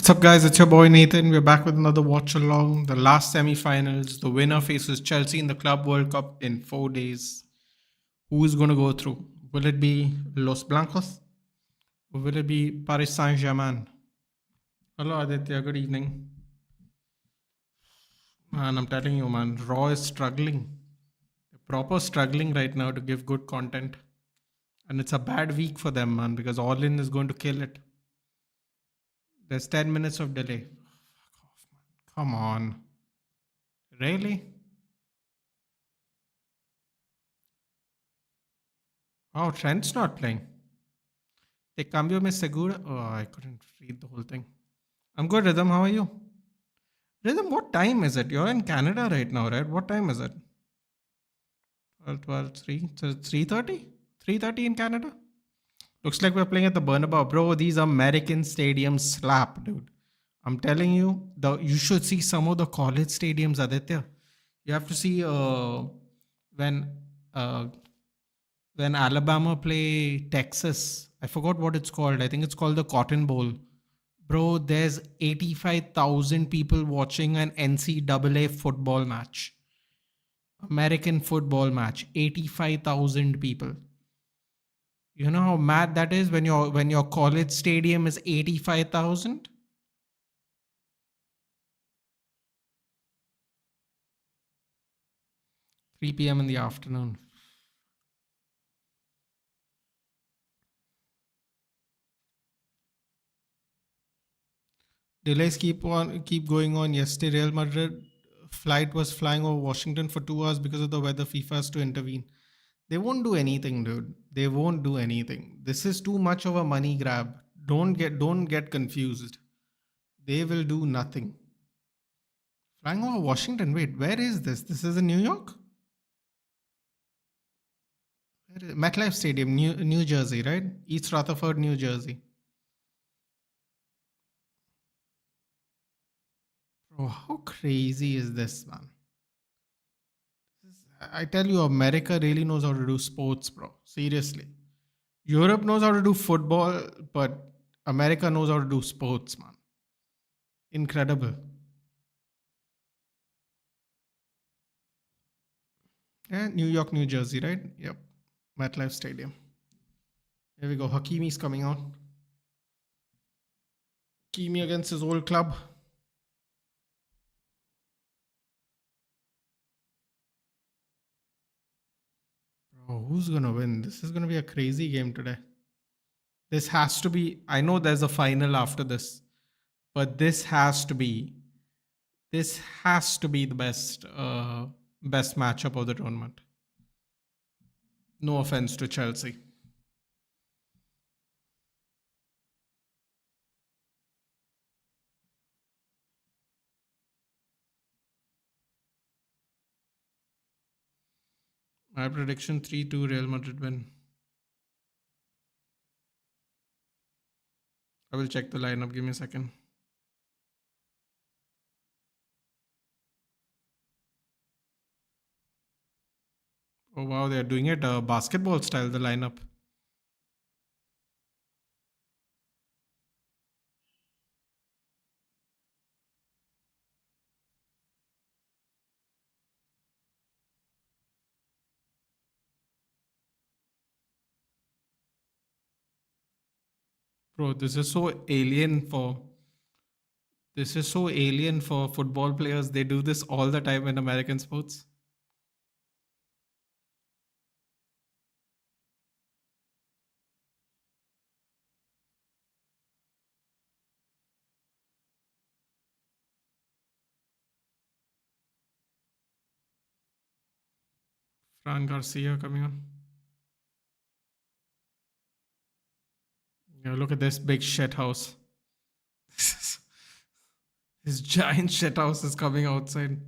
What's up, guys? It's your boy Nathan. We're back with another watch along. The last semi-finals. The winner faces Chelsea in the Club World Cup in 4 days. Who is going to go through? Will it be Los Blancos or will it be Paris Saint-Germain? Hello, Aditya. Good evening. Man, I'm telling you, man, Raw is struggling. They're proper struggling right now to give good content. And it's a bad week for them, man, because All In is going to kill it. There's 10 minutes of delay. Fuck off, man. Come on. Really? Oh, Trent's not playing. Te cambio me segura. Oh, I couldn't read the whole thing. I'm good, Rhythm. How are you? Rhythm, what time is it? You're in Canada right now, right? What time is it? 12, 3. So 3:30? 3:30 in Canada? Looks like we're playing at the Bernabeu. Bro, these American stadiums slap, dude. I'm telling you, you should see some of the college stadiums, Aditya. You have to see when uh, when Alabama play Texas. I forgot what it's called. I think it's called the Cotton Bowl. Bro, there's 85,000 people watching an NCAA football match. American football match. 85,000 people. You know how mad that is when your college stadium is 85,000? 3 p.m. in the afternoon. Delays keep going on. Yesterday, Real Madrid flight was flying over Washington for 2 hours because of the weather. FIFA has to intervene. They won't do anything, dude. They won't do anything. This is too much of a money grab. Don't get confused. They will do nothing. Flying over Washington. Wait, where is this? This is in New York? MetLife Stadium, New Jersey, right? East Rutherford, New Jersey. Bro, how crazy is this, man? I tell you, America really knows how to do sports, bro. Seriously. Europe knows how to do football, but America knows how to do sports, man. Incredible. Yeah, New York, New Jersey, right? Yep. MetLife Stadium. Here we go. Hakimi's coming out. Hakimi against his old club. Bro, who's gonna win? This is gonna be a crazy game today. This has to be. I know there's a final after this, but this has to be the best matchup of the tournament. No offense to Chelsea. My prediction 3-2 Real Madrid win. I will check the lineup. Give me a second. Oh wow, they're doing it basketball style, the lineup. Bro, this is so alien for football players. They do this all the time in American sports. Fran Garcia coming on. Yeah, look at this big shit house. This giant shit house is coming outside.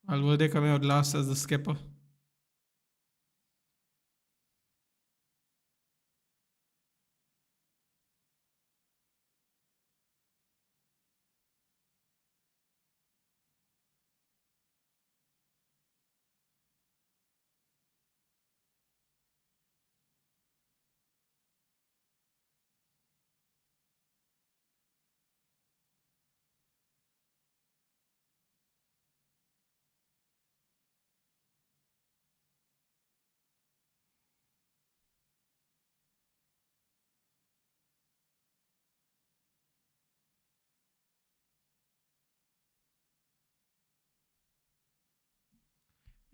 Valverde coming out last as the skipper.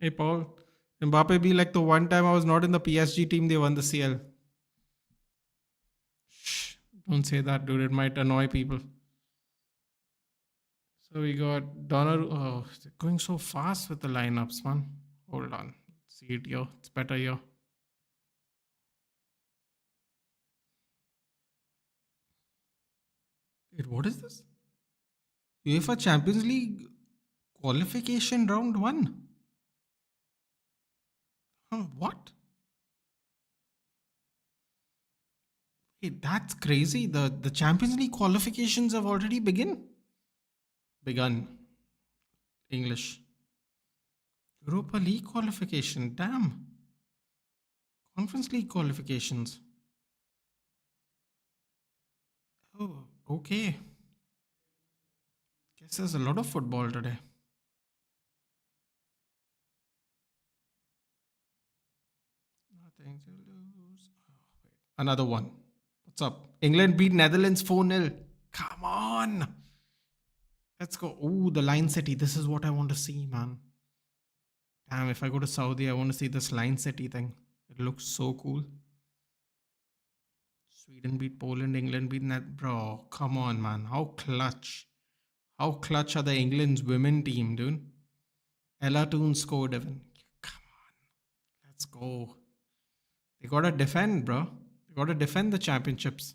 Hey, Paul. Mbappe be like the one time I was not in the PSG team, they won the CL. Shh, don't say that, dude. It might annoy people. So we got Donnarumma. Oh, they're going so fast with the lineups, man. Hold on. See it here. It's better here. Wait, what is this? UEFA Champions League qualification round one. What? Wait, that's crazy. The Champions League qualifications have already begun. English. Europa League qualification. Damn. Conference League qualifications. Oh, okay. Guess there's a lot of football today. Nothing to lose. Oh, wait. Another one. What's up? England beat Netherlands 4-0. Come on. Let's go. Ooh, the line city. This is what I want to see, man. Damn, if I go to Saudi, I want to see this line city thing. It looks so cool. Sweden beat Poland, England beat Net. Bro, come on, man. How clutch. How clutch are the England's women team, dude? Ella Toon scored even. Come on. Let's go. They gotta defend, bro. They gotta defend the championships.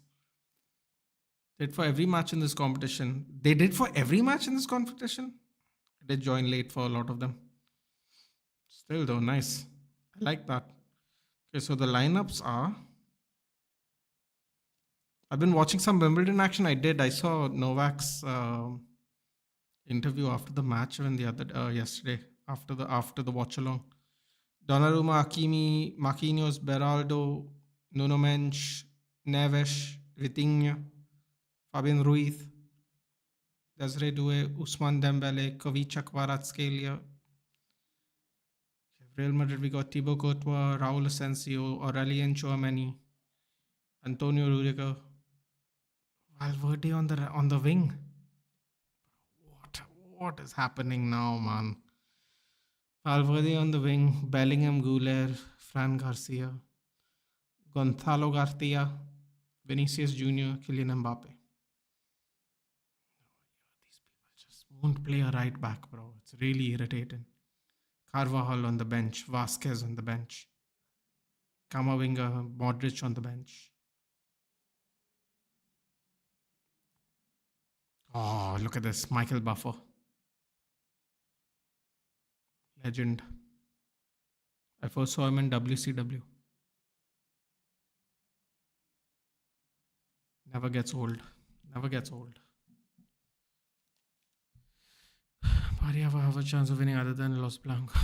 Did for every match in this competition. They did for every match in this competition. I did join late for a lot of them. Still though, nice. I like that. Okay, so the lineups are. I've been watching some Wimbledon action. I saw Novak's interview after the match when the other yesterday after the watch along. Donnarumma, Hakimi, Marquinhos, Beraldo, Nuno Mensch, Neves, Vitinha, Fabian Ruiz, Desiree Doué, Usman Dembele, Kovica Kvaratskhelia. Real Madrid, we got Thibaut Courtois, Raul Asensio, Aurelien Chouameni, Antonio Rudiger, Valverde on the wing. What is happening now, man? Valverde on the wing, Bellingham, Guler, Fran Garcia, Gonzalo Garcia, Vinicius Jr., Kylian Mbappe. These people just won't play a right back, bro. It's really irritating. Carvajal on the bench, Vasquez on the bench, Kamavinga, Modric on the bench. Oh, look at this. Michael Buffer. Legend. I first saw him in WCW. Never gets old. Never gets old. Bari have a chance of winning other than Los Blancos.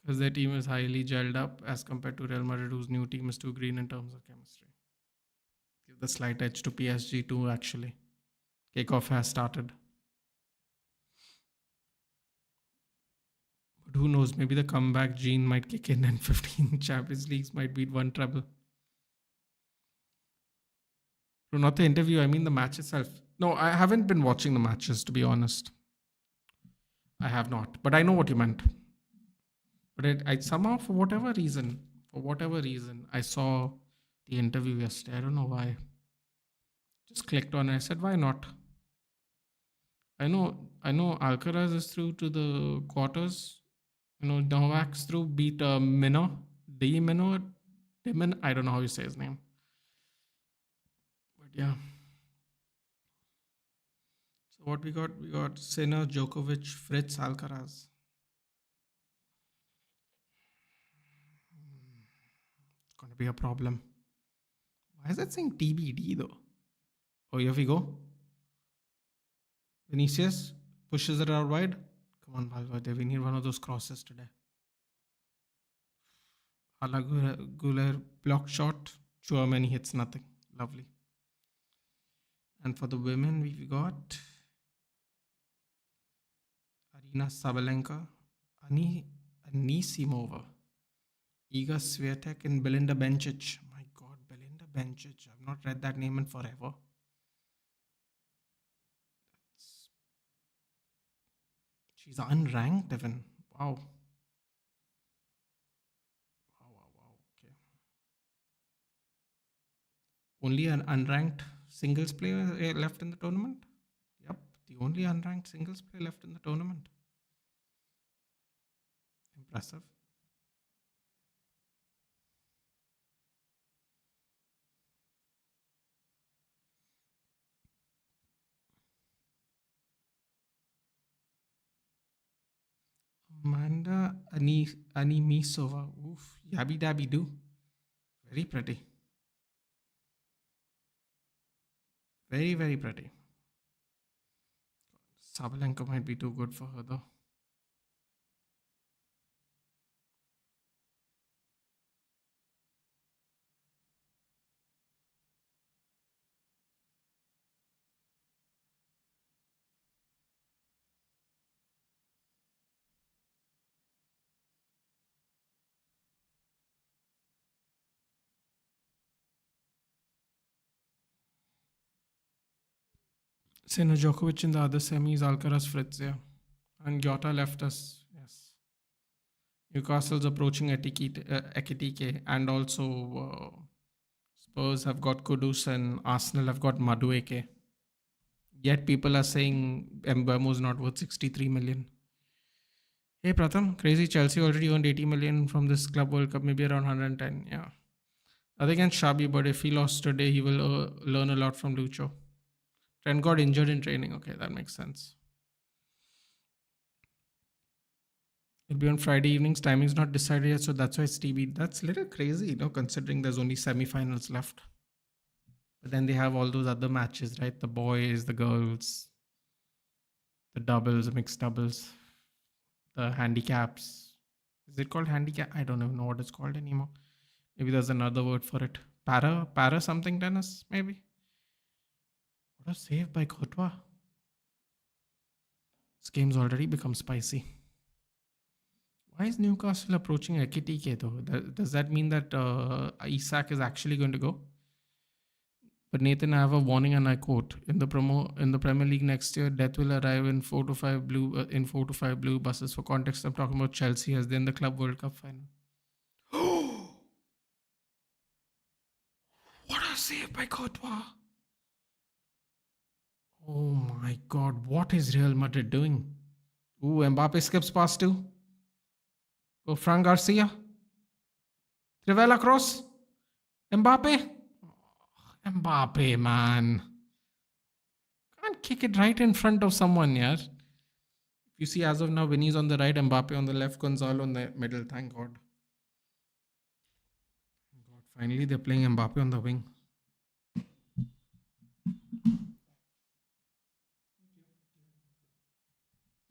Because their team is highly gelled up as compared to Real Madrid, whose new team is too green in terms of chemistry. Give the slight edge to PSG too, actually. Kickoff has started. But who knows? Maybe the comeback gene might kick in and 15 Champions Leagues might beat one treble. No, not the interview. I mean the match itself. No, I haven't been watching the matches, to be honest. I have not. But I know what you meant. But I somehow, for whatever reason, I saw the interview yesterday. I don't know why. Just clicked on it. I said, why not? I know Alcaraz is through to the quarters. Novak's through, beat Minnow. Dimin. I don't know how you say his name. But yeah. So what we got? We got Sinner, Djokovic, Fritz, Alcaraz. It's going to be a problem. Why is that saying TBD though? Oh, here we go. Vinicius pushes it out wide. Come on, Valverde. We need one of those crosses today. Guler block shot. Chouameni hits nothing. Lovely. And for the women, we've got Arina Sabalenka, Anisimova, Iga Swiatek, and Belinda Bencic. My God, Belinda Bencic. I've not read that name in forever. She's unranked even. Wow. Only an unranked singles player left in the tournament. Yep, the only unranked singles player left in the tournament. Impressive. Amanda Animisova. Oof. Yabby dabby do. Very pretty. Very, very pretty. Sabalenka might be too good for her though. Sena Djokovic in the other semis, Alcaraz Fritz, yeah. And Gyota left us. Yes. Newcastle's approaching Ekitike, and also Spurs have got Kudus and Arsenal have got Madueke. Yet people are saying Mbemo is not worth 63 million. Hey Pratham, crazy Chelsea already earned 80 million from this Club World Cup, maybe around 110. Yeah. Other against Shabi, but if he lost today, he will learn a lot from Lucho. Trent got injured in training. Okay, that makes sense. It'll be on Friday evenings. Timing's not decided yet, so that's why it's TB. That's a little crazy, considering there's only semi-finals left. But then they have all those other matches, right? The boys, the girls, the doubles, the mixed doubles, the handicaps. Is it called handicap? I don't even know what it's called anymore. Maybe there's another word for it. Para something tennis, maybe. What a save by Courtois. This game's already become spicy. Why is Newcastle approaching Ekitike though? Does that mean that Isak is actually going to go? But Nathan, I have a warning, and I quote: in the Premier League next year, death will arrive in 4 to 5 blue buses. For context, I'm talking about Chelsea as they're in the Club World Cup final. What a save by Courtois! Oh my God, what is Real Madrid doing? Ooh, Mbappe skips past two. Go Fran Garcia. Trivela cross. Mbappe. Mbappe, man. Can't kick it right in front of someone, yeah. You see, as of now, Vinny's on the right, Mbappe on the left, Gonzalo on the middle. Thank God. Finally, they're playing Mbappe on the wing.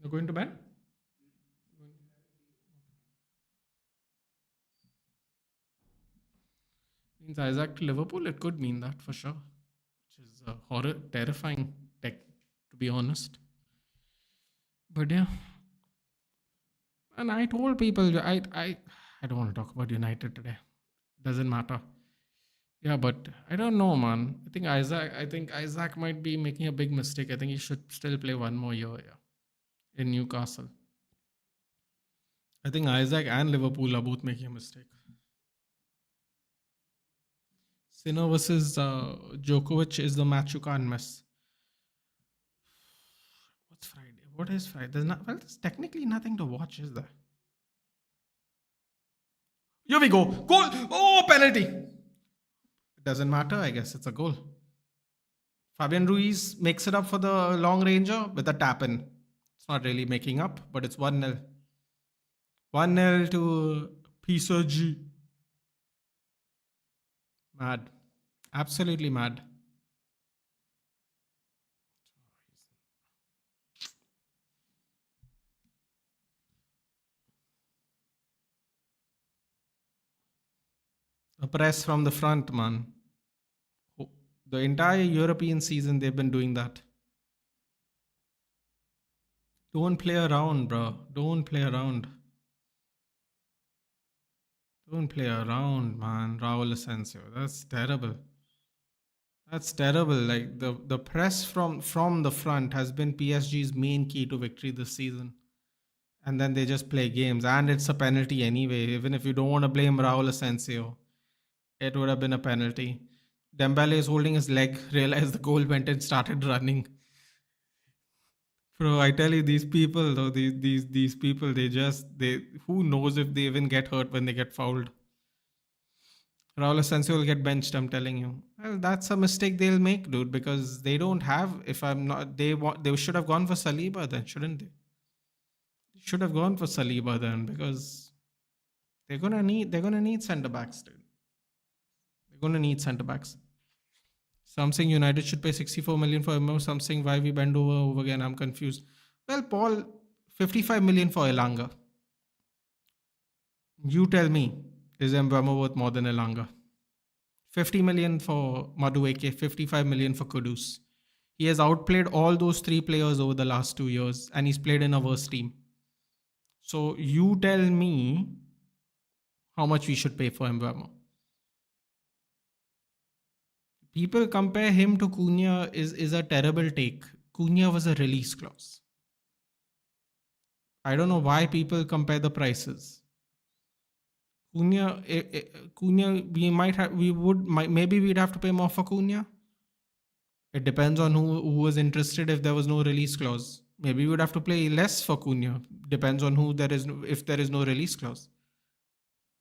You're going to bed? Means Isaac to Liverpool? It could mean that for sure. Which is horror, terrifying tech, to be honest. But yeah. And I told people, I don't want to talk about United today. Doesn't matter. Yeah, but I don't know, man. I think Isaac might be making a big mistake. I think he should still play one more year, yeah, in Newcastle. I think Isaac and Liverpool are both making a mistake. Sinner versus Djokovic is the match you can't miss. What's Friday? What is Friday? There's technically nothing to watch, is there? Here we go. Goal. Oh, penalty. It doesn't matter. I guess it's a goal. Fabian Ruiz makes it up for the long ranger with a tap in. It's not really making up, but it's 1-0. 1-0 to PSG. Mad. Absolutely mad. The press from the front, man. The entire European season, they've been doing that. Don't play around, bro. Don't play around. Don't play around, man. Raul Asensio. That's terrible. That's terrible. Like the press from the front has been PSG's main key to victory this season. And then they just play games. And it's a penalty anyway. Even if you don't want to blame Raul Asensio, it would have been a penalty. Dembele is holding his leg, realized the goal went and started running. Bro, I tell you, these people though, these people, they who knows if they even get hurt when they get fouled. Raul Asensio will get benched. I'm telling you. Well, that's a mistake they'll make, dude, because they don't have. If I'm not, they should have gone for Saliba then, shouldn't they? They should have gone for Saliba then because they're gonna need centre backs, dude. They're gonna need centre backs. Some saying United should pay 64 million for him. Some saying why we bend over again. I'm confused. Well, Paul, 55 million for Elanga. You tell me, is Mbama worth more than Elanga? 50 million for Madueke, 55 million for Kudus. He has outplayed all those three players over the last 2 years and he's played in a worse team. So you tell me how much we should pay for Mbama. People compare him to Cunha is a terrible take. Cunha was a release clause. I don't know why people compare the prices. Cunha, maybe we'd have to pay more for Cunha. It depends on who was interested. If there was no release clause, maybe we would have to pay less for Cunha. Depends on who there is. If there is no release clause,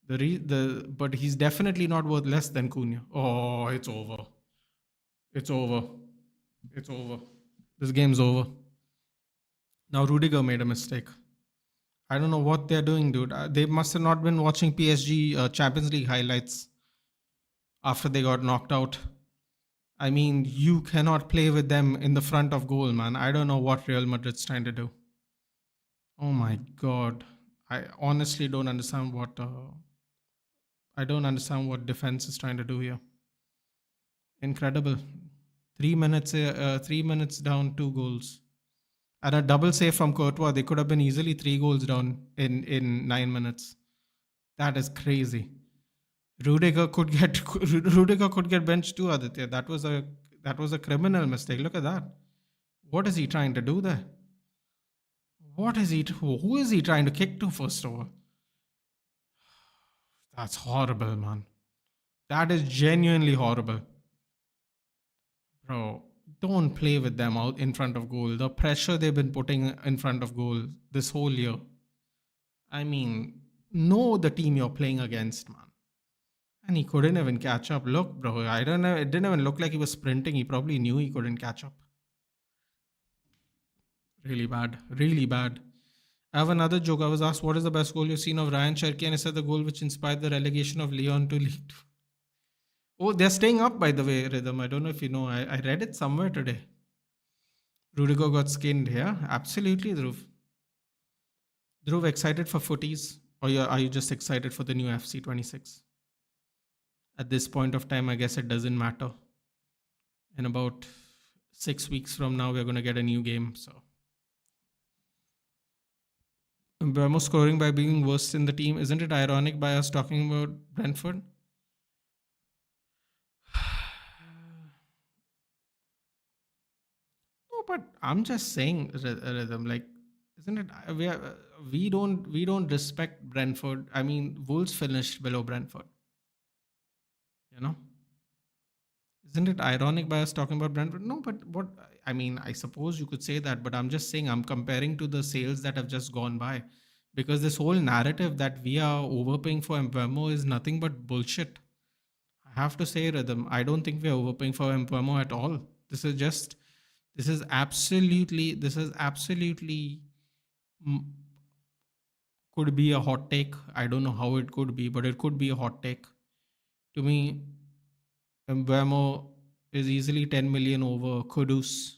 but he's definitely not worth less than Cunha. Oh, it's over. It's over. It's over. This game's over. Now Rudiger made a mistake. I don't know what they're doing, dude. They must have not been watching PSG Champions League highlights after they got knocked out. I mean, you cannot play with them in the front of goal, man. I don't know what Real Madrid's trying to do. Oh my god. I honestly don't understand what defense is trying to do here. Incredible. 3 minutes down, 2 goals. And a double save from Courtois. They could have been easily 3 goals down in 9 minutes. That is crazy. Rudiger could get benched too, Aditya. That was a criminal mistake. Look at that. What is he trying to do there? Who is he trying to kick to, first of all? That's horrible, man. That is genuinely horrible. Bro, don't play with them out in front of goal. The pressure they've been putting in front of goal this whole year. I mean, know the team you're playing against, man. And he couldn't even catch up. Look, bro, I don't know. It didn't even look like he was sprinting. He probably knew he couldn't catch up. Really bad. Really bad. I have another joke. I was asked, what is the best goal you've seen of Ryan Cherky? And I said the goal which inspired the relegation of Leon to League Two. Oh, they're staying up, by the way, Rhythm. I don't know if you know. I read it somewhere today. Rudiger got skinned. Yeah, absolutely, Dhruv. Dhruv, excited for footies? Or are you just excited for the new FC 26? At this point of time, I guess it doesn't matter. In about 6 weeks from now, we're going to get a new game. So, Burmo scoring by being worst in the team. Isn't it ironic by us talking about Brentford? No, but I'm just saying, Rhythm. Like, isn't it? We don't respect Brentford. I mean, Wolves finished below Brentford. You know, isn't it ironic by us talking about Brentford? No, but what I mean, I suppose you could say that, but I'm just saying I'm comparing to the sales that have just gone by, because this whole narrative that we are overpaying for Embuemo is nothing but bullshit. I have to say, Rhythm, I don't think we're overpaying for Embuemo at all. This is absolutely mm, could be a hot take. I don't know how it could be, but it could be a hot take. To me, Embuemo is easily 10 million over Kudus,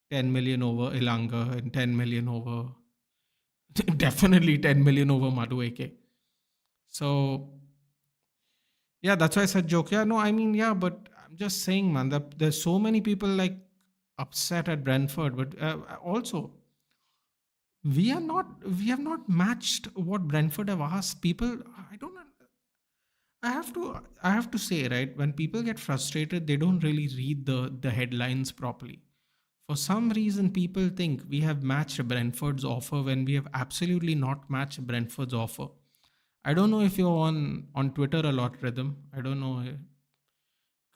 10 million over Ilanga, and 10 million over definitely 10 million over Madueke. So yeah, that's why I said joke. Yeah, no, I mean, yeah, but I'm just saying, man, that there's so many people like upset at Brentford, but also we have not matched what Brentford have asked. People, I don't know. I have to say, right, when people get frustrated, they don't really read the headlines properly. For some reason, people think we have matched Brentford's offer when we have absolutely not matched Brentford's offer. I don't know if you're on Twitter a lot, Rhythm. I don't know.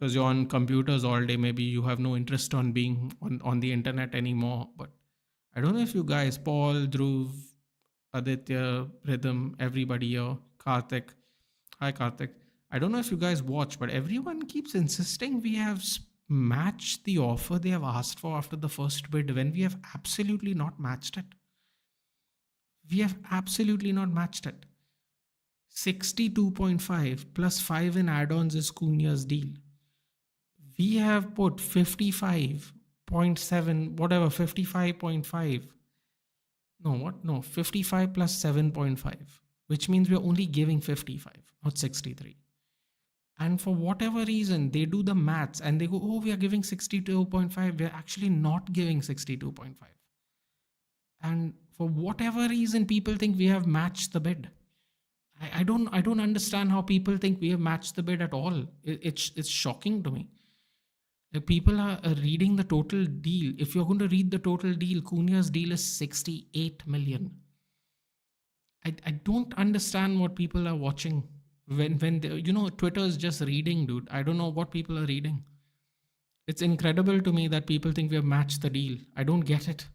because you're on computers all day. Maybe you have no interest on being on the internet anymore. But I don't know if you guys, Paul, Dhruv, Aditya, Rhythm, everybody here, Karthik. Hi, Karthik. I don't know if you guys watch, but everyone keeps insisting we have matched the offer they have asked for after the first bid when we have absolutely not matched it. We have absolutely not matched it. 62.5 plus 5 in add ons is Cunha's deal. We have put 55.7, whatever, 55.5. No, what? No, 55 plus 7.5, which means we're only giving 55, not 63. And for whatever reason, they do the maths and they go, oh, we are giving 62.5. We're actually not giving 62.5. And for whatever reason, people think we have matched the bid. I don't understand how people think we have matched the bid at all. It's shocking to me. Like people are reading the total deal. If you're going to read the total deal, Cunha's deal is 68 million. I don't understand what people are watching when they, Twitter is just reading, dude. I don't know what people are reading. It's incredible to me that people think we have matched the deal. I don't get it.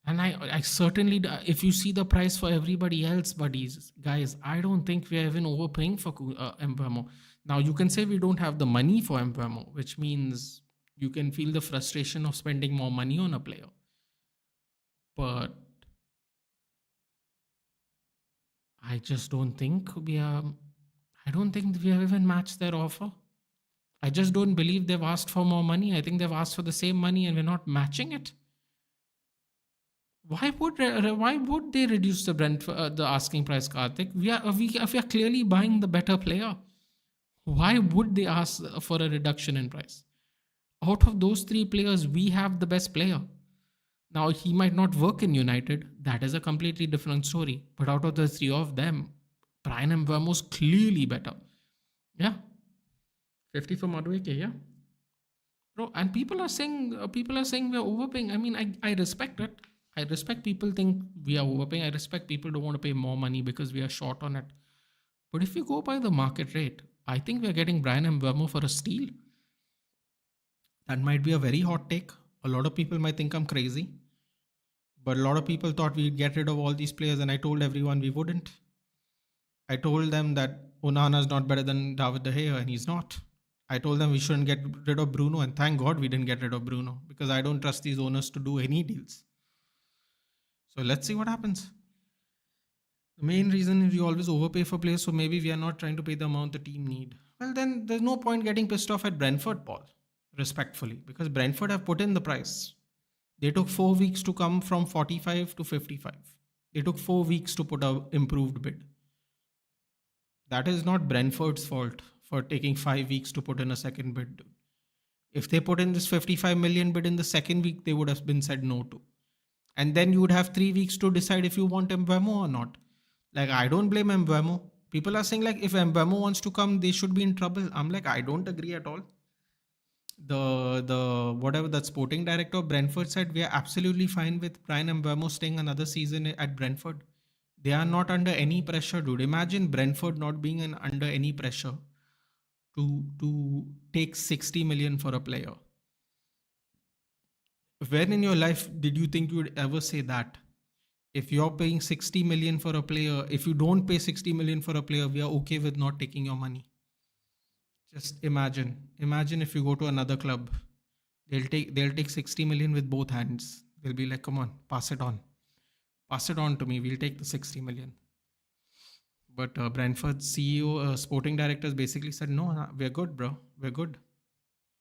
And I certainly, if you see the price for everybody else, buddies, guys, I don't think we are even overpaying for Mbeumo. Now, you can say we don't have the money for Mbeumo, which means you can feel the frustration of spending more money on a player. But I just don't think I don't think we have even matched their offer. I just don't believe they've asked for more money. I think they've asked for the same money and we're not matching it. Why would they reduce the asking price, Karthik? We are clearly buying the better player. Why would they ask for a reduction in price? Out of those three players, we have the best player. Now he might not work in United. That is a completely different story. But out of the three of them, Brian Mbeumo is clearly better. Yeah, 50 for Madueke. Yeah, bro. And people are saying we're overpaying. I mean, I respect it. I respect people think we are overpaying. I respect people don't want to pay more money because we are short on it. But if you go by the market rate, I think we are getting Brian Mbeumo for a steal. That might be a very hot take. A lot of people might think I'm crazy, but a lot of people thought we'd get rid of all these players, and I told everyone we wouldn't. I told them that Onana is not better than David De Gea, and he's not. I told them we shouldn't get rid of Bruno, and thank God we didn't get rid of Bruno because I don't trust these owners to do any deals. So let's see what happens. The main reason is you always overpay for players, so maybe we are not trying to pay the amount the team need. Well, then there's no point getting pissed off at Brentford, Paul, respectfully, because Brentford have put in the price. They took 4 weeks to come from 45 to 55. They took 4 weeks to put a improved bid. That is not Brentford's fault for taking 5 weeks to put in a second bid. If they put in this 55 million bid in the second week, they would have been said no to. And then you would have 3 weeks to decide if you want Mbeumo or not. Like, I don't blame Mbeumo. People are saying like if Mbeumo wants to come, they should be in trouble. I'm like, I don't agree at all. The whatever that sporting director of Brentford said, we are absolutely fine with Brian Mbeumo staying another season at Brentford. They are not under any pressure, dude. Imagine Brentford not being under any pressure to take 60 million for a player. When in your life did you think you would ever say that? If you're paying 60 million for a player, if you don't pay 60 million for a player, we are okay with not taking your money. Just imagine if you go to another club, they'll take 60 million with both hands. They'll be like, come on, pass it on to me. We'll take the 60 million. But Brentford's CEO, sporting directors basically said, no, we're good, bro. We're good.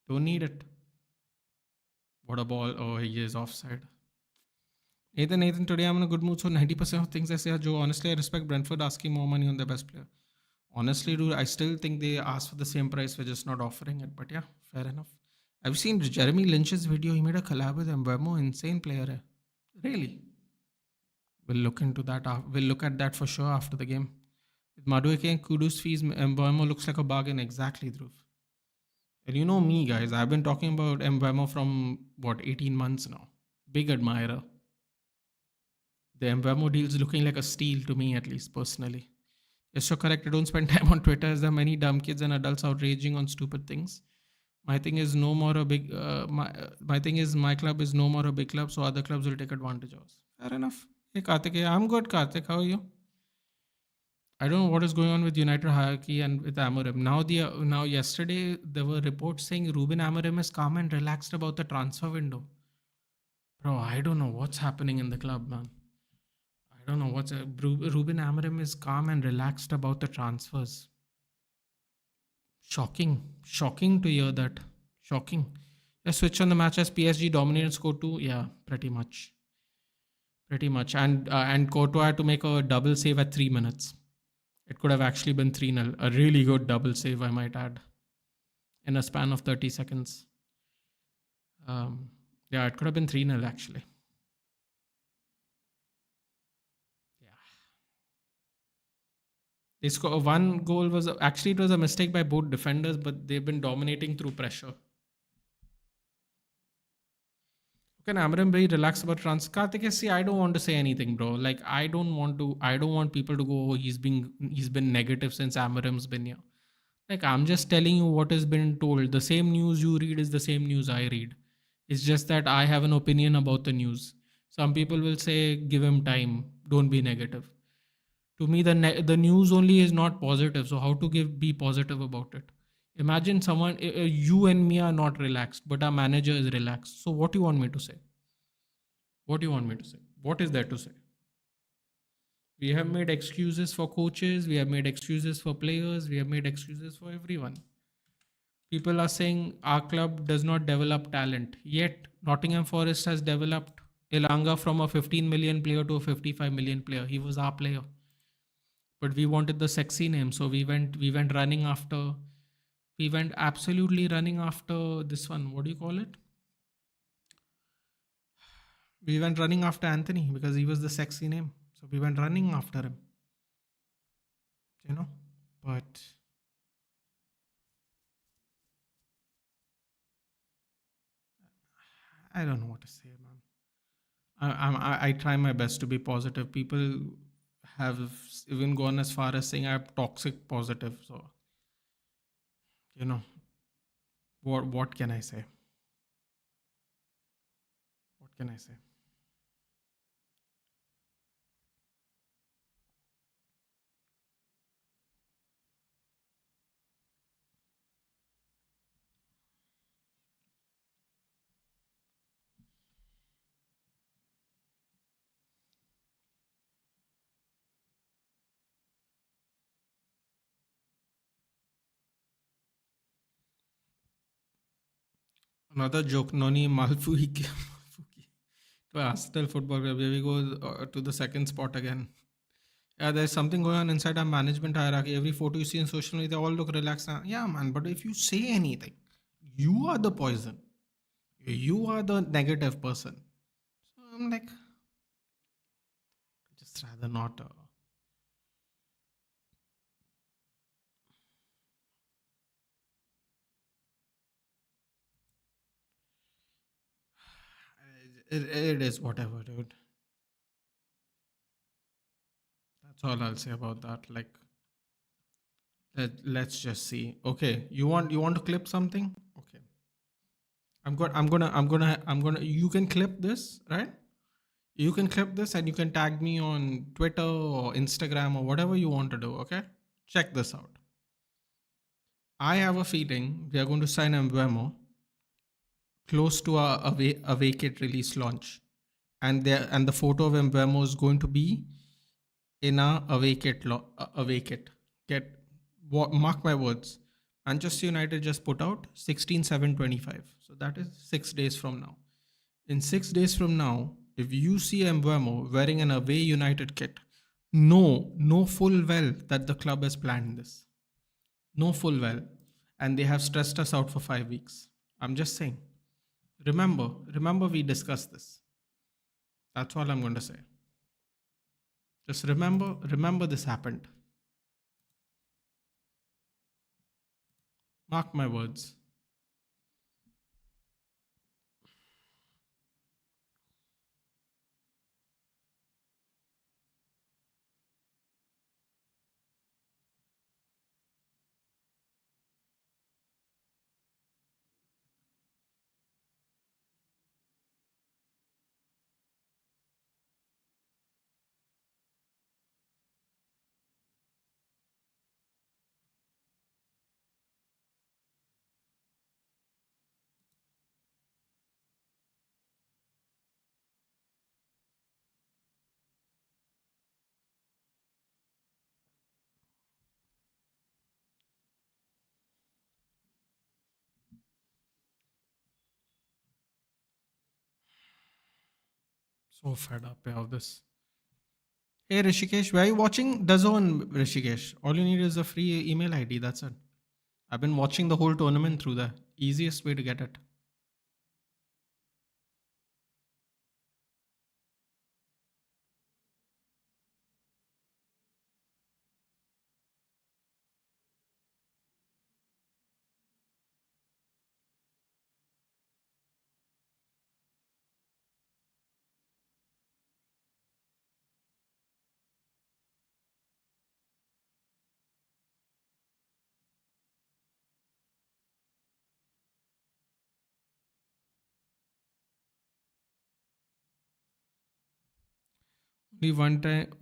Don't need it. What a ball. Oh, he is offside. Nathan, today I'm in a good mood. So 90% of things I say are Joe. Honestly, I respect Brentford asking more money on their best player. Honestly, dude, I still think they asked for the same price. We're just not offering it. But yeah, fair enough. I've seen Jeremy Lynch's video. He made a collab with Mbeumo. Insane player. Hai. Really? We'll look into that. We'll look at that for sure after the game. With Madueke and Kudus fees, Mbeumo looks like a bargain. Exactly, Dhruv. And you know me, guys. I've been talking about Mbeumo from, 18 months now. Big admirer. The Mbeumo deal is looking like a steal to me, at least, personally. Yes, you're correct. I don't spend time on Twitter as there are many dumb kids and adults outraging on stupid things. My thing is no more a big. My thing is my club is no more a big club, so other clubs will take advantage of us. Fair enough. Hey Karthik, I'm good. Karthik, how are you? I don't know what is going on with United hierarchy and with Amorim. Now yesterday there were reports saying Ruben Amorim is calm and relaxed about the transfer window. Bro, I don't know what's happening in the club, man. I don't know Ruben Amorim is calm and relaxed about the transfers. Shocking to hear that. Shocking. Let's switch on the match as PSG dominated score 2. Yeah, pretty much. And Courtois had to make a double save at 3 minutes. It could have actually been 3-0. A really good double save, I might add, in a span of 30 seconds. Yeah, it could have been 3-0 actually. Yeah. They score one goal was actually it was a mistake by both defenders, but they've been dominating through pressure. Can Amram be relaxed about trans? Karthik, see, I don't want to say anything, bro. Like, I don't want people to go, oh, he's been negative since Amarim's been here. Like, I'm just telling you what has been told. The same news you read is the same news I read. It's just that I have an opinion about the news. Some people will say, give him time, don't be negative. To me, the news only is not positive. So, how to be positive about it? Imagine someone, you and me are not relaxed, but our manager is relaxed. So, what do you want me to say? What do you want me to say? What is there to say? We have made excuses for coaches, we have made excuses for players, we have made excuses for everyone. People are saying our club does not develop talent. Yet, Nottingham Forest has developed Elanga from a 15 million player to a 55 million player. He was our player. But we wanted the sexy name, so we went absolutely running after this one. What do you call it? We went running after Anthony because he was the sexy name. So we went running after him, you know. But I don't know what to say, man. I try my best to be positive. People have even gone as far as saying I'm toxic positive. So you know what can I say? What can I say? Another joke. Noni Malfui to Arsenal Football Club. Here we go to the second spot again. Yeah, there's something going on inside our management hierarchy. Every photo you see on social media, they all look relaxed. Yeah, man. But if you say anything, you are the poison. You are the negative person. So I'm like, just rather not. It is whatever, dude. That's all I'll say about that. Like, let's just see. Okay, you want to clip something? Okay, I'm gonna. You can clip this, right? You can clip this and you can tag me on Twitter or Instagram or whatever you want to do. Okay, check this out. I have a feeling we are going to sign Mbemo close to a vacate release launch, and the photo of Mbemo is going to be in a vacate a vacate. Get mark my words. Manchester United just put out 16/7/25. So that is 6 days from now. In 6 days from now, if you see Mbeumo wearing an away United kit, know full well that the club has planned this. Know full well, and they have stressed us out for 5 weeks. I'm just saying. Remember, we discussed this. That's all I'm going to say. Just remember this happened. Mark my words. So fed up of this. Hey Rishikesh, where are you watching? The Zone, Rishikesh. All you need is a free email ID. That's it. I've been watching the whole tournament through the easiest way to get it.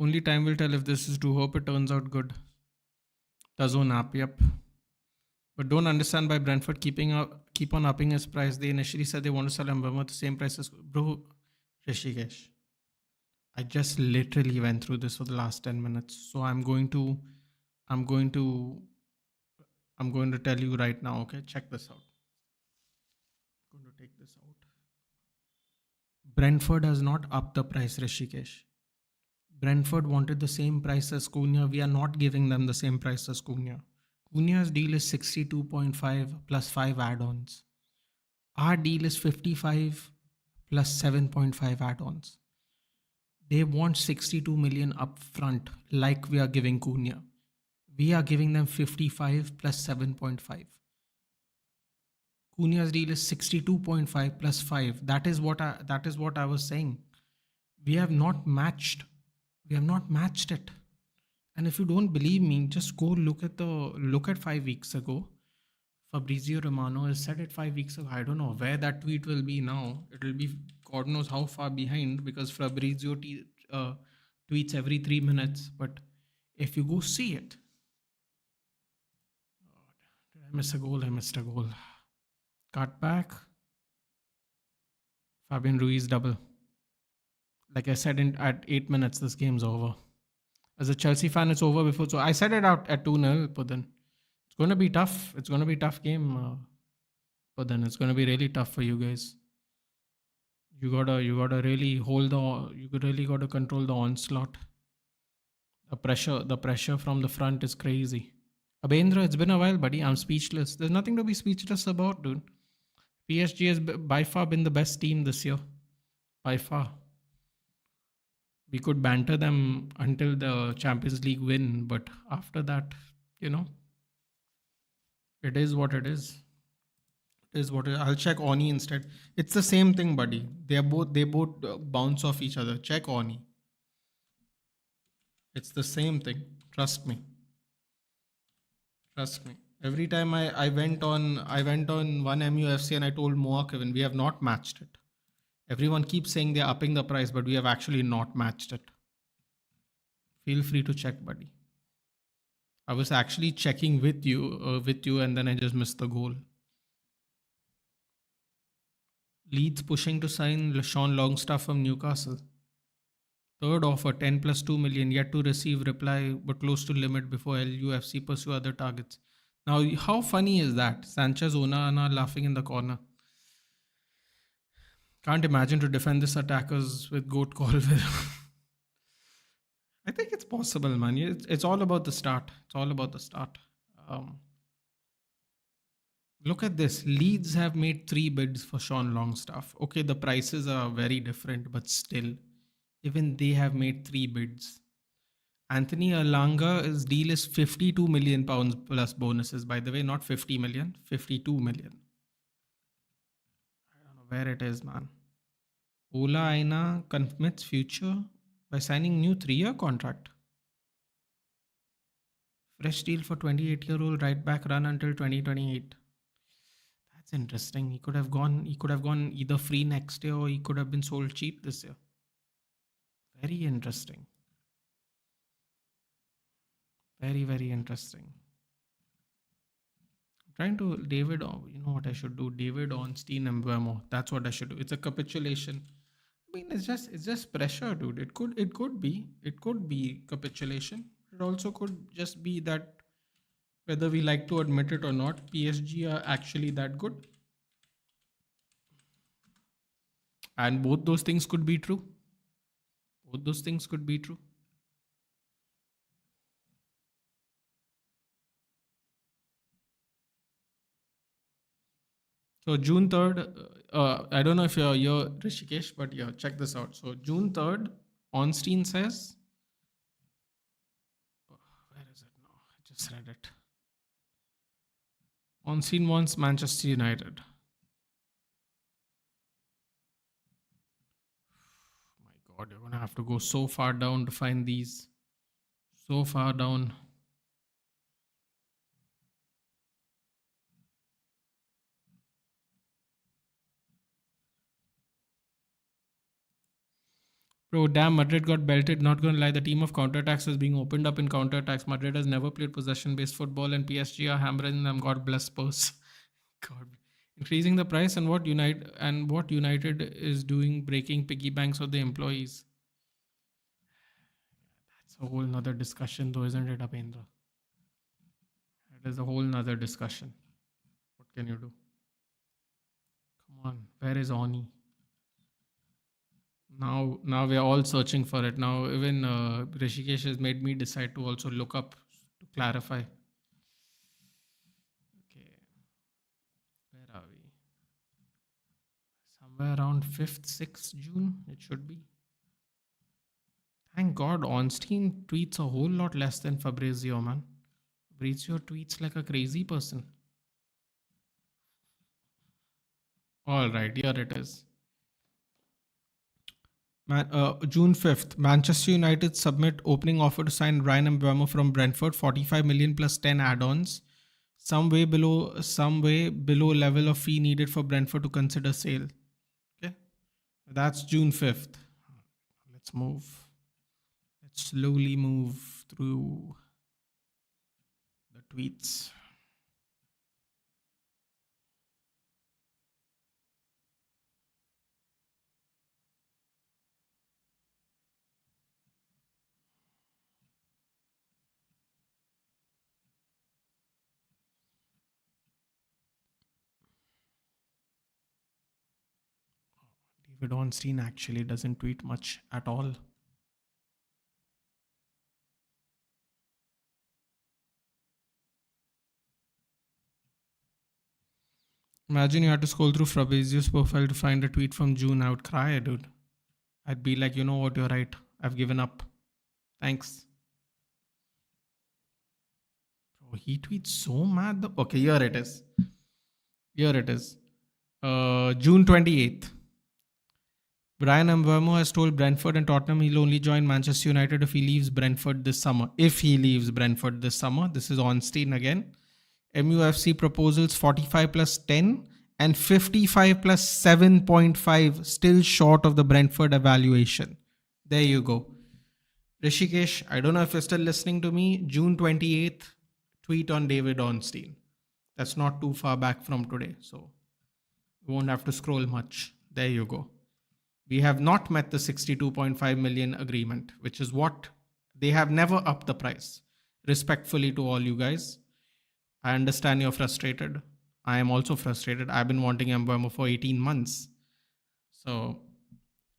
Only time will tell if this is true. Hope it turns out good. The Zone app, yep. But don't understand why Brentford keep on upping his price. They initially said they want to sell Mbama at the same price as bro. Rishikesh, I just literally went through this for the last 10 minutes. So I'm going to, I'm going to tell you right now. Okay, check this out. I'm going to take this out. Brentford has not upped the price, Rishikesh. Brentford wanted the same price as Cunha. We are not giving them the same price as Cunha. Cunha's deal is 62.5 plus 5 add-ons. Our deal is 55 plus 7.5 add-ons. They want 62 million upfront, like we are giving Cunha. We are giving them 55 plus 7.5. Cunha's deal is 62.5 plus 5. That is what I was saying. We have not matched. We have not matched it. And if you don't believe me, just go look at 5 weeks ago. Fabrizio Romano has said it 5 weeks ago. I don't know where that tweet will be now. It will be God knows how far behind because Fabrizio tweets every 3 minutes. But if you go see it, did I miss a goal? I missed a goal. Cut back. Fabian Ruiz double. Like I said, at 8 minutes, this game's over. As a Chelsea fan, it's over before. So I said it out at 2-0, but then it's going to be tough. It's going to be a tough game. But then it's going to be really tough for you guys. You gotta really really gotta control the onslaught. The pressure from the front is crazy. Abendra, it's been a while, buddy. I'm speechless. There's nothing to be speechless about, dude. PSG has by far been the best team this year. By far. We could banter them until the Champions League win, but after that, you know, it is what it is. It is what it is. I'll check Oni instead. It's the same thing, buddy. They both bounce off each other. Check Oni. It's the same thing. Trust me. Trust me. Every time I went on one MUFC and I told Moa Kevin, we have not matched it. Everyone keeps saying they're upping the price, but we have actually not matched it. Feel free to check, buddy. I was actually checking with you, and then I just missed the goal. Leeds pushing to sign Sean Longstaff from Newcastle. Third offer, 10 plus 2 million, yet to receive reply, but close to limit before LUFC pursue other targets. Now, how funny is that? Sanchez, Onana laughing in the corner. Can't imagine to defend this attackers with Goat Colville. I think it's possible, man. It's all about the start. It's all about the start. Look at this. Leeds have made 3 bids for Sean Longstaff. Okay, the prices are very different, but still, even they have made 3 bids. Anthony Alanga's deal is 52 million pounds plus bonuses. By the way, not 50 million, 52 million. I don't know where it is, man. Ola Aina commits future by signing new 3-year contract. Fresh deal for 28-year-old right back run until 2028. That's interesting. He could have gone either free next year or he could have been sold cheap this year. Very interesting. Very, very interesting. I'm trying to you know what I should do? David Ornstein and Mbeumo. That's what I should do. It's a capitulation. I mean, it's just pressure, dude. It could be capitulation. It also could just be that whether we like to admit it or not, PSG are actually that good. And both those things could be true. Both those things could be true. So June 3rd, I don't know if you're here, Rishikesh, but yeah, check this out. So June 3rd, Ornstein says, where is it now? I just read it. Ornstein wants Manchester United. My God, you're going to have to go so far down to find these. So far down. Bro, damn, Madrid got belted. Not gonna lie, the team of counterattacks is being opened up in counterattacks. Madrid has never played possession-based football, and PSG are hammering them. God bless Spurs. God, increasing the price and what United is doing, breaking piggy banks of the employees. That's a whole nother discussion, though, isn't it, Apendra? That is a whole nother discussion. What can you do? Come on, where is Oni? Now we are all searching for it. Now even Rishikesh has made me decide to also look up to clarify. Okay, where are we? Somewhere around 5th, 6th June, it should be. Thank God, Ornstein tweets a whole lot less than Fabrizio, man. Fabrizio tweets like a crazy person. All right, here it is. June 5th, Manchester United submit opening offer to sign Ryan Mbeumo from Brentford, 45 million plus 10 add-ons. Some way below level of fee needed for Brentford to consider sale. Okay, that's June 5th. Let's move. Let's slowly move through the tweets. David Ornstein actually doesn't tweet much at all. Imagine you had to scroll through Fabrizio's profile to find a tweet from June. I would cry, dude. I'd be like, you know what, you're right. I've given up. Thanks. Bro, he tweets so mad. Okay, here it is. Here it is. June 28th. Brian Mbeumo has told Brentford and Tottenham he'll only join Manchester United if he leaves Brentford this summer. If he leaves Brentford this summer. This is Ornstein again. MUFC proposals 45 plus 10 and 55 plus 7.5, still short of the Brentford evaluation. There you go. Rishikesh, I don't know if you're still listening to me. June 28th, tweet on David Ornstein. That's not too far back from today, so you won't have to scroll much. There you go. We have not met the 62.5 million agreement, which is what they have never upped the price. Respectfully to all you guys, I understand you're frustrated. I am also frustrated. I've been wanting Mbeumo for 18 months. So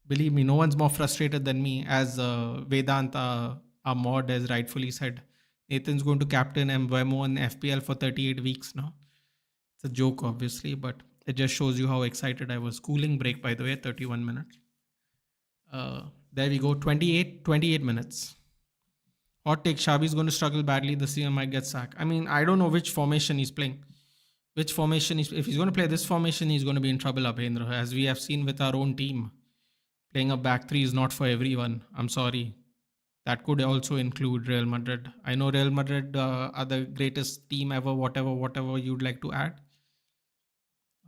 believe me, no one's more frustrated than me. As Vedanta, our mod, has rightfully said, Nathan's going to captain Mbeumo in FPL for 38 weeks now. It's a joke, obviously, but it just shows you how excited I was. Cooling break, by the way, 31 minutes. There we go, 28 minutes. Hot take, Xavi's going to struggle badly this year, might get sacked. I mean, I don't know which formation he's playing. If he's going to play this formation, he's going to be in trouble, Abhendra. As we have seen with our own team. Playing a back three is not for everyone. I'm sorry. That could also include Real Madrid. I know Real Madrid are the greatest team ever, whatever you'd like to add.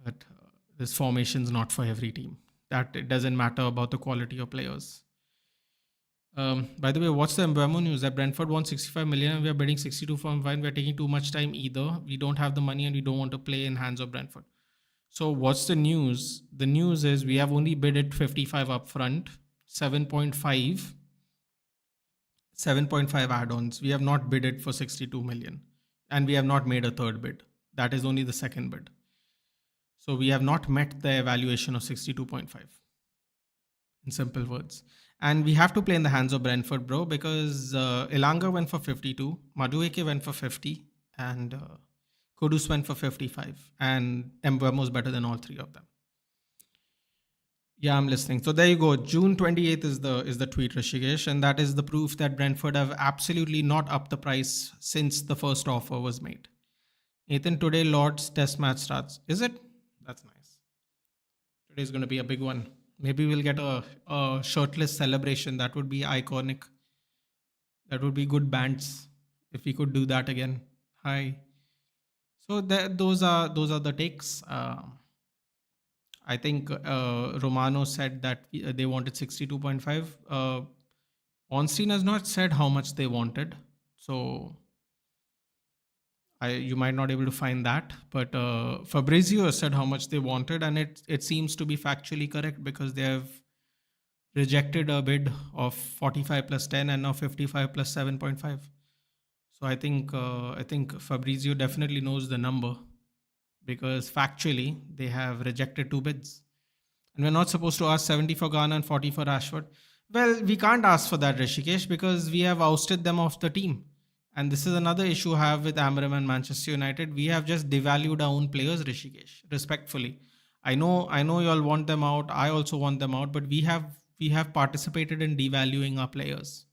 But this formation is not for every team. That it doesn't matter about the quality of players. By the way, what's the Mbeumo news? That Brentford wants 65 million and we are bidding 62.5. We're taking too much time either. We don't have the money and we don't want to play in hands of Brentford. So what's the news? The news is we have only bid at 55 upfront, 7.5 add-ons. We have not bidded for 62 million and we have not made a third bid. That is only the second bid. So we have not met the evaluation of 62.5 in simple words. And we have to play in the hands of Brentford, bro, because Elanga went for 52, Madueke went for 50, and Kudus went for 55. And Mbeumo was better than all three of them. Yeah, I'm listening. So there you go. June 28th is the tweet, Rishikesh, and that is the proof that Brentford have absolutely not upped the price since the first offer was made. Nathan, today Lord's test match starts. Is it? That's nice. Today's going to be a big one. Maybe we'll get a shirtless celebration. That would be iconic. That would be good bands if we could do that again. Hi. So those are the takes. I think Romano said that they wanted 62.5. Ornstein has not said how much they wanted, so you might not able to find that. But Fabrizio said how much they wanted, and it seems to be factually correct because they have rejected a bid of 45 plus 10 and now 55 plus 7.5. So I think Fabrizio definitely knows the number because factually they have rejected two bids. And we're not supposed to ask 70 for Ghana and 40 for Rashford. Well, we can't ask for that, Rishikesh, because we have ousted them off the team. And this is another issue I have with Amram and Manchester United. We have just devalued our own players, Rishikesh, respectfully. I know you all want them out. I also want them out, but we have participated in devaluing our players.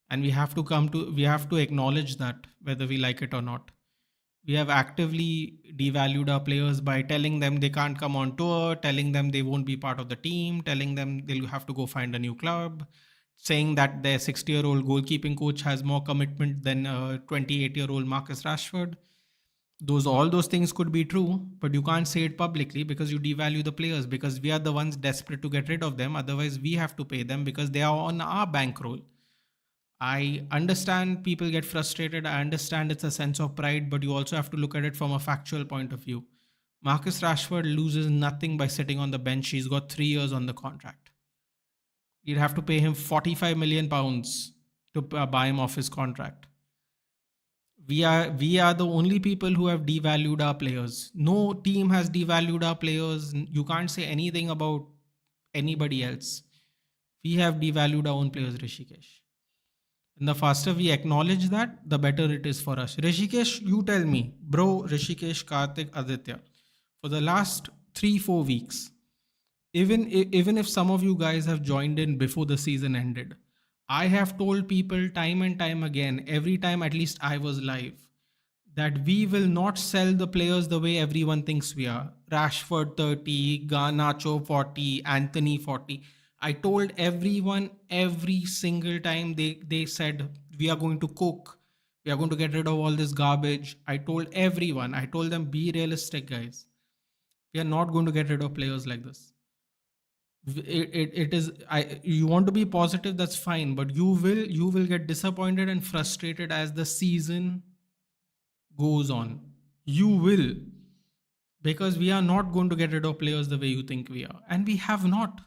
And we have to acknowledge that whether we like it or not. We have actively devalued our players by telling them they can't come on tour, telling them they won't be part of the team, telling them they'll have to go find a new club, saying that their 60-year-old goalkeeping coach has more commitment than 28-year-old Marcus Rashford. All those things could be true, but you can't say it publicly because you devalue the players, because we are the ones desperate to get rid of them. Otherwise, we have to pay them because they are on our bankroll. I understand people get frustrated. I understand it's a sense of pride, but you also have to look at it from a factual point of view. Marcus Rashford loses nothing by sitting on the bench. He's got 3 years on the contract. You'd have to pay him 45 million pounds to buy him off his contract. We are the only people who have devalued our players. No team has devalued our players. You can't say anything about anybody else. We have devalued our own players, Rishikesh. And the faster we acknowledge that, the better it is for us. Rishikesh, you tell me, bro, Rishikesh, Karthik, Aditya, for the last 3-4 weeks, even if some of you guys have joined in before the season ended, I have told people time and time again, every time at least I was live, that we will not sell the players the way everyone thinks we are. Rashford 30, Garnacho 40, Anthony 40. I told everyone every single time they said we are going to cook, we are going to get rid of all this garbage. I told everyone, I told them, be realistic, guys. We are not going to get rid of players like this. It is, you want to be positive, that's fine, but you will get disappointed and frustrated as the season goes on. You will, because we are not going to get rid of players the way you think we are, and we have not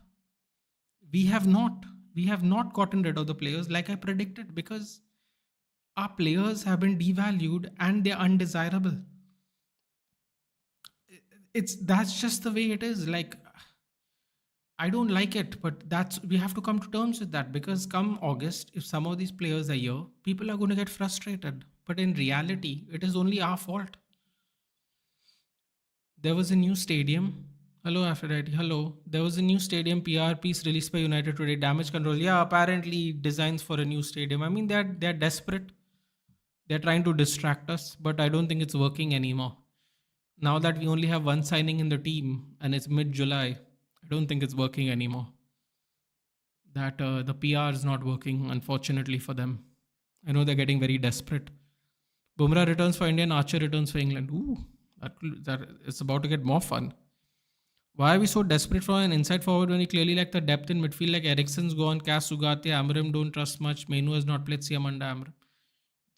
gotten rid of the players like I predicted, because our players have been devalued and they're undesirable. That's just the way it is. Like, I don't like it, but we have to come to terms with that, because come August, if some of these players are here, people are going to get frustrated. But in reality, it is only our fault. There was a new stadium. Hello, Aphrodite. Hello. There was a new stadium PR piece released by United today. Damage control. Yeah, apparently designs for a new stadium. I mean, they're desperate. They're trying to distract us, but I don't think it's working anymore. Now that we only have one signing in the team and it's mid-July, I don't think it's working anymore. That the PR is not working, unfortunately for them. I know they're getting very desperate. Bumrah returns for India and Archer returns for England. Ooh, that it's about to get more fun. Why are we so desperate for an inside forward when we clearly lack the depth in midfield? Like Ericsson's gone, Cass Ugarte, Amram don't trust much. Menu has not played Siamanda Amram.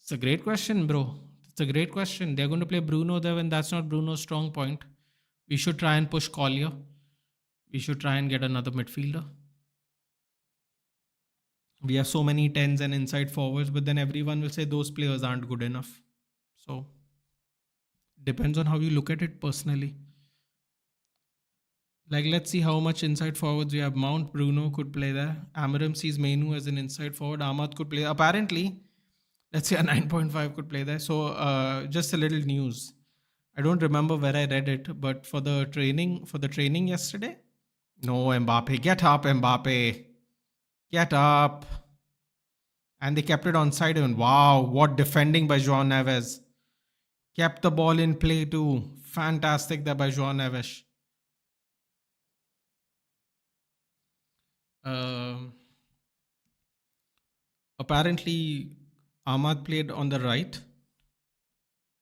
It's a great question, bro. It's a great question. They're going to play Bruno there when that's not Bruno's strong point. We should try and push Collier. We should try and get another midfielder. We have so many tens and inside forwards, but then everyone will say those players aren't good enough. So depends on how you look at it personally. Like, let's see how much inside forwards we have. Mount Bruno could play there. Amarim sees Menu as an inside forward. Ahmad could play. Apparently, let's say a 9.5 could play there. So, just a little news. I don't remember where I read it, but for the training yesterday, no Mbappe. Get up, Mbappe. Get up. And they kept it on side even. Wow, what defending by João Neves. Kept the ball in play too. Fantastic there by João Neves. Um, Apparently, Ahmad played on the right,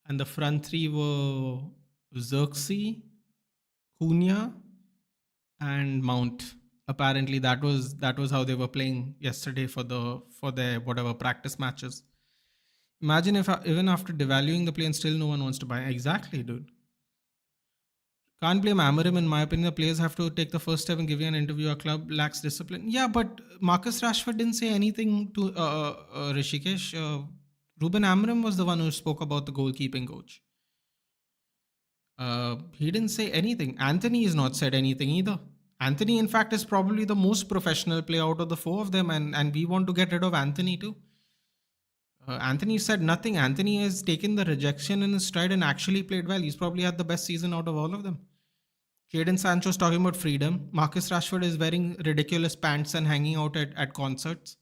and the front three were Xerxes, Cunha, and Mount. Apparently, that was how they were playing yesterday for their whatever practice matches. Imagine if even after devaluing the play and still no one wants to buy. Exactly, dude. Can't blame Amarim, in my opinion. The players have to take the first step and give you an interview. A club lacks discipline. Yeah, but Marcus Rashford didn't say anything to Rishikesh. Ruben Amarim was the one who spoke about the goalkeeping coach. He didn't say anything. Anthony has not said anything either. Anthony, in fact, is probably the most professional player out of the four of them, and we want to get rid of Anthony too. Anthony said nothing. Anthony has taken the rejection in his stride and actually played well. He's probably had the best season out of all of them. Jadon Sancho's talking about freedom. Marcus Rashford is wearing ridiculous pants and hanging out at concerts.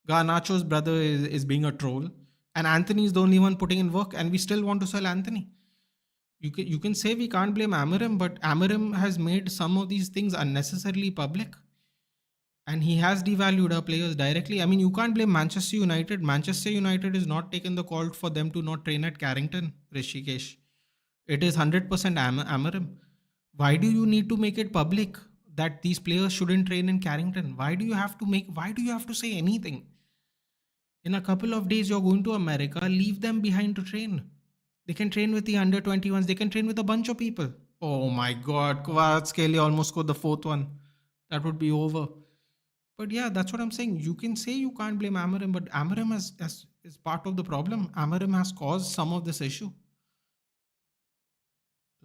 Garnacho's brother is being a troll. And Anthony is the only one putting in work, and we still want to sell Anthony. You can say we can't blame Amarim, but Amarim has made some of these things unnecessarily public. And he has devalued our players directly. I mean, you can't blame Manchester United. Manchester United is not taken the call for them to not train at Carrington, Rishikesh. It is 100% Amarim. Why do you need to make it public that these players shouldn't train in Carrington? Why do you have to say anything? In a couple of days, you're going to America, leave them behind to train. They can train with the under 21s, they can train with a bunch of people. Oh my god, Kvaratskhelia almost scored the fourth one. That would be over. But yeah, that's what I'm saying. You can say you can't blame Amarim, but Amarim is part of the problem. Amarim has caused some of this issue.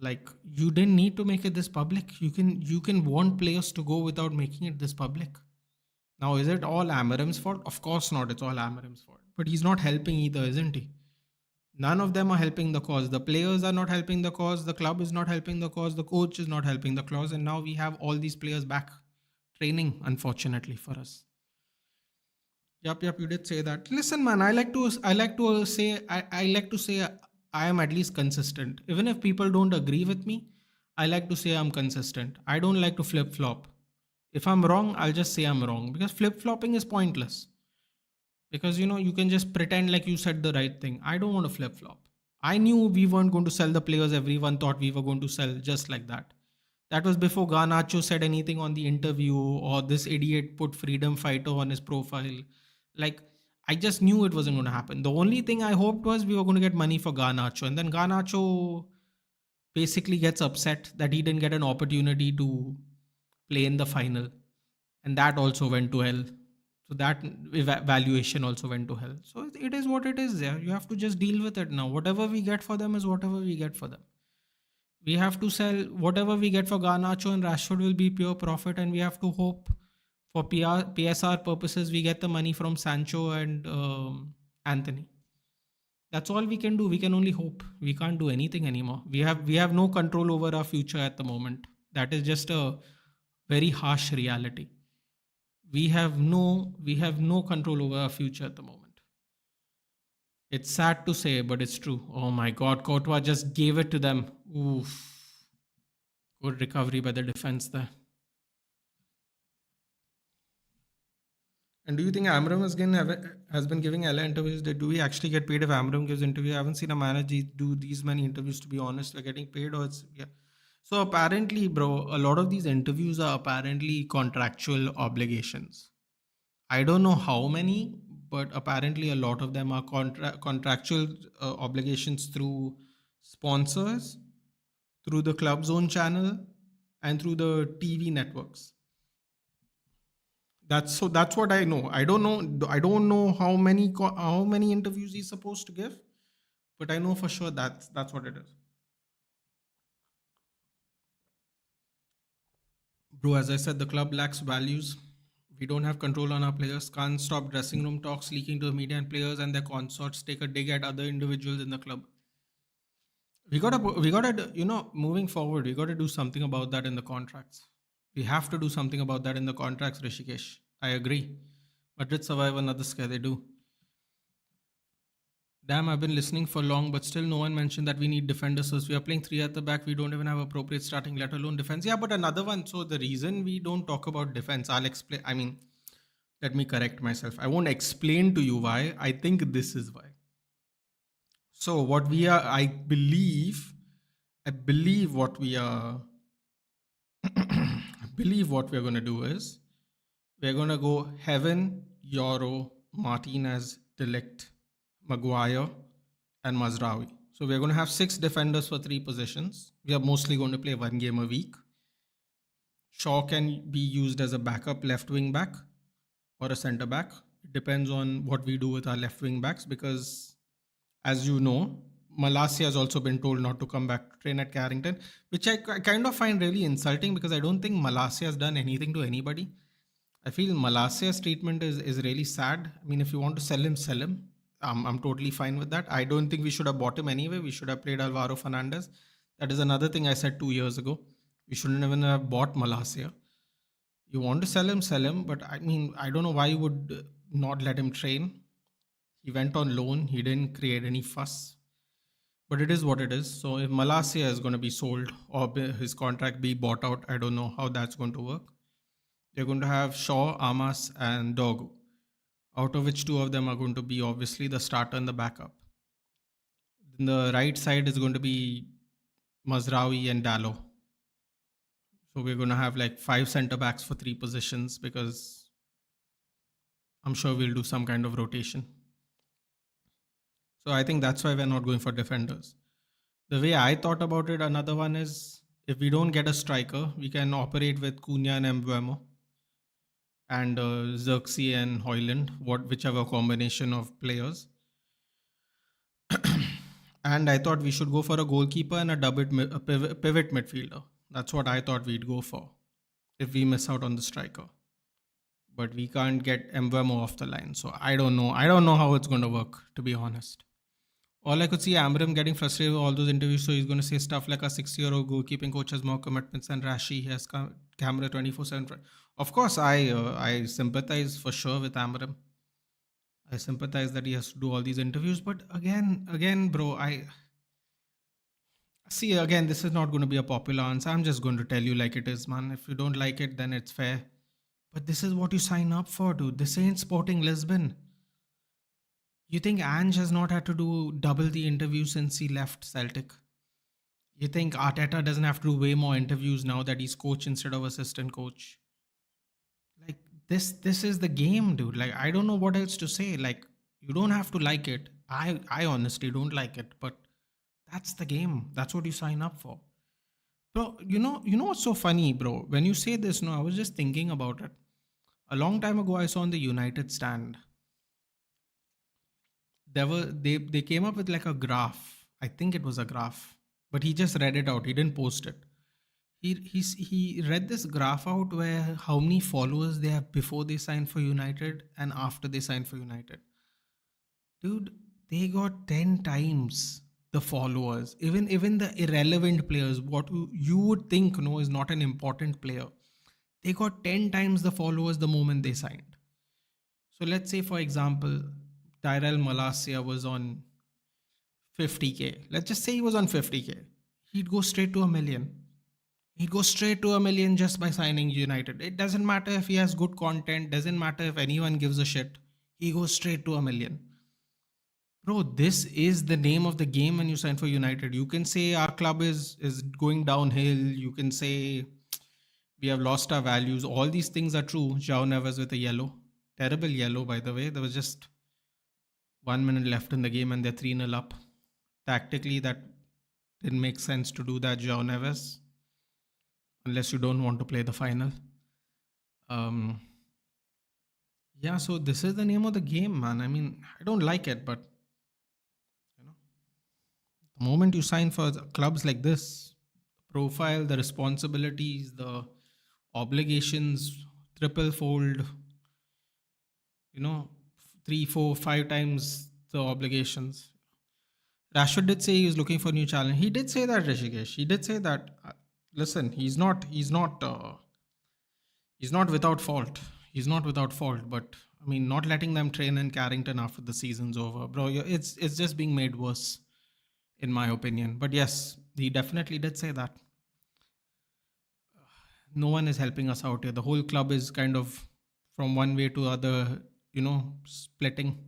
Like, you didn't need to make it this public. You can want players to go without making it this public. Now, is it all Amarim's fault? Of course not. It's all Amarim's fault. But he's not helping either, isn't he? None of them are helping the cause. The players are not helping the cause. The club is not helping the cause. The coach is not helping the cause. And now we have all these players back training, unfortunately for us. Yep, you did say that. Listen, man, I like to say I am at least consistent. Even if people don't agree with me, I like to say I'm consistent. I don't like to flip flop. If I'm wrong, I'll just say I'm wrong, because flip flopping is pointless. Because you can just pretend like you said the right thing. I don't want to flip flop. I knew we weren't going to sell the players everyone thought we were going to sell, just like that. That was before Garnacho said anything on the interview, or this idiot put freedom fighter on his profile. Like, I just knew it wasn't going to happen. The only thing I hoped was we were going to get money for Garnacho, and then Garnacho basically gets upset that he didn't get an opportunity to play in the final, and that also went to hell. So that valuation also went to hell. So it is what it is. Yeah, you have to just deal with it now. Whatever we get for them is whatever we get for them. We have to sell whatever we get for Garnacho and Rashford will be pure profit, and we have to hope for PSR purposes we get the money from Sancho and Anthony. That's all we can do. We can only hope. We can't do anything anymore. We have no control over our future at the moment. That is just a very harsh reality. We have no control over our future at the moment. It's sad to say, but it's true. Oh my god, Courtois just gave it to them. Oof. Good recovery by the defense there. And do you think Amram has been giving Ella interviews? Do we actually get paid if Amram gives interview? I haven't seen a manager do these many interviews. To be honest, we're getting paid, or it's yeah. So apparently, bro, a lot of these interviews are apparently contractual obligations. I don't know how many, but apparently a lot of them are contractual obligations through sponsors, through the club's own channel, and through the TV networks. That's what I know. I don't know how many interviews he's supposed to give, but I know for sure that's what it is. Bro, as I said, the club lacks values. We don't have control on our players. Can't stop dressing room talks leaking to the media, and players and their consorts take a dig at other individuals in the club. Moving forward, we gotta do something about that in the contracts. We have to do something about that in the contracts, Rishikesh. I agree. Madrid survive another scare, they do. Damn, I've been listening for long, but still no one mentioned that we need defenders. So we are playing three at the back. We don't even have appropriate starting, let alone defense. Yeah, but another one. So the reason we don't talk about defense, I'll explain. I mean, let me correct myself. I won't explain to you why. I think this is why. So what we are, I believe what we are, I believe what we're going to do is we're going to go Heaven, Euro, Martinez, Delict, Maguire, and Mazraoui. So we're going to have 6 defenders for 3 positions. We are mostly going to play 1 game a week. Shaw can be used as a backup left wing back or a centre back. It depends on what we do with our left wing backs because, as you know, Malacia has also been told not to come back to train at Carrington, which I kind of find really insulting because I don't think Malacia has done anything to anybody. I feel Malacia's treatment is really sad. I mean, if you want to sell him, sell him. I'm totally fine with that. I don't think we should have bought him anyway. We should have played Alvaro Fernandez. That is another thing I said 2 years ago. We shouldn't even have bought Malacia. You want to sell him, sell him. But I mean, I don't know why you would not let him train. He went on loan. He didn't create any fuss. But it is what it is. So if Malacia is going to be sold or his contract be bought out, I don't know how that's going to work. They're going to have Shaw, Amas, and Dogo, out of which 2 of them are going to be obviously the starter and the backup. Then the right side is going to be Mazraoui and Dallo. So we're going to have like 5 centre backs for 3 positions because I'm sure we'll do some kind of rotation. So I think that's why we're not going for defenders. The way I thought about it, another one is if we don't get a striker, we can operate with Cunha and Mbuemo and Xerxes and Hoyland, whichever combination of players. And I thought we should go for a goalkeeper and a pivot midfielder. That's what I thought we'd go for if we miss out on the striker. But we can't get Mbuemo off the line. So I don't know. I don't know how it's going to work, to be honest. All I could see Amram getting frustrated with all those interviews. So he's going to say stuff like a 6-year-old goalkeeping coach has more commitments than Rashi. He has camera 24/7. Of course, I sympathize for sure with Amram. I sympathize that he has to do all these interviews. But again, bro, I see, again, this is not going to be a popular answer. I'm just going to tell you like it is, man. If you don't like it, then it's fair. But this is what you sign up for, dude. This ain't Sporting Lisbon. You think Ange has not had to do double the interviews since he left Celtic? You think Arteta doesn't have to do way more interviews now that he's coach instead of assistant coach? Like this is the game, dude. Like I don't know what else to say. Like you don't have to like it. I honestly don't like it, but that's the game. That's what you sign up for. Bro, you know what's so funny, bro? When you say this, no, I was just thinking about it. A long time ago, I saw on the United stand. They came up with like a graph. I think it was a graph, but he just read it out. He didn't post it. He read this graph out where how many followers they have before they sign for United and after they sign for United. Dude, they got 10 times the followers. Even the irrelevant players, what you would think no is not an important player, they got 10 times the followers the moment they signed. So let's say, for example, Tyrell Malacia was on 50K. Let's just say he was on 50K. He'd go straight to a million. He'd go straight to a million just by signing United. It doesn't matter if he has good content, doesn't matter if anyone gives a shit. He goes straight to a million. Bro, this is the name of the game when you sign for United. You can say our club is going downhill. You can say we have lost our values. All these things are true. João Neves with a yellow. Terrible yellow, by the way. There was just 1 minute left in the game and they're 3-0 up. Tactically, that didn't make sense to do that, João Neves. Unless you don't want to play the final. Yeah, so this is the name of the game, man. I mean, I don't like it, but the moment you sign for clubs like this, profile, the responsibilities, the Obligations triple fold, you know, three, four, five times the obligations. Rashford did say he was looking for a new challenge. He did say that, Rishikesh. He did say that. Listen, he's not without fault. He's not without fault. But I mean, not letting them train in Carrington after the season's over, bro. It's just being made worse, in my opinion. But yes, he definitely did say that. No one is helping us out here. The whole club is kind of from one way to other, splitting.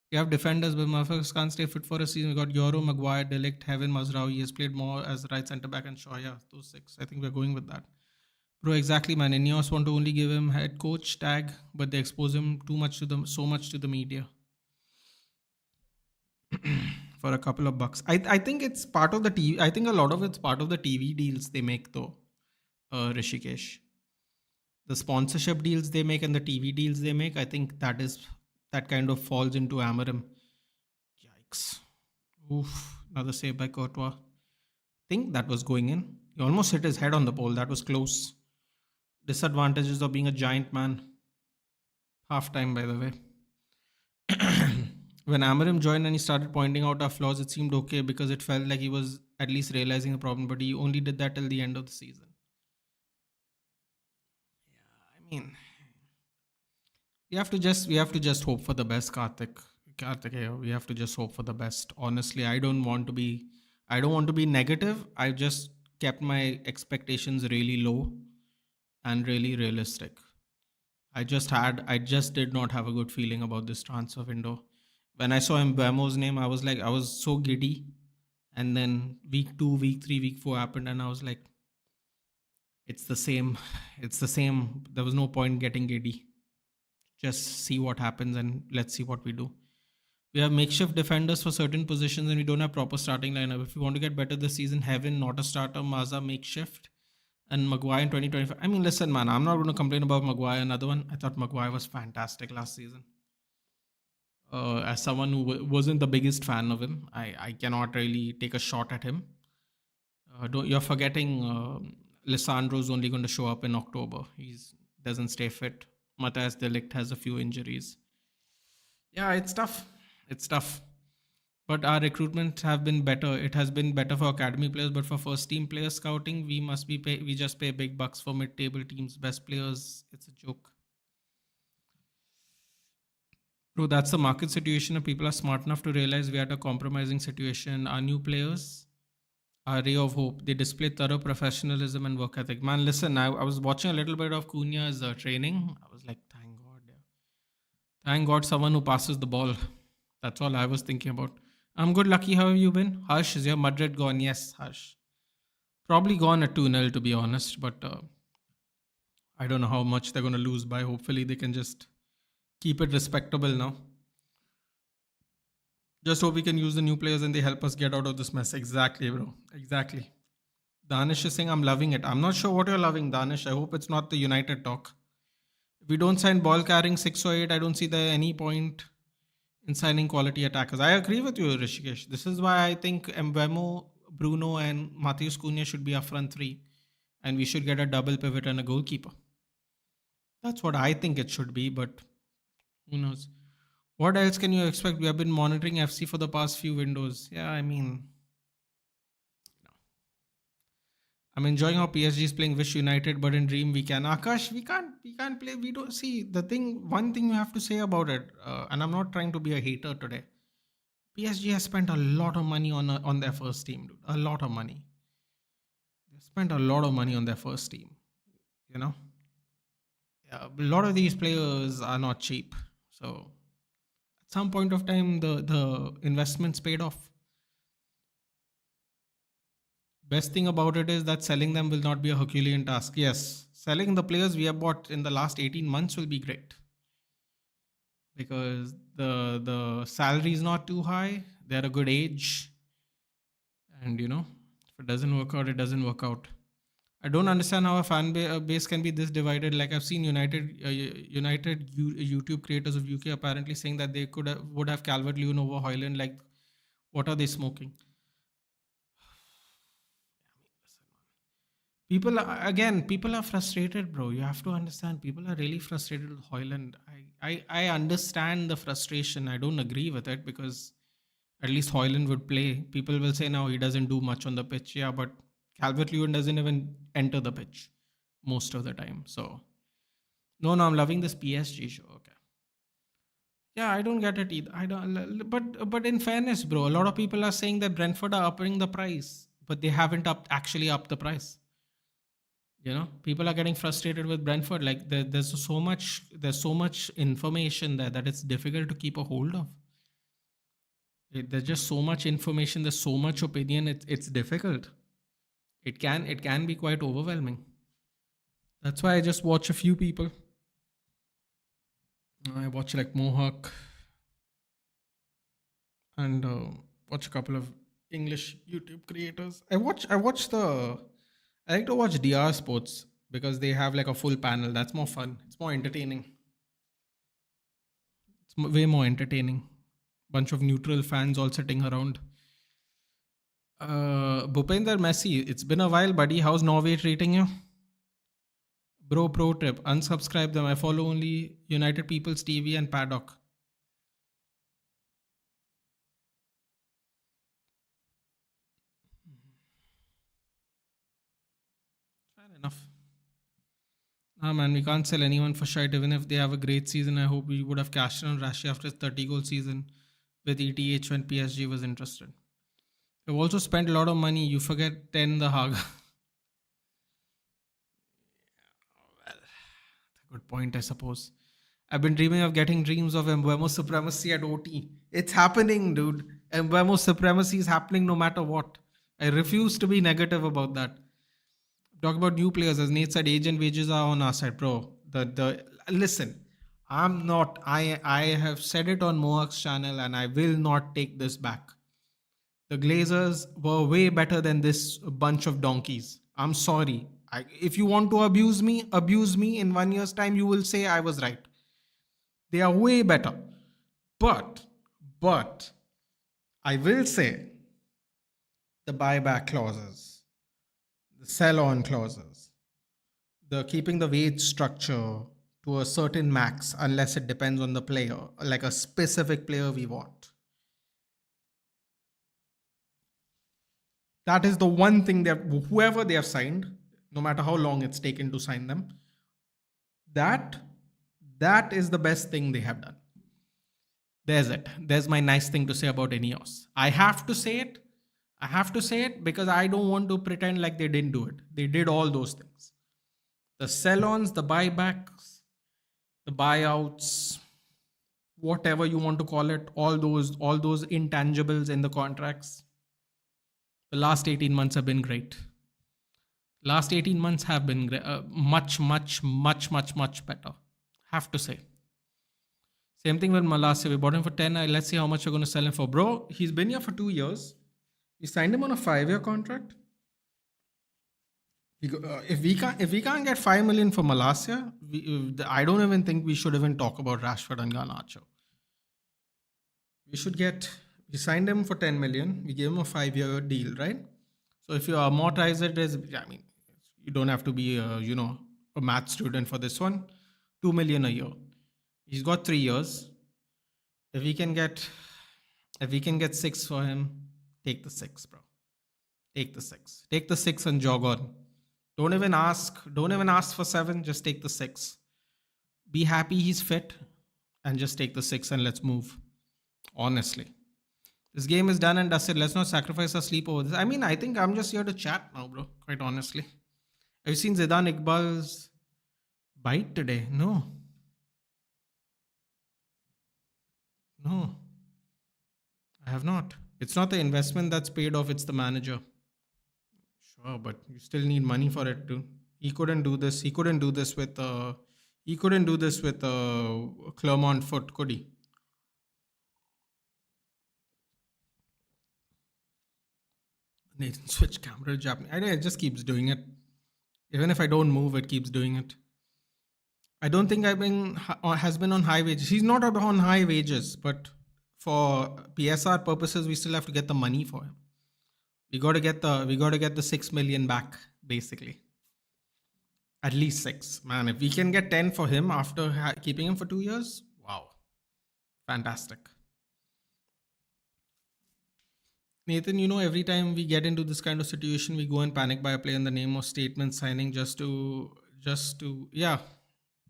You have defenders, but motherfuckers can't stay fit for a season. We got Euro, Maguire, Delict, Heaven, Mazraoui. He has played more as right centre back and Shaw. Yeah, those six. I think we're going with that. Bro, exactly, man. Ineos want to only give him head coach tag, but they expose him so much to the media for a couple of bucks. I think it's part of the TV. I think a lot of it's part of the TV deals they make, though, Rishikesh. The sponsorship deals they make and the TV deals they make, I think that kind of falls into Amarim. Yikes. Oof. Another save by Courtois. Think that was going in. He almost hit his head on the pole. That was close. Disadvantages of being a giant man. Half time, by the way. When Amarim joined and he started pointing out our flaws, it seemed okay because it felt like he was at least realizing the problem, but he only did that till the end of the season. Yeah, I mean, we have to just hope for the best, Karthik here. We have to just hope for the best. Honestly, I don't want to be negative. I just kept my expectations really low and really realistic. I just did not have a good feeling about this transfer window. When I saw Mbemo's name, I was so giddy. And then week 2, week 3, week 4 happened, and I was like, it's the same. It's the same. There was no point getting giddy. Just see what happens and let's see what we do. We have makeshift defenders for certain positions and we don't have proper starting lineup. If we want to get better this season, Heaven, not a starter, Maza, makeshift, and Maguire in 2025. I mean, listen, man, I'm not going to complain about Maguire. Another one, I thought Maguire was fantastic last season. As someone who wasn't the biggest fan of him, I cannot really take a shot at him. You're forgetting Lissandro's only going to show up in October. He doesn't stay fit. Matthias Delict has a few injuries. Yeah, it's tough. It's tough. But our recruitment have been better. It has been better for academy players, but for first team player scouting, we just pay big bucks for mid table teams, best players. It's a joke. Bro, that's the market situation. And people are smart enough to realize we are at a compromising situation. Our new players are a ray of hope. They display thorough professionalism and work ethic. Man, listen, I was watching a little bit of Cunha's training. I was like, thank God. Yeah. Thank God someone who passes the ball. That's all I was thinking about. I'm good, Lucky. How have you been? Harsh, is your Madrid gone? Yes, Harsh. Probably gone at 2-0 to be honest, but I don't know how much they're going to lose by. Hopefully, they can just keep it respectable now. Just hope we can use the new players and they help us get out of this mess. Exactly, bro. Exactly. Danish is saying, I'm loving it. I'm not sure what you're loving, Danish. I hope it's not the United talk. If we don't sign ball carrying 6 or 8, I don't see there any point in signing quality attackers. I agree with you, Rishikesh. This is why I think Mbemo, Bruno, and Matheus Cunha should be our front three. And we should get a double pivot and a goalkeeper. That's what I think it should be, but who knows? What else can you expect? We have been monitoring FC for the past few windows. Yeah, I mean, I'm enjoying how PSG is playing Wish United, but in Dream we can. Akash, we can't play. We don't see the thing. One thing you have to say about it, and I'm not trying to be a hater today. PSG has spent a lot of money on their first team, dude. A lot of money. They spent a lot of money on their first team. You know, yeah, a lot of these players are not cheap. So at some point of time, the investments paid off. Best thing about it is that selling them will not be a Herculean task. Yes, selling the players we have bought in the last 18 months will be great because the salary is not too high. They're a good age, and if it doesn't work out, it doesn't work out. I don't understand how a base can be this divided. Like I've seen YouTube creators of UK apparently saying that they would have Calvert Lewin over Hoyland. Like, what are they smoking? People are frustrated, bro. You have to understand. People are really frustrated with Hoyland. I understand the frustration. I don't agree with it because at least Hoyland would play. People will say now he doesn't do much on the pitch. Yeah, but Calvert Lewin doesn't even enter the pitch most of the time. So no, I'm loving this PSG show. Okay. Yeah, I don't get it either. I don't. But in fairness, bro, a lot of people are saying that Brentford are upping the price, but they haven't actually upped the price. People are getting frustrated with Brentford. Like there's so much information there that it's difficult to keep a hold of. There's just so much information. There's so much opinion. It's difficult. It can be quite overwhelming. That's why I just watch a few people. I watch like Mohawk and watch a couple of English YouTube creators. I like to watch DR Sports because they have like a full panel. That's more fun. It's more entertaining. It's way more entertaining. Bunch of neutral fans all sitting around. Bhupender Messi, it's been a while, buddy. How's Norway treating you? Bro, pro tip, unsubscribe them. I follow only United People's TV and Paddock. Fair enough. Ah, man, we can't sell anyone for shite. Even if they have a great season, I hope we would have cashed in on Rashi after his 30-goal season with ETH when PSG was interested. We've also spent a lot of money. You forget 10 the Haga. Well, good point, I suppose. I've been dreaming of getting dreams of Mbeumo supremacy at OT. It's happening, dude. Mbeumo supremacy is happening no matter what. I refuse to be negative about that. Talk about new players, as Nate said, agent wages are on our side, bro. The listen, I'm not. I have said it on Mohawk's channel, and I will not take this back. The Glazers were way better than this bunch of donkeys. I'm sorry. If you want to abuse me. In 1 year's time, you will say I was right. They are way better. But I will say the buyback clauses, the sell-on clauses, the keeping the wage structure to a certain max unless it depends on the player, like a specific player we want. That is the one thing that whoever they have signed, no matter how long it's taken to sign them, that is the best thing they have done. There's it. There's my nice thing to say about Ineos. I have to say it because I don't want to pretend like they didn't do it. They did all those things. The sell-ons, the buybacks, the buyouts, whatever you want to call it, all those intangibles in the contracts. The last 18 months have been great. Last 18 months have been much better. Have to say. Same thing with Malasia. We bought him for 10. Let's see how much we're going to sell him for. Bro, he's been here for 2 years. We signed him on a 5-year contract. If we can't get 5 million for Malasia, I don't even think we should even talk about Rashford and Garnacho. We signed him for 10 million. We gave him a 5-year deal, right? So if you amortize it you don't have to be a math student for this one. 2 million a year. He's got 3 years. If we can get 6 for him, take the 6, bro. Take the 6. Take the 6 and jog on. Don't even ask for 7. Just take the 6. Be happy he's fit and just take the 6 and let's move. Honestly. This game is done and dusted. Let's not sacrifice our sleep over this. I mean, I think I'm just here to chat now, bro. Quite honestly. Have you seen Zidane Iqbal's bite today? No. I have not. It's not the investment that's paid off, it's the manager. Sure, but you still need money for it too. He couldn't do this. He couldn't do this with Clermont Foot, could he? Nathan switch camera to Japanese. It just keeps doing it. Even if I don't move, it keeps doing it. I don't think has been on high wages. He's not on high wages, but for PSR purposes, we still have to get the money for him. We got to get the 6 million back, basically. At least six. Man, if we can get 10 for him after keeping him for 2 years, wow. Fantastic. Nathan, every time we get into this kind of situation, we go and panic buy a play in the name of statement signing yeah.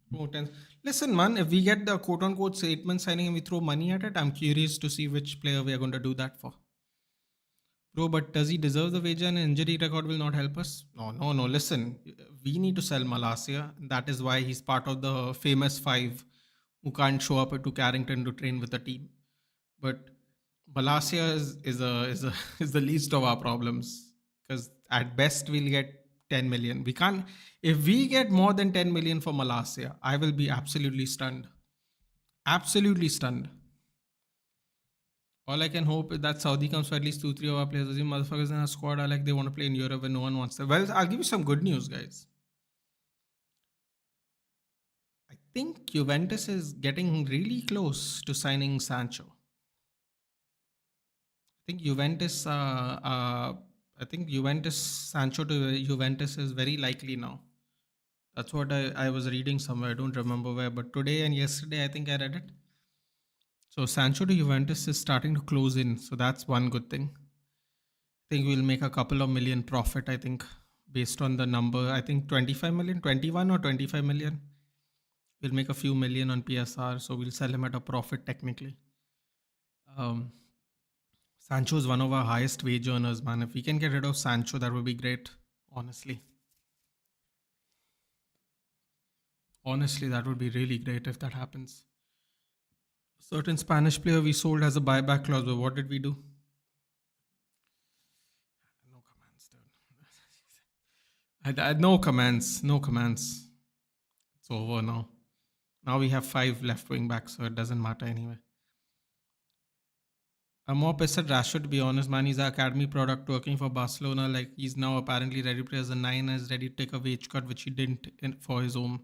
promote and- Listen, man, if we get the quote unquote statement signing and we throw money at it, I'm curious to see which player we are going to do that for. Bro, but does he deserve the wager and injury record will not help us? No, no, no. Listen, we need to sell Malasia. That is why he's part of the famous five who can't show up to Carrington to train with the team. But Malasia is is the least of our problems because at best we'll get 10 million. We can't if we get more than 10 million for Malasia, I will be absolutely stunned. Absolutely stunned. All I can hope is that Saudi comes for at least two, three of our players. These motherfuckers in our squad are like they want to play in Europe when no one wants them. Well, I'll give you some good news, guys. I think Juventus is getting really close to signing Sancho. think Juventus. I think Juventus Sancho to Juventus is very likely now. That's what I was reading somewhere. I don't remember where, but today and yesterday I think I read it. So Sancho to Juventus is starting to close in. So that's one good thing. I think we'll make a couple of million profit. I think based on the number. I think 25 million, 21 or 25 million. We'll make a few million on PSR. So we'll sell him at a profit technically. Um, Sancho is one of our highest wage earners, man. If we can get rid of Sancho, that would be great. Honestly. Honestly, that would be really great if that happens. Certain Spanish player we sold has a buyback clause, but what did we do? No commands, dude. No commands. No commands. It's over now. Now we have 5 left wing backs, so it doesn't matter anyway. I'm more pissed at Rashford, to be honest, man. He's an academy product working for Barcelona. Like, he's now apparently ready to play as a 9 and is ready to take a wage cut, which he didn't for his own.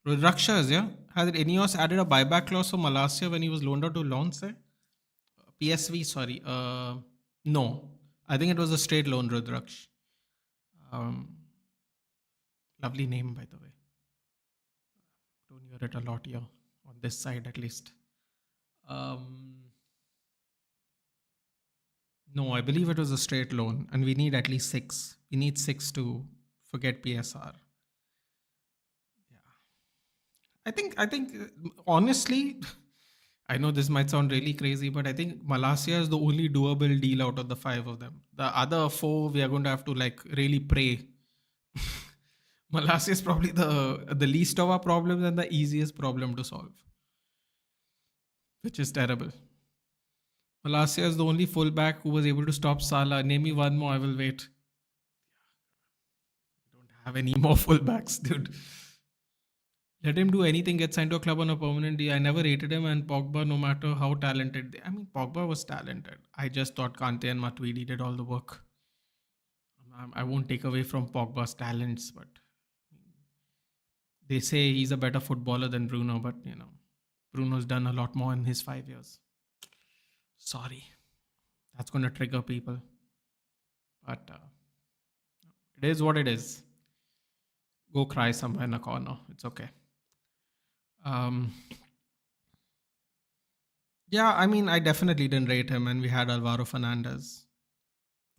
Rakshas, yeah? Has Ineos added a buyback clause for Malasia when he was loaned out to Lens? PSV, sorry. No. I think it was a straight loan, Rudraksh. Um, Lovely name, by the way. Don't hear it a lot here, on this side at least. No, I believe it was a straight loan, and we need at least 6. We need 6 to forget PSR. I think honestly, I know this might sound really crazy, but I think Malasia is the only doable deal out of the 5 of them. The other 4 we are going to have to like really pray. Malasia is probably the least of our problems and the easiest problem to solve, which is terrible. Malasia is the only fullback who was able to stop Salah. Name me one more, I will wait. Don't have any more fullbacks, dude. Let him do anything, get signed to a club on a permanent deal. I never rated him, and Pogba, no matter how talented. I mean, Pogba was talented. I just thought Kante and Matuidi did all the work. I won't take away from Pogba's talents, but they say he's a better footballer than Bruno, but Bruno's done a lot more in his 5 years. Sorry, that's going to trigger people. But it is what it is. Go cry somewhere in a corner. It's okay. Yeah, I mean, I definitely didn't rate him, and we had Alvaro Fernandez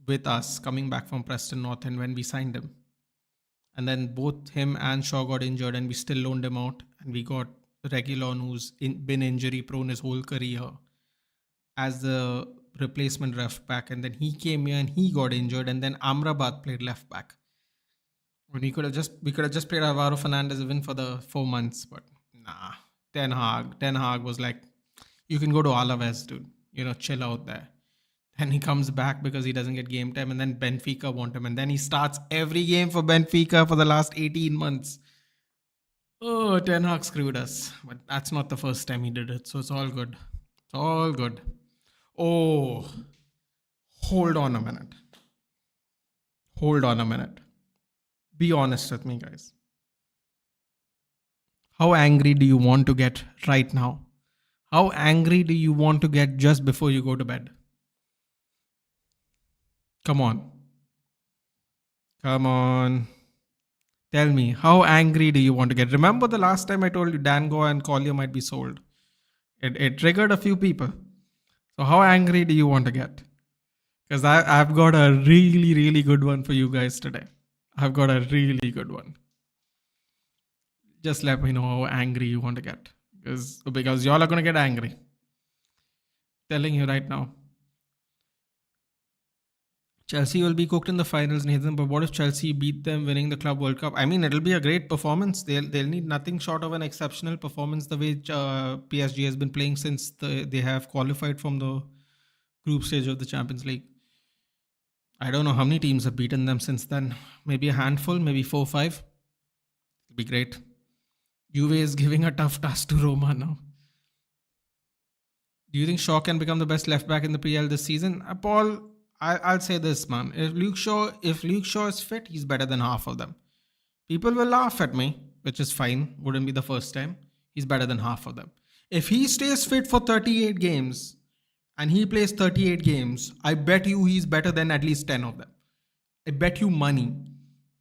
with us coming back from Preston North End when we signed him. And then both him and Shaw got injured, and we still loaned him out. And we got Reguilon, who's been injury prone his whole career, as the replacement left back. And then he came here and he got injured, and then Amrabat played left back. When we could have just played Alvaro Fernandez even for the 4 months, but nah. Ten Hag was like, you can go to Alaves, dude. Chill out there. Then he comes back because he doesn't get game time, and then Benfica want him, and then he starts every game for Benfica for the last 18 months. Oh, Ten Hag screwed us, but that's not the first time he did it, so it's all good. It's all good. Oh, hold on a minute. Hold on a minute. Be honest with me, guys. How angry do you want to get right now? How angry do you want to get just before you go to bed? Come on. Come on. Tell me, how angry do you want to get? Remember the last time I told you Dango and Collier might be sold? It triggered a few people. So how angry do you want to get? Because I've got a really, really good one for you guys today. I've got a really good one. Just let me know how angry you want to get. Because y'all are going to get angry. Telling you right now. Chelsea will be cooked in the finals, Nathan. But what if Chelsea beat them, winning the Club World Cup? I mean, it'll be a great performance. They'll need nothing short of an exceptional performance. The way PSG has been playing since they have qualified from the group stage of the Champions League. I don't know how many teams have beaten them since then. Maybe a handful, maybe 4 5. It'll be great. Juve is giving a tough task to Roma now. Do you think Shaw can become the best left back in the PL this season? Paul, I'll say this, man. If Luke Shaw is fit, he's better than half of them. People will laugh at me, which is fine. Wouldn't be the first time. He's better than half of them. If he stays fit for 38 games and he plays 38 games, I bet you he's better than at least 10 of them. I bet you money.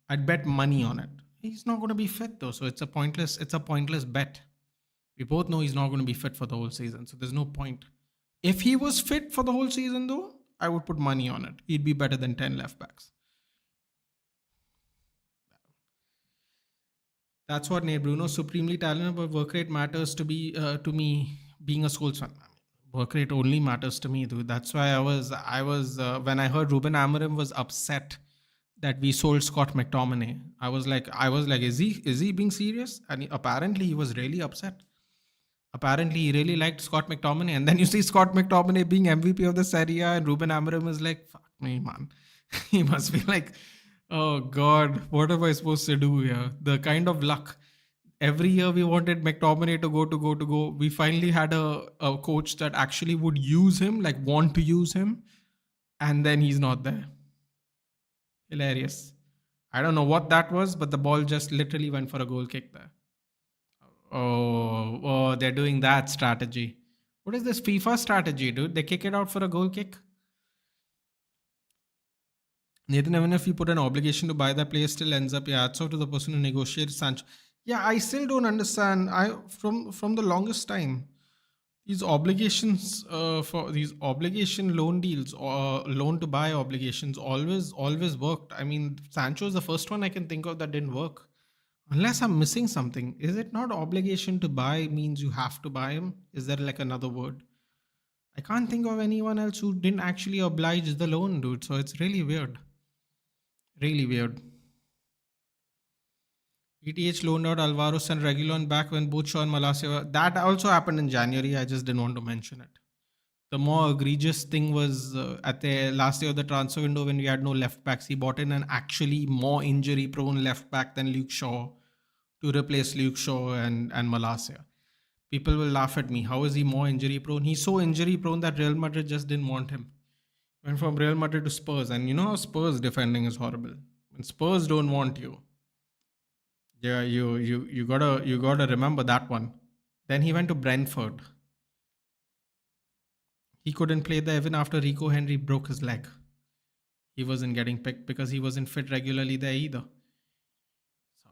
I'd bet money on it. He's not going to be fit though, so it's a pointless bet. We both know he's not going to be fit for the whole season, so there's no point. If he was fit for the whole season though, I would put money on it. He'd be better than 10 left backs. That's what Nate Bruno, supremely talented, but work rate matters to me being a Scholes fan. Work rate only matters to me, dude. That's why I was when I heard Ruben Amorim was upset that we sold Scott McTominay. I was like, is he being serious? And apparently he was really upset. Apparently he really liked Scott McTominay, and then you see Scott McTominay being MVP of the Serie A, and Ruben Amorim is like, "Fuck me, man." He must be like, "Oh God, what am I supposed to do here?" The kind of luck. Every year we wanted McTominay to go. We finally had a coach that actually would use him, like want to use him, and then he's not there. Hilarious. I don't know what that was, but the ball just literally went for a goal kick there. Oh, they're doing that strategy. What is this FIFA strategy, dude? They kick it out for a goal kick? Nathan, even if you put an obligation to buy that player, still ends up, yeah, it's up to the person who negotiates Sancho. Yeah, I still don't understand. From the longest time, these obligations for these obligation loan deals or loan to buy obligations always worked. I mean, Sancho is the first one I can think of that didn't work. Unless I'm missing something. Is it not obligation to buy means you have to buy him? Is there like another word? I can't think of anyone else who didn't actually oblige the loan, dude. So it's really weird. Really weird. ETH loaned out Alvaro and Regulon back when both Shaw and Malasia were. That also happened in January. I just didn't want to mention it. The more egregious thing was at the last day of the transfer window when we had no left backs. He bought in an actually more injury prone left back than Luke Shaw to replace Luke Shaw and Malasia. People will laugh at me. How is he more injury prone? He's so injury prone that Real Madrid just didn't want him. Went from Real Madrid to Spurs, and you know how Spurs defending is horrible. When Spurs don't want you, yeah, you gotta remember that one. Then he went to Brentford. He couldn't play there even after Rico Henry broke his leg. He wasn't getting picked because he wasn't fit regularly there either. So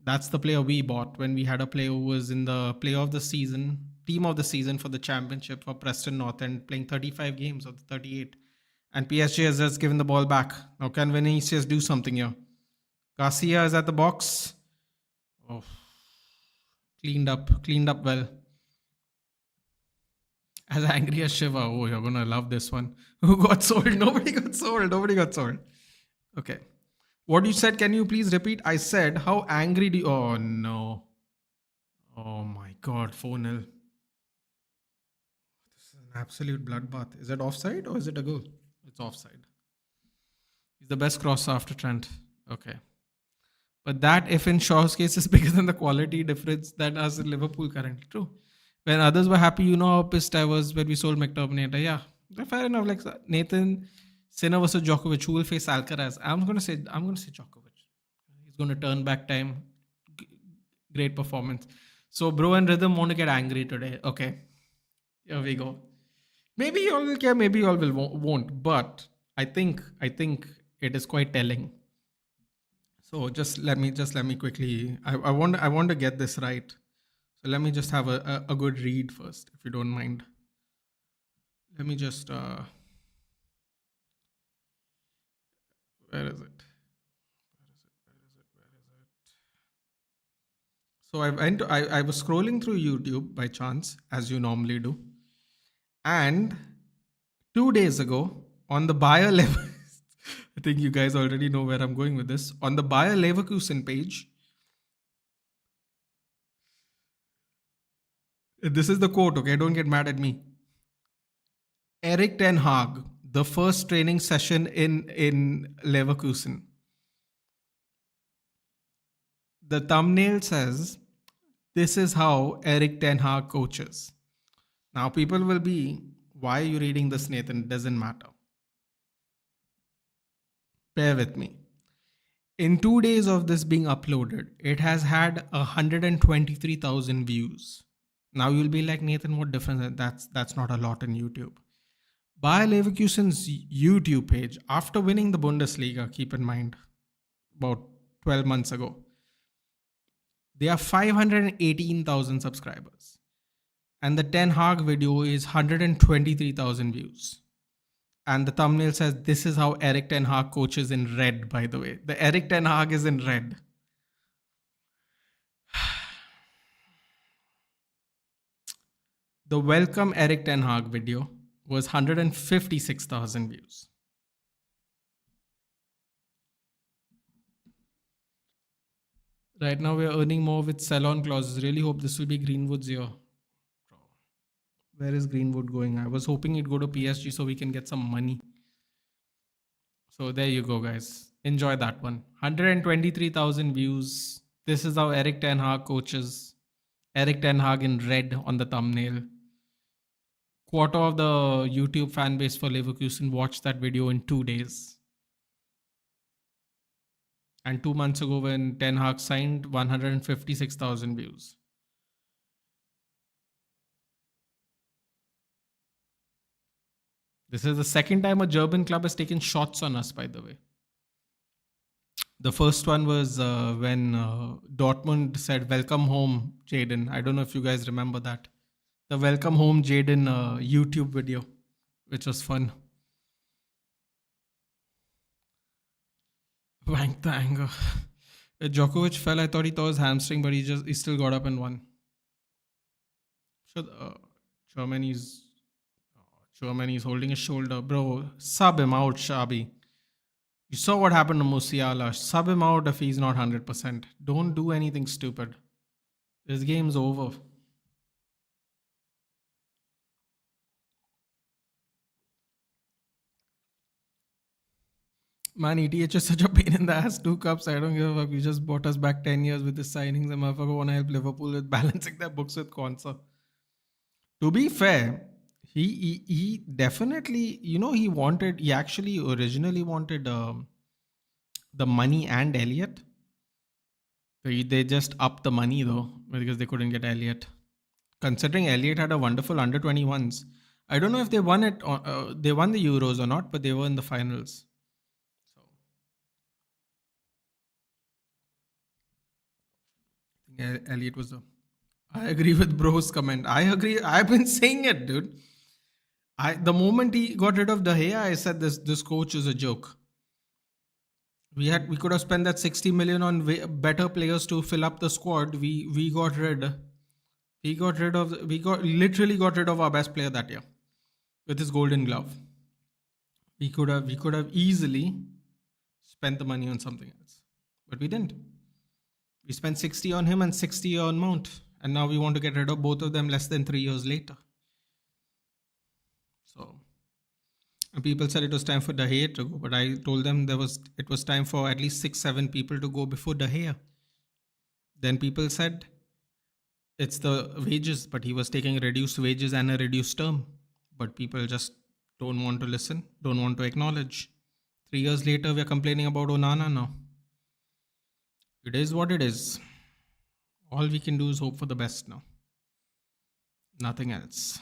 that's the player we bought when we had a player who was in the player of the season, team of the season for the championship for Preston North and playing 35 games of the 38. And PSG has just given the ball back. Now can Vinicius do something here? Garcia is at the box. Oh, cleaned up well. As angry as Shiva. Oh, you're gonna love this one. Who got sold? Nobody got sold. Nobody got sold. Okay. What you said, can you please repeat? I said, how angry do you. Oh, no. Oh, my God. 4-0. This is an absolute bloodbath. Is it offside or is it a goal? It's offside. He's the best crosser after Trent. Okay. But that, if in Shaw's case, is bigger than the quality difference that us in Liverpool currently. True. When others were happy, you know how pissed I was when we sold McTominay. Yeah, fair enough. Like Nathan, Sinner versus Djokovic, who will face Alcaraz? I'm gonna say Djokovic. He's gonna turn back time. Great performance. So Bro and Rhythm want to get angry today. Okay, here we go. Maybe you all will care. Maybe you all will won't. But I think it is quite telling. So just let me quickly. I want to get this right. So let me just have a good read first, if you don't mind. Let me just where is it? So I was scrolling through YouTube by chance, as you normally do, and 2 days ago on the Bayer level, I think you guys already know where I'm going with this. On the Bayer Leverkusen page, this is the quote. Okay, don't get mad at me. Eric Ten Hag, the first training session in Leverkusen. The thumbnail says, "This is how Eric Ten Hag coaches." Now, people will be, "Why are you reading this, Nathan?" It doesn't matter. Bear with me. In 2 days of this being uploaded, it has had 123,000 views. Now you'll be like, Nathan, what difference? That's not a lot in YouTube. Bayer Leverkusen's YouTube page, after winning the Bundesliga, keep in mind, about 12 months ago, they have 518,000 subscribers. And the Ten Hag video is 123,000 views. And the thumbnail says, "This is how Eric Ten Hag coaches," in red, by the way. The Eric Ten Hag is in red. The welcome Eric Ten Hag video was 156,000 views. Right now, we're earning more with sell-on clauses. Really hope this will be Greenwood's year. Where is Greenwood going? I was hoping he'd go to PSG so we can get some money. So there you go, guys. Enjoy that one. 123,000 views. This is how Eric Ten Hag coaches. Eric Ten Hag in red on the thumbnail. Quarter of the YouTube fan base for Leverkusen watched that video in 2 days. And 2 months ago, when Ten Hag signed, 156,000 views. This is the second time a German club has taken shots on us, by the way. The first one was when Dortmund said, "Welcome home, Jaden." I don't know if you guys remember that. The "Welcome home, Jaden" YouTube video, which was fun. Wank the anger. Djokovic fell. I thought he tore his hamstring, but he still got up and won. So Germany's holding his shoulder, bro. Sub him out, Shabi. You saw what happened to Musiala. Sub him out if he's not 100%. Don't do anything stupid. This game's over. Man, ETH is such a pain in the ass. 2 cups. I don't give a fuck. You just bought us back 10 years with the signings. And motherfucker want to help Liverpool with balancing their books with Quansa. To be fair, he definitely, he actually originally wanted the money and Elliot. They just upped the money though, because they couldn't get Elliot. Considering Elliot had a wonderful under 21s. I don't know if they won it. They won the Euros or not, but they were in the finals. So I think Elliot was the. I agree with bro's comment. I agree. I've been saying it, dude. The moment he got rid of De Gea, I said this coach is a joke. We could have spent that 60 million on better players to fill up the squad. We literally got rid of our best player that year with his golden glove. We could have easily spent the money on something else, but we didn't. We spent 60 on him and 60 on Mount, and now we want to get rid of both of them less than 3 years later. So, and people said it was time for De Gea to go, but I told them it was time for at least 6-7 people to go before De Gea. Then people said it's the wages, but he was taking reduced wages and a reduced term. But people just don't want to listen, don't want to acknowledge. 3 years later, we're complaining about Onana now. It is what it is. All we can do is hope for the best now. Nothing else.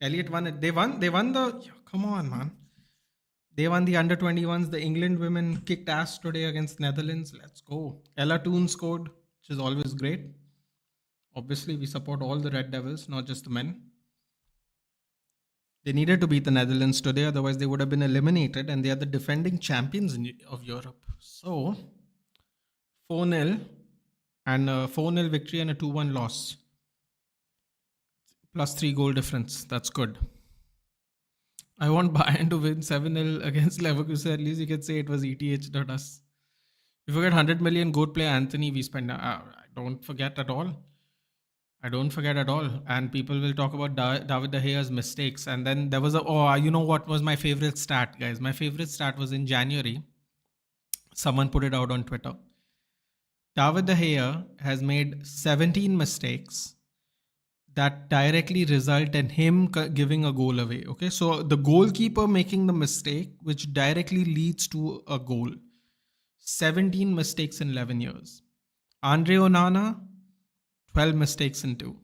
Elliot won it. They won the. Come on, man. They won the under 21s. The England women kicked ass today against Netherlands. Let's go. Ella Toon scored, which is always great. Obviously, we support all the Red Devils, not just the men. They needed to beat the Netherlands today, otherwise they would have been eliminated, and they are the defending champions of Europe. So, 4-0 and a 4-0 victory and a 2-1 loss. Plus 3 goal difference. That's good. I want Bayern to win 7-0 against Leverkusen. At least you can say it was ETH, not us. If you get 100 million gold player Anthony, we spend. I don't forget at all. I don't forget at all. And people will talk about David De Gea's mistakes. And then there was you know what was my favorite stat, guys? My favorite stat was in January. Someone put it out on Twitter. David De Gea has made 17 mistakes that directly result in him giving a goal away. Okay, so the goalkeeper making the mistake, which directly leads to a goal. 17 mistakes in 11 years. Andre Onana, 12 mistakes in 2.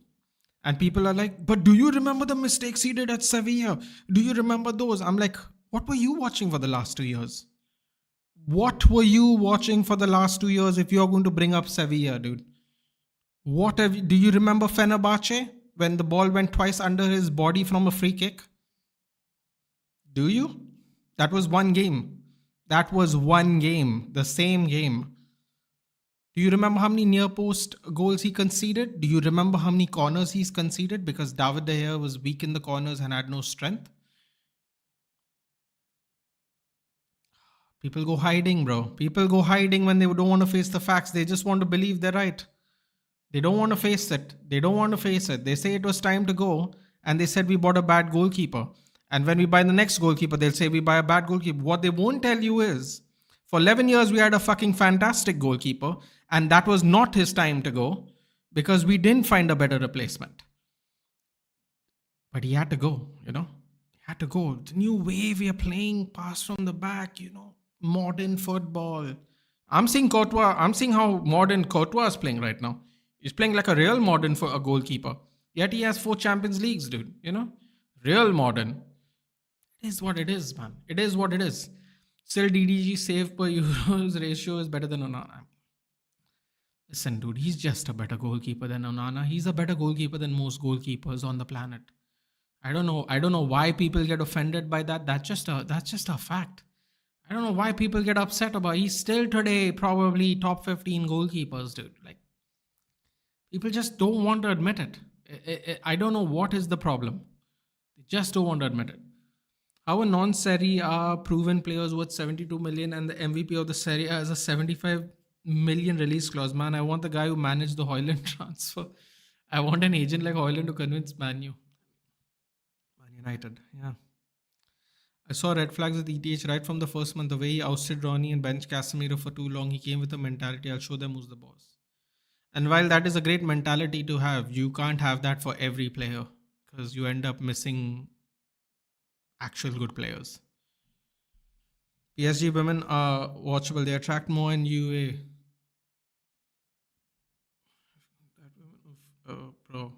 And people are like, but do you remember the mistakes he did at Sevilla? Do you remember those? I'm like, what were you watching for the last 2 years? What were you watching for the last 2 years if you're going to bring up Sevilla, dude? Do you remember Fenerbahce when the ball went twice under his body from a free kick? Do you? That was one game. That was one game, the same game. Do you remember how many near post goals he conceded? Do you remember how many corners he's conceded? Because David De Gea was weak in the corners and had no strength. People go hiding, bro. People go hiding when they don't want to face the facts. They just want to believe they're right. They don't want to face it. They don't want to face it. They say it was time to go, and they said we bought a bad goalkeeper. And when we buy the next goalkeeper, they'll say we buy a bad goalkeeper. What they won't tell you is, for 11 years, we had a fucking fantastic goalkeeper, and that was not his time to go because we didn't find a better replacement. But he had to go, you know. He had to go. The new way we are playing, pass from the back, you know, modern football. I'm seeing Courtois. I'm seeing how modern Courtois is playing right now. He's playing like a real modern for a goalkeeper. Yet he has 4 Champions Leagues, dude. You know? Real modern. It is what it is, man. It is what it is. Still, DDG save per Euros ratio is better than Onana. Listen, dude, he's just a better goalkeeper than Onana. He's a better goalkeeper than most goalkeepers on the planet. I don't know why people get offended by that. That's just a fact. I don't know why people get upset about it. He's still today probably top 15 goalkeepers, dude. Like, people just don't want to admit it. I don't know what is the problem. They just don't want to admit it. How a non-Serie A proven players worth 72 million and the MVP of the Serie A has a 75 million release clause? Man, I want the guy who managed the Højlund transfer. I want an agent like Højlund to convince Man United, yeah. I saw red flags with ETH right from the first month. The way he ousted Ronnie and benched Casemiro for too long, he came with a mentality, I'll show them who's the boss. And while that is a great mentality to have, you can't have that for every player because you end up missing actual good players. PSG women are watchable. They attract more in UA. Bro.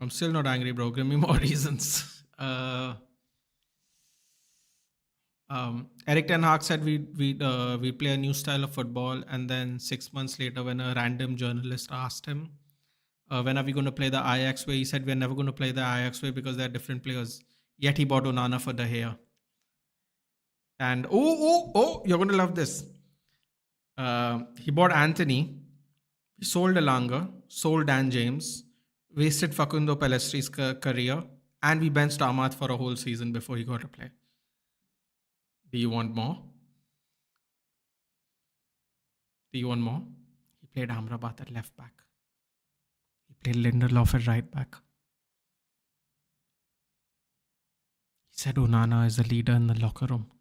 I'm still not angry, bro. Give me more reasons. Eric Ten Hag said we play a new style of football, and then 6 months later, when a random journalist asked him, when are we going to play the Ajax way? He said we're never going to play the Ajax way because they're different players. Yet he bought Onana for De Gea. And you're going to love this. He bought Anthony. He sold Elanga, sold Dan James, wasted Facundo Pellestri's career, and we benched Ahmad for a whole season before he got to play. Do you want more? Do you want more? He played Amrabat at left back. He played Lindelof at right back. He said Onana is the leader in the locker room.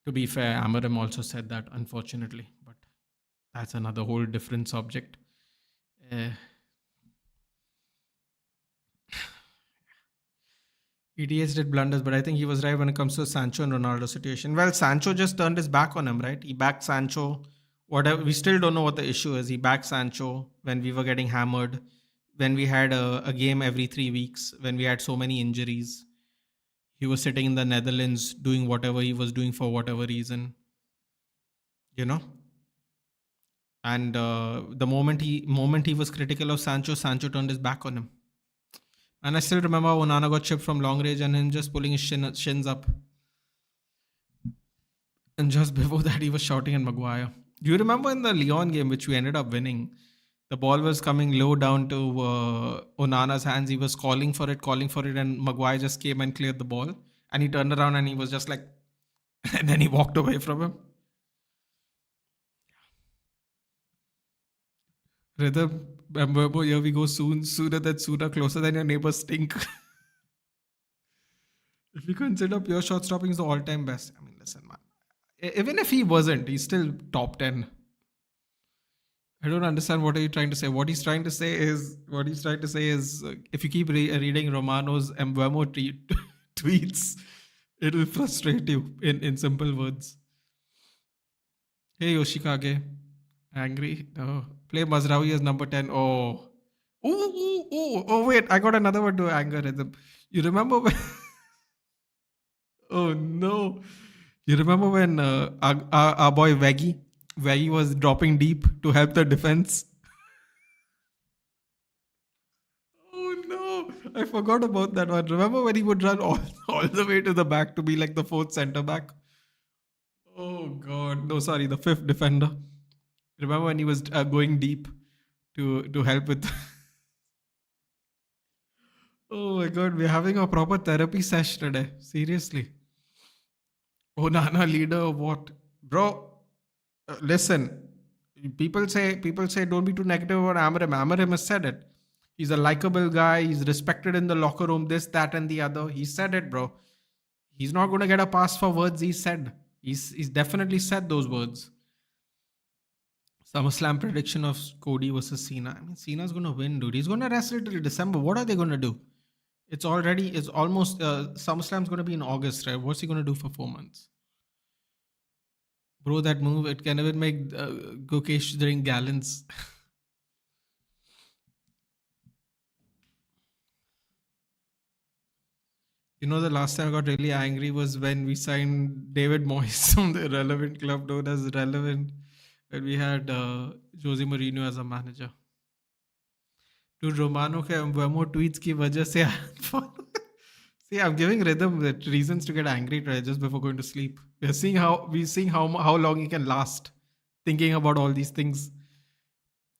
To be fair, Amarim also said that, unfortunately. But that's another whole different subject. ETH did blunders, but I think he was right when it comes to the Sancho and Ronaldo situation. Well, Sancho just turned his back on him, right? He backed Sancho. Whatever, we still don't know what the issue is. He backed Sancho when we were getting hammered. when we had a game every 3 weeks, when we had so many injuries. He was sitting in the Netherlands doing whatever he was doing for whatever reason, you know. And the moment he was critical of Sancho, Sancho turned his back on him. And I still remember Onana got chipped from long range and him just pulling his shins up. And just before that, he was shouting at Maguire. Do you remember in the Lyon game, which we ended up winning? The ball was coming low down to Onana's hands. He was calling for it, and Maguire just came and cleared the ball. And he turned around and he was just like, and then he walked away from him. Rhythm, Mbembo, here we go soon, sooner than sooner, closer than your neighbors stink. If you consider pure shot stopping is the all-time best, I mean, listen, man. Even if he wasn't, he's still top 10. I don't understand what are you trying to say. What he's trying to say is, if you keep reading Romano's Mbembo tweets, it will frustrate you in simple words. Hey Yoshikage, angry? No. Play Mazraoui as number 10. Oh. Oh, wait, I got another one to anger rhythm. You remember when oh no. You remember when our boy Veggie was dropping deep to help the defense? Oh no, I forgot about that one. Remember when he would run all the way to the back to be like the fourth center back? Oh god, no, sorry, the fifth defender. Remember when he was going deep to help with? Oh my god, we're having a proper therapy session today. Seriously. Oh, Nana leader, what, bro? Listen, people say don't be too negative about Amarim. Amarim has said it. He's a likable guy. He's respected in the locker room. This, that, and the other. He said it, bro. He's not going to get a pass for words he said. He's definitely said those words. SummerSlam prediction of Cody versus Cena. I mean, Cena's going to win, dude. He's going to wrestle till December. What are they going to do? It's almost, SummerSlam's going to be in August, right? What's he going to do for 4 months? Bro, that move, it can even make Gokesh drink gallons. You know, the last time I got really angry was when we signed David Moyes from the Relevant club known as Relevant, when we had Jose Mourinho as a manager. Dude, Romano के Mbemo tweets की वजह से See, I'm giving Rhythm reasons to get angry today just before going to sleep. We're seeing how long he can last thinking about all these things.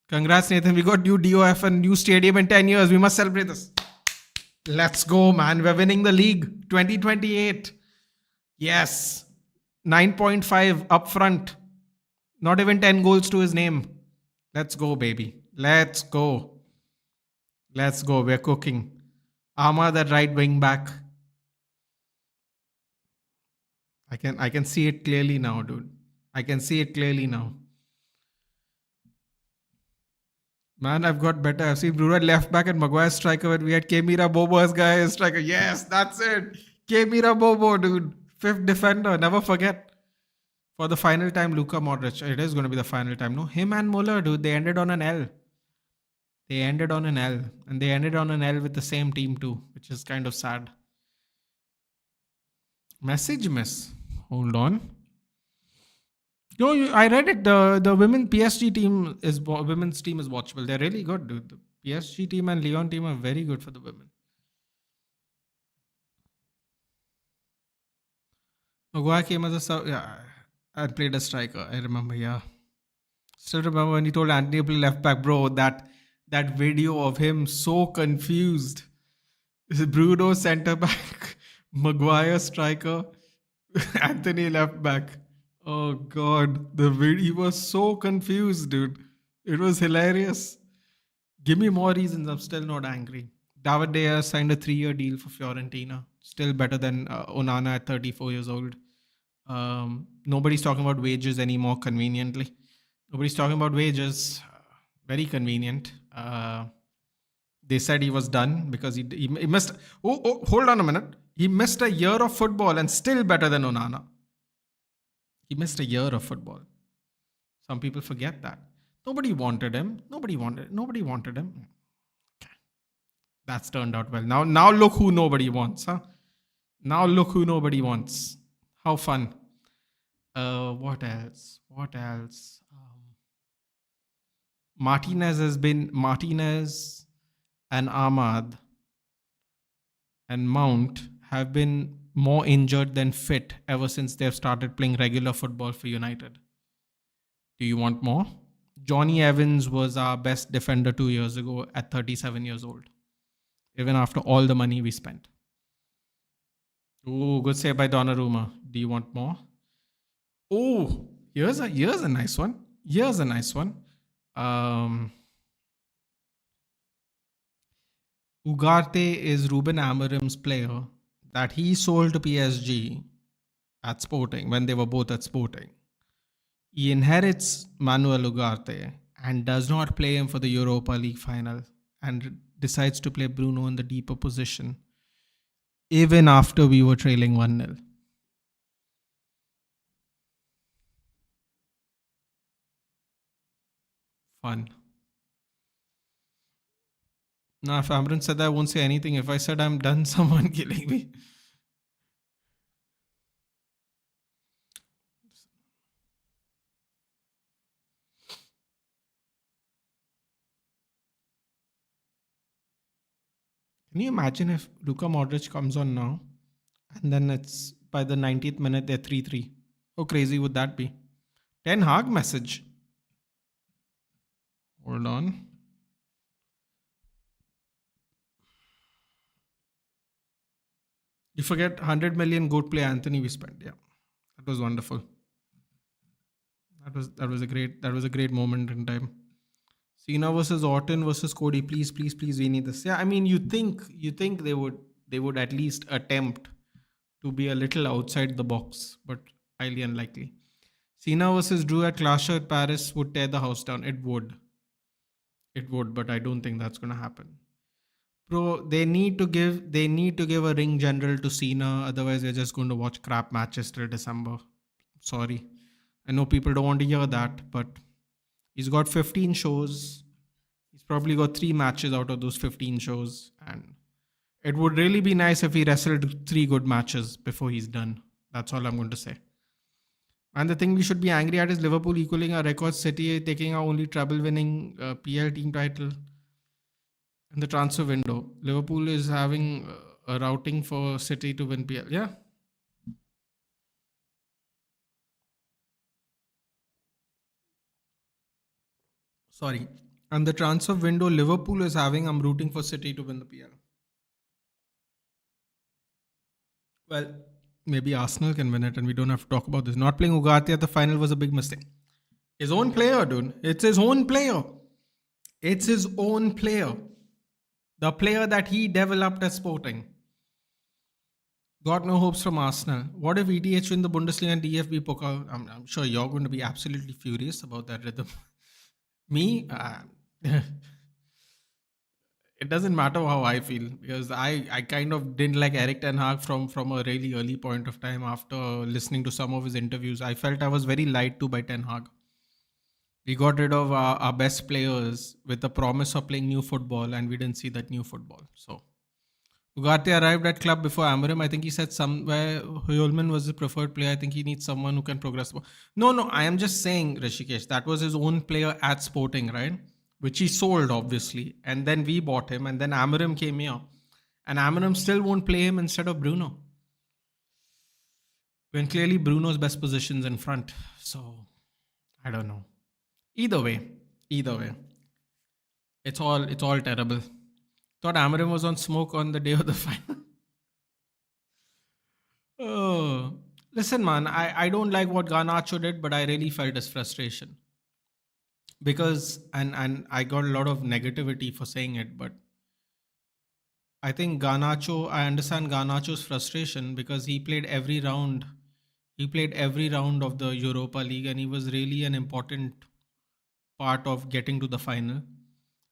Congrats, Nathan. We got new DOF and new stadium in 10 years. We must celebrate this. Let's go, man. We're winning the league 2028. Yes. 9.5 up front. Not even 10 goals to his name. Let's go, baby. Let's go. Let's go. We're cooking. Ahmad at right wing back. I can see it clearly now, dude. I can see it clearly now. Man, I've got better. I've seen Bruno at left back and Maguire striker when we had Kemira Bobo as guy as striker. Yes, that's it. Kemira Bobo, dude. Fifth defender. Never forget. For the final time, Luka Modric. It is going to be the final time. No, him and Muller, dude. They ended on an L. They ended on an L. And they ended on an L with the same team too, which is kind of sad. Message miss. Hold on. No, I read it. The women PSG team is women's team is watchable. They're really good, dude. The PSG team and Lyon team are very good for the women. Maguire came as a sub. Yeah, I played a striker. I remember. Yeah, still remember when he told Anthony to play left back, bro. That video of him so confused. Bruno center back, Maguire striker, Anthony left back. Oh god, the video, he was so confused, dude. It was hilarious. Give me more reasons. I'm still not angry. David De Gea signed a 3-year deal for Fiorentina. Still better than Onana at 34 years old. Nobody's talking about wages anymore. Conveniently, nobody's talking about wages. Very convenient. They said he was done because he missed. Hold on a minute. He missed a year of football and still better than Onana. He missed a year of football. Some people forget that. Nobody wanted him. Nobody wanted him. That's turned out well. Now look who nobody wants, huh? Now look who nobody wants. How fun. What else? What else? Martinez and Ahmad and Mount have been more injured than fit ever since they've started playing regular football for United. Do you want more? Johnny Evans was our best defender 2 years ago at 37 years old, even after all the money we spent. Oh, good save by Donnarumma. Do you want more? Oh, here's a nice one. Here's a nice one. Um, Ugarte is Ruben Amorim's player that he sold to PSG at Sporting when they were both at Sporting. He inherits Manuel Ugarte and does not play him for the Europa League final and decides to play Bruno in the deeper position even after we were trailing 1-0. Fun. Now, if Amran said that, I won't say anything. If I said I'm done, someone killing me. Can you imagine if Luka Modric comes on now and then it's by the 90th minute they're 3-3? How crazy would that be? Ten Hag message. Hold on. You forget 100 million goat play Anthony we spent. Yeah. That was wonderful. That was a great moment in time. Cena versus Orton versus Cody. Please, we need this. Yeah, I mean, you think they would at least attempt to be a little outside the box, but highly unlikely. Cena versus Drew at Clash at Paris would tear the house down. It would, but I don't think that's gonna happen. Bro, they need to give a ring general to Cena, otherwise we're just going to watch crap matches till December. Sorry. I know people don't want to hear that, but he's got 15 shows. He's probably got 3 matches out of those 15 shows. And it would really be nice if he wrestled 3 good matches before he's done. That's all I'm going to say. And the thing we should be angry at is Liverpool equaling our record, City taking our only treble winning PL team title in the transfer window. Liverpool is having a routing for City to win PL. Yeah. Sorry. And the transfer window Liverpool is having, I'm rooting for City to win the PL. Well, maybe Arsenal can win it and we don't have to talk about this. Not playing Ugarte at the final was a big mistake. His own player, dude. It's his own player. It's his own player. The player that he developed at Sporting. Got no hopes from Arsenal. What if ETH win the Bundesliga and DFB Pokal? I'm sure you're going to be absolutely furious about that rhythm. Me, it doesn't matter how I feel because I kind of didn't like Eric Ten Hag from a really early point of time after listening to some of his interviews. I felt I was very lied to by Ten Hag. We got rid of our best players with the promise of playing new football, and we didn't see that new football. So Ugarte arrived at club before Amorim. I think he said somewhere Huyolman was the preferred player. I think he needs someone who can progress. No, I am just saying, Rishikesh, that was his own player at Sporting, right? Which he sold, obviously. And then we bought him, and then Amorim came here. And Amorim still won't play him instead of Bruno. When clearly Bruno's best position's in front. So, I don't know. Either way, it's all terrible. Thought Amarim was on smoke on the day of the final. Oh, listen, man, I don't like what Garnacho did, but I really felt his frustration because and I got a lot of negativity for saying it, but I think Garnacho. I understand Garnacho's frustration because he played every round. He played every round of the Europa League, and he was really an important part of getting to the final.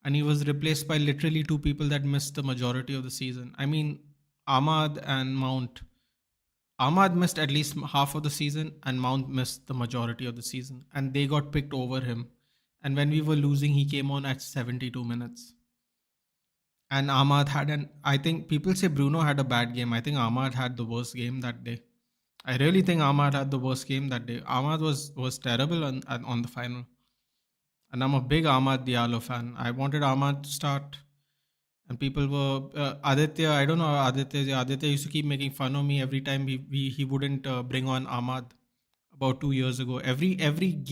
And he was replaced by literally 2 people that missed the majority of the season. I mean, Ahmad and Mount. Ahmad missed at least half of the season, and Mount missed the majority of the season, and they got picked over him. And when we were losing, he came on at 72 minutes. And Ahmad had an. I think people say Bruno had a bad game. I think Ahmad had the worst game that day. I really think Ahmad had the worst game that day. Ahmad was terrible on the final. And I'm a big Ahmad Diallo fan. I wanted Ahmad to start, and people were Aditya. I don't know Aditya. Yeah, Aditya used to keep making fun of me every time he wouldn't bring on Ahmad about 2 years ago. Every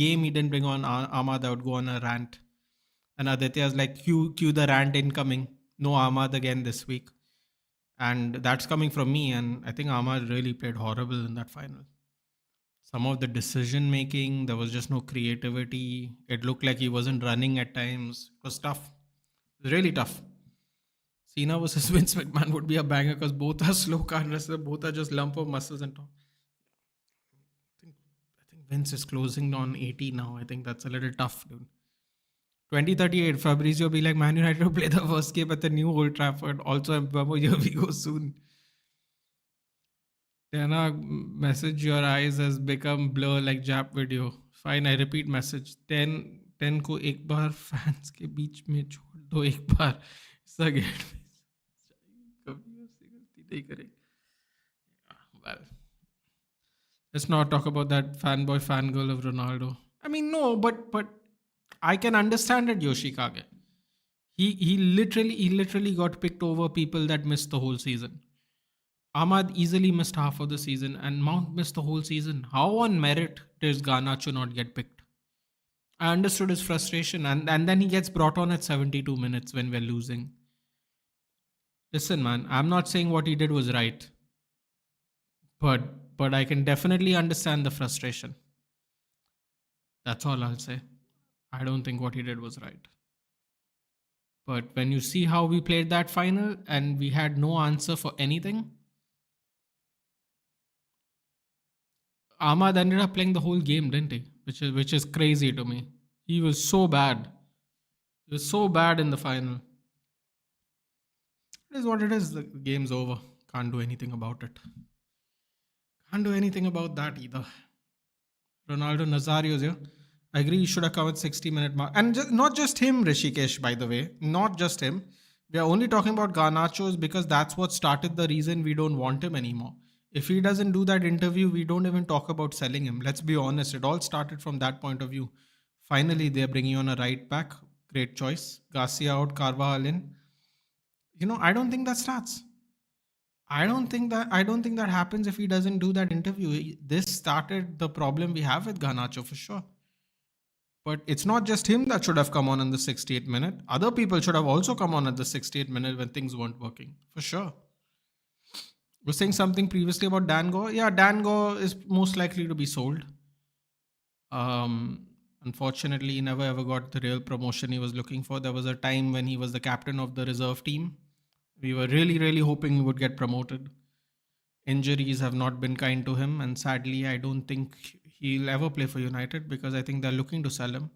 game he didn't bring on Ahmad, I would go on a rant. And Aditya's like, cue the rant incoming. No Ahmad again this week. And that's coming from me. And I think Ahmad really played horrible in that final. Some of the decision making, there was just no creativity. It looked like he wasn't running at times. It was tough. It was really tough. Cena versus Vince McMahon would be a banger because both are slow card wrestlers, both are just lump of muscles and talk. I think Vince is closing on 80 now. I think that's a little tough, dude. 2038, Fabrizio will be like, Man United will play the first game at the new Old Trafford. Also, Mbamo, here we go soon. Diana, message your eyes has become blur like Jap video. Fine, I repeat message. 10 को एक बार fans के बीच में छोड़ दो एक बार. Sagaid. कभी उससे गलती नहीं करेंगे. Well, let's not talk about that fanboy fangirl of Ronaldo. I mean, no, but I can understand it, Yoshikage. He literally got picked over people that missed the whole season. Ahmad easily missed half of the season, and Mount missed the whole season. How on merit does Garnacho not get picked? I understood his frustration, and then he gets brought on at 72 minutes when we're losing. Listen, man, I'm not saying what he did was right, but I can definitely understand the frustration. That's all I'll say. I don't think what he did was right. But when you see how we played that final and we had no answer for anything, Ahmad ended up playing the whole game, didn't he? Which is crazy to me. He was so bad. He was so bad in the final. It is what it is. The game's over. Can't do anything about it. Can't do anything about that either. Ronaldo Nazario's here. I agree he should have come at 60-minute mark. And not just him, Rishikesh, by the way. Not just him. We are only talking about Garnacho's because that's what started the reason we don't want him anymore. If he doesn't do that interview, we don't even talk about selling him. Let's be honest. It all started from that point of view. Finally, they're bringing on a right back. Great choice. Garcia out, Carvajal in. I don't think that starts. I don't think that happens if he doesn't do that interview. This started the problem we have with Garnacho for sure. But it's not just him that should have come on in the 68th minute. Other people should have also come on at the 68th minute when things weren't working. For sure. Was saying something previously about Dango. Yeah, Dango is most likely to be sold. Unfortunately, he never ever got the real promotion he was looking for. There was a time when he was the captain of the reserve team. We were really hoping he would get promoted. Injuries have not been kind to him, and sadly, I don't think he'll ever play for United because I think they're looking to sell him.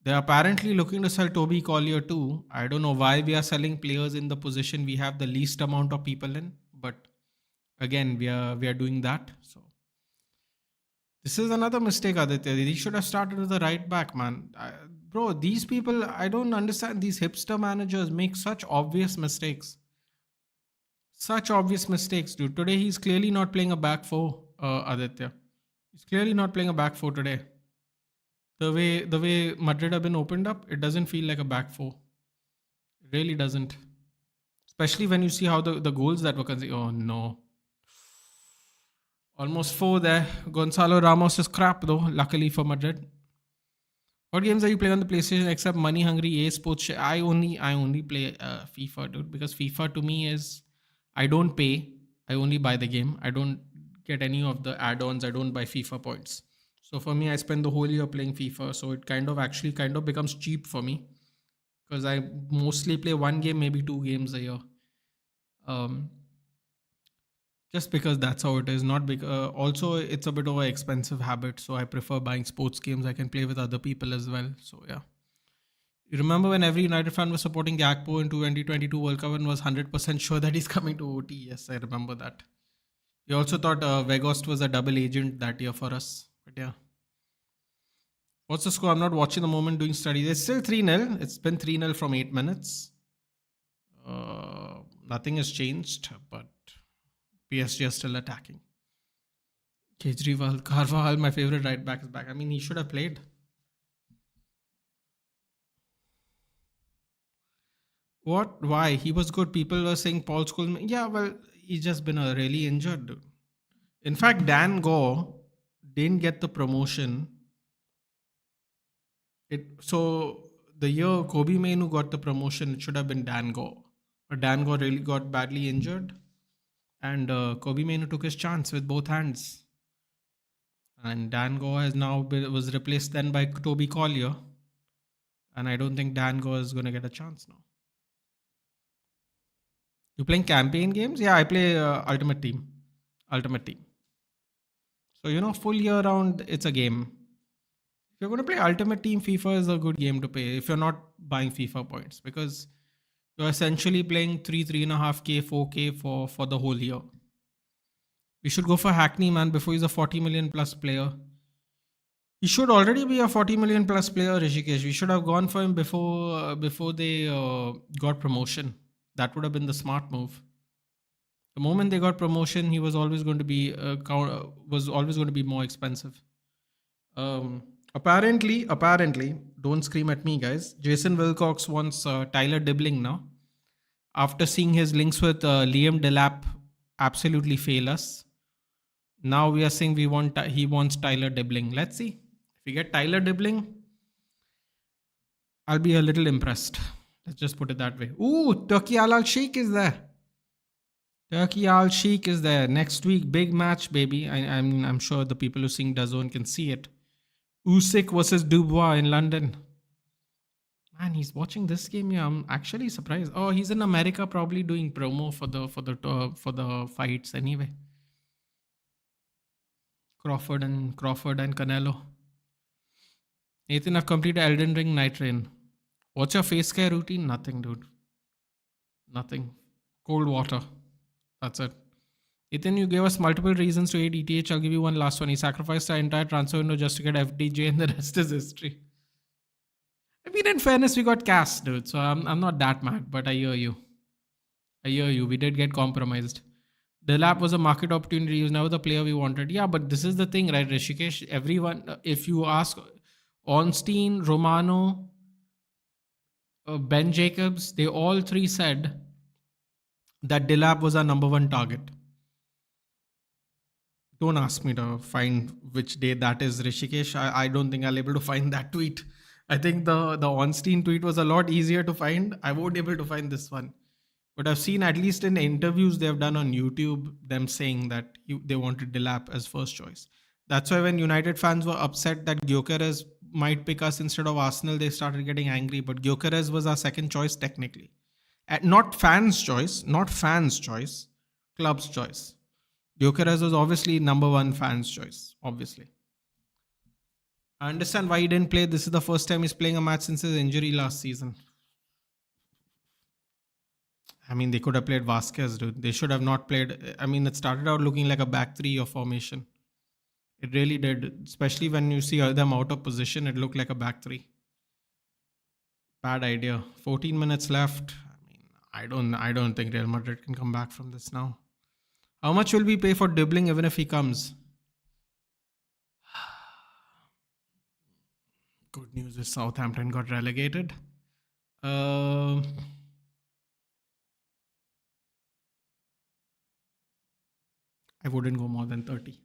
They're apparently looking to sell Toby Collier too. I don't know why we are selling players in the position we have the least amount of people in, but again, we are doing that. So this is another mistake, Aditya. He should have started with the right back, man. Bro, these people, I don't understand. These hipster managers make such obvious mistakes. Such obvious mistakes, dude. Today, he's clearly not playing a back four, Aditya. He's clearly not playing a back four today. The way Madrid have been opened up, it doesn't feel like a back four. It really doesn't. Especially when you see how the goals that were conceded. Oh, no. Almost four there. Gonzalo Ramos is crap, though, luckily for Madrid. What games are you playing on the PlayStation except Money Hungry, EA Sports? I only play FIFA, dude, because FIFA to me is I don't pay. I only buy the game. I don't get any of the add-ons. I don't buy FIFA points. So for me, I spend the whole year playing FIFA. So it kind of becomes cheap for me because I mostly play one game, maybe two games a year. Just because that's how it is. Not because also it's a bit of an expensive habit. So I prefer buying sports games I can play with other people as well. So yeah. You remember when every United fan was supporting Gakpo in 2022 World Cup and was 100% sure that he's coming to OT? Yes, I remember that. We also thought Weghorst was a double agent that year for us. But yeah. What's the score? I'm not watching the moment doing studies. It's still 3-0. It's been 3-0 from 8 minutes. Nothing has changed, but PSG are still attacking. Kejriwal, Carvajal, my favorite right back is back. I mean, he should have played. What? Why? He was good. People were saying Paul Scholes. Yeah, well, he's just been really injured, dude. In fact, Dan Gore didn't get the promotion. So the year Kobe Mainu got the promotion, it should have been Dan Gore. But Dan Gore really got badly injured, and Kobe Mainu took his chance with both hands. And Dan Gore has now was replaced then by Toby Collier, and I don't think Dan Gore is going to get a chance now. You playing campaign games? Yeah, I play Ultimate Team. Ultimate Team. So full year round, it's a game. If you're going to play Ultimate Team, FIFA is a good game to play. If you're not buying FIFA points, because you're essentially playing 3.5K, 4K for the whole year. We should go for Hackney, man, before he's a 40 million plus player. He should already be a 40 million plus player, Rishikesh. We should have gone for him before they got promotion. That would have been the smart move. The moment they got promotion, he was always going to be more expensive. Apparently, don't scream at me, guys. Jason Wilcox wants Tyler Dibbling now. After seeing his links with Liam Delap absolutely fail us, now we are saying he wants Tyler Dibbling. Let's see. If we get Tyler Dibbling, I'll be a little impressed. Let's just put it that way. Ooh, Turkey Al Sheikh is there. Turkey Al Sheikh is there. Next week, big match, baby. I'm sure the people who sing DAZN can see it. Usyk versus Dubois in London. Man, he's watching this game. Yeah, I'm actually surprised. Oh, he's in America, probably doing promo for the fights anyway. Crawford and Canelo. Nathan, I've completed Elden Ring Night Rain. What's your face care routine? Nothing, dude. Nothing. Cold water. That's it. Ethan, you gave us multiple reasons to hate ETH. I'll give you one last one. He sacrificed our entire transfer window just to get FDJ, and the rest is history. I mean, in fairness, we got cast, dude. So I'm not that mad, but I hear you. We did get compromised. Delap was a market opportunity. He was never the player we wanted. Yeah, but this is the thing, right, Rishikesh? Everyone, if you ask Ornstein, Romano, Ben Jacobs, they all three said that Delap was our number one target. Don't ask me to find which day that is, Rishikesh. I don't think I'll be able to find that tweet. I think the Ornstein tweet was a lot easier to find. I won't be able to find this one. But I've seen, at least in interviews they've done on YouTube, them saying that they wanted Delap as first choice. That's why when United fans were upset that Gyökeres might pick us instead of Arsenal, they started getting angry. But Gyökeres was our second choice technically. Not fans' choice, club's choice. Gyökeres was obviously number one fans' choice, obviously. I understand why he didn't play. This is the first time he's playing a match since his injury last season. I mean, they could have played Vasquez, dude. They should have not played. I mean, it started out looking like a back three or formation. It really did. Especially when you see them out of position, it looked like a back three. Bad idea. 14 minutes left. I mean, I don't think Real Madrid can come back from this now. How much will we pay for Dibbling even if he comes? Good news is Southampton got relegated. I wouldn't go more than 30.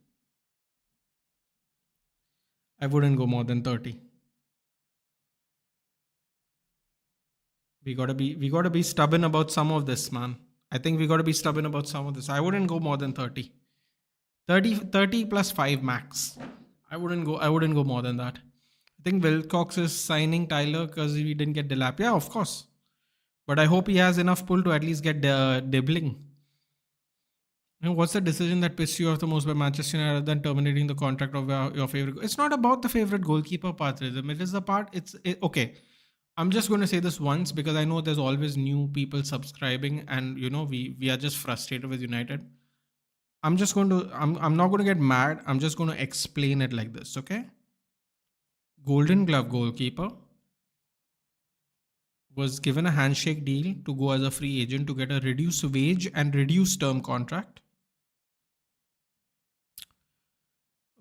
We gotta be stubborn about some of this, man. I think we gotta be stubborn about some of this. I wouldn't go more than 30. 30 plus 5 max. I wouldn't go more than that. I think Wilcox is signing Tyler because we didn't get Delap. Yeah, of course. But I hope he has enough pull to at least get Dibbling. What's the decision that pissed you off the most by Manchester United other than terminating the contract of your favorite? It's not about the favorite goalkeeper part, Rhythm. It is the part. Okay. I'm just going to say this once because I know there's always new people subscribing, and we are just frustrated with United. I'm not going to get mad. I'm just going to explain it like this, okay? Golden Glove goalkeeper was given a handshake deal to go as a free agent to get a reduced wage and reduced term contract.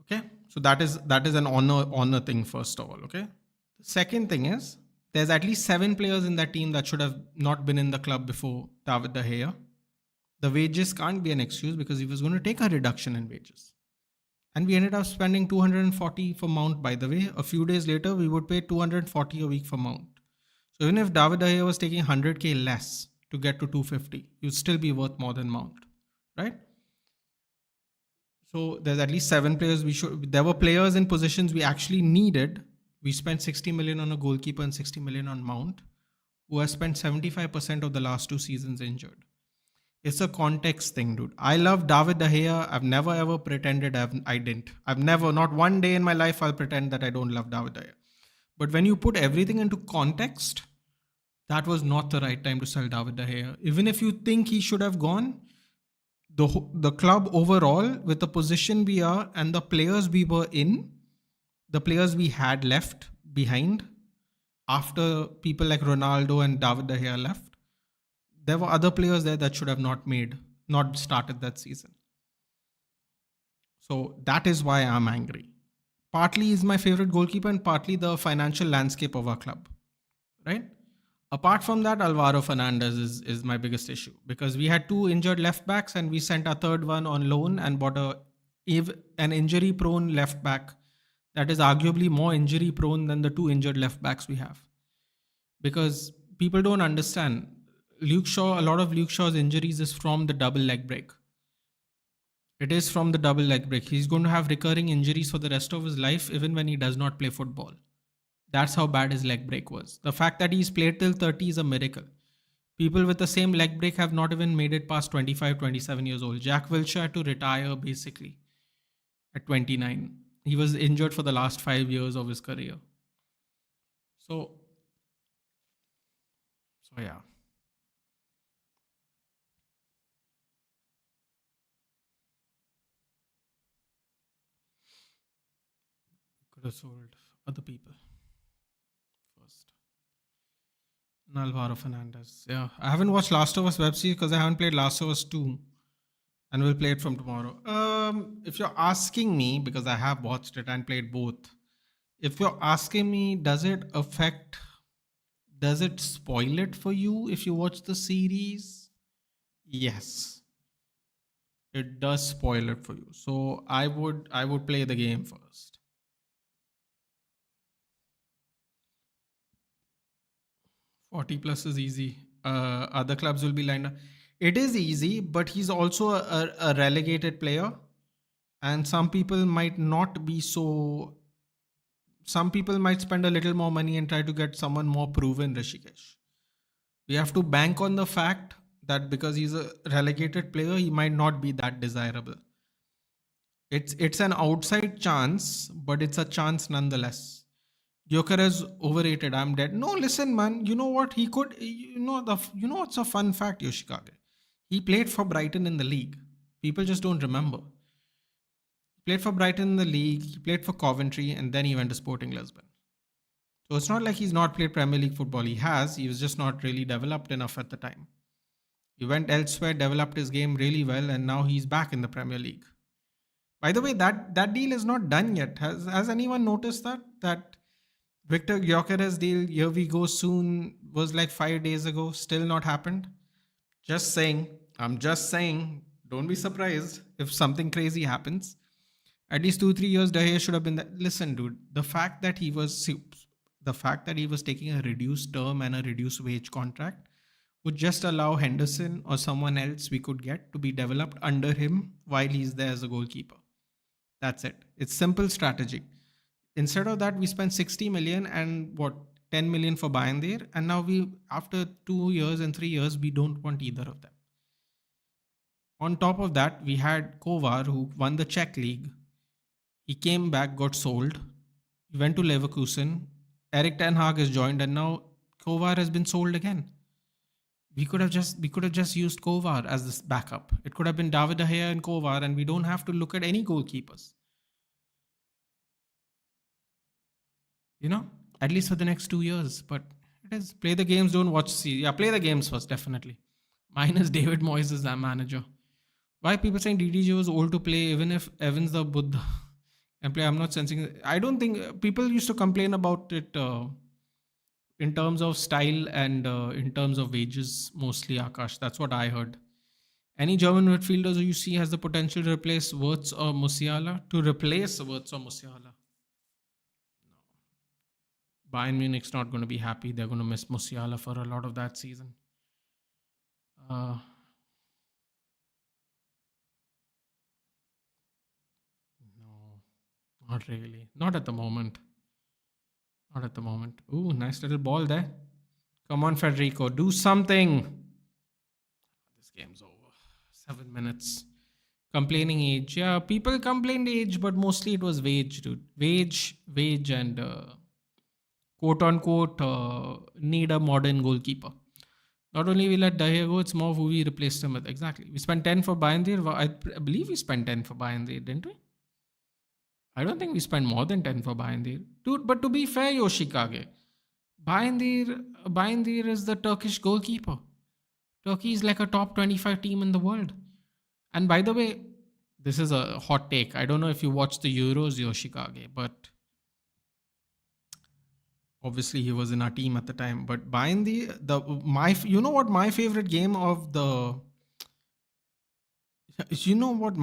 Okay, so that is an honor thing first of all. Okay, the second thing is there's at least 7 players in that team that should have not been in the club before David De Gea. The wages can't be an excuse because he was going to take a reduction in wages. And we ended up spending 240 for Mount, by the way. A few days later, we would pay 240 a week for Mount. So even if David De Gea was taking 100k less to get to 250, you'd still be worth more than Mount, right? So there's at least 7 players we should. There were players in positions we actually needed. We spent 60 million on a goalkeeper and 60 million on Mount, who has spent 75% of the last 2 seasons injured. It's a context thing, dude. I love David De Gea. I've never ever pretended I didn't. I've never, not one day in my life, I'll pretend that I don't love David De Gea. But when you put everything into context, that was not the right time to sell David De Gea. Even if you think he should have gone, the club overall, with the position we are and the players we were in, the players we had left behind after people like Ronaldo and David De Gea left, there were other players there that should have not started that season. So that is why I'm angry. Partly he's my favorite goalkeeper and partly the financial landscape of our club, right? Apart from that, Alvaro Fernandez is my biggest issue because we had 2 injured left backs and we sent our third one on loan and bought an injury prone left back that is arguably more injury prone than the 2 injured left backs we have. Because people don't understand, Luke Shaw, a lot of Luke Shaw's injuries is from the double leg break. It is from the double leg break. He's going to have recurring injuries for the rest of his life, even when he does not play football. That's how bad his leg break was. The fact that he's played till 30 is a miracle. People with the same leg break have not even made it past 25, 27 years old. Jack Wilshere had to retire basically at 29. He was injured for the last 5 years of his career. So yeah. Could have sold other people first. And Alvaro Fernandez. Yeah. I haven't watched Last of Us web series because I haven't played Last of Us 2. And we'll play it from tomorrow. If you're asking me, because I have watched it and played both, if you're asking me, does it spoil it for you if you watch the series? Yes, it does spoil it for you. So I would play the game first. 40 plus is easy. Other clubs will be lined up. It is easy, but he's also a relegated player. And some people might not be so. Some people might spend a little more money and try to get someone more proven, Rishikesh. We have to bank on the fact that because he's a relegated player, he might not be that desirable. It's an outside chance, but it's a chance nonetheless. Joker is overrated. I'm dead. No, listen, man. You know what? He could. What's a fun fact, Yoshikage? He played for Brighton in the league. People just don't remember. He played for Brighton in the league. He played for Coventry, and then he went to Sporting Lisbon. So it's not like he's not played Premier League football. He has. He was just not really developed enough at the time. He went elsewhere, developed his game really well, and now he's back in the Premier League. By the way, that deal is not done yet. Has anyone noticed that Victor Gyökeres deal, here we go soon, was like 5 days ago, still not happened? Just saying. I'm just saying. Don't be surprised if something crazy happens. At least 2-3 years, De Gea should have been that. Listen, dude, the fact that he was taking a reduced term and a reduced wage contract would just allow Henderson or someone else we could get to be developed under him while he's there as a goalkeeper. That's it. It's simple strategy. Instead of that, we spent 60 million and 10 million for Bayern, and now after 2 years and 3 years, we don't want either of them. On top of that, we had Kovar, who won the Czech league. He came back, got sold. He went to Leverkusen. Eric Ten Hag has joined, and now Kovar has been sold again. We could have just used Kovar as this backup. It could have been David De Gea and Kovar, and we don't have to look at any goalkeepers. At least for the next 2 years. But It is. Play the games, don't watch Yeah, play the games first, definitely. Mine is David Moyes as their manager. Why people saying DDJ was old to play, even if Evans the Buddha can play? I'm not sensing. I don't think people used to complain about it in terms of style and in terms of wages, mostly, Akash. That's what I heard. Any German midfielders who you see has the potential to replace Wirtz or Musiala? To replace Wirtz or Musiala? Bayern Munich's not going to be happy. They're going to miss Musiala for a lot of that season. Uh, no, not really. Not at the moment. Not at the moment. Ooh, nice little ball there. Come on, Federico, do something. This game's over. 7 minutes. Complaining age. Yeah, people complained age, but mostly it was wage, dude. Wage, and quote unquote need a modern goalkeeper. Not only we let Dahia go, it's more who we replaced him with. Exactly. We spent 10 for Bayern. I believe we spent 10 for Bayern, didn't we? I don't think we spent more than 10 for Bayern. Dude, but to be fair, Yoshikage, Bayern is the Turkish goalkeeper. Turkey is like a top 25 team in the world. And by the way, this is a hot take. I don't know if you watched the Euros, Yoshikage, but obviously he was in our team at the time. But Bayern, you know what my favorite game of the You know what?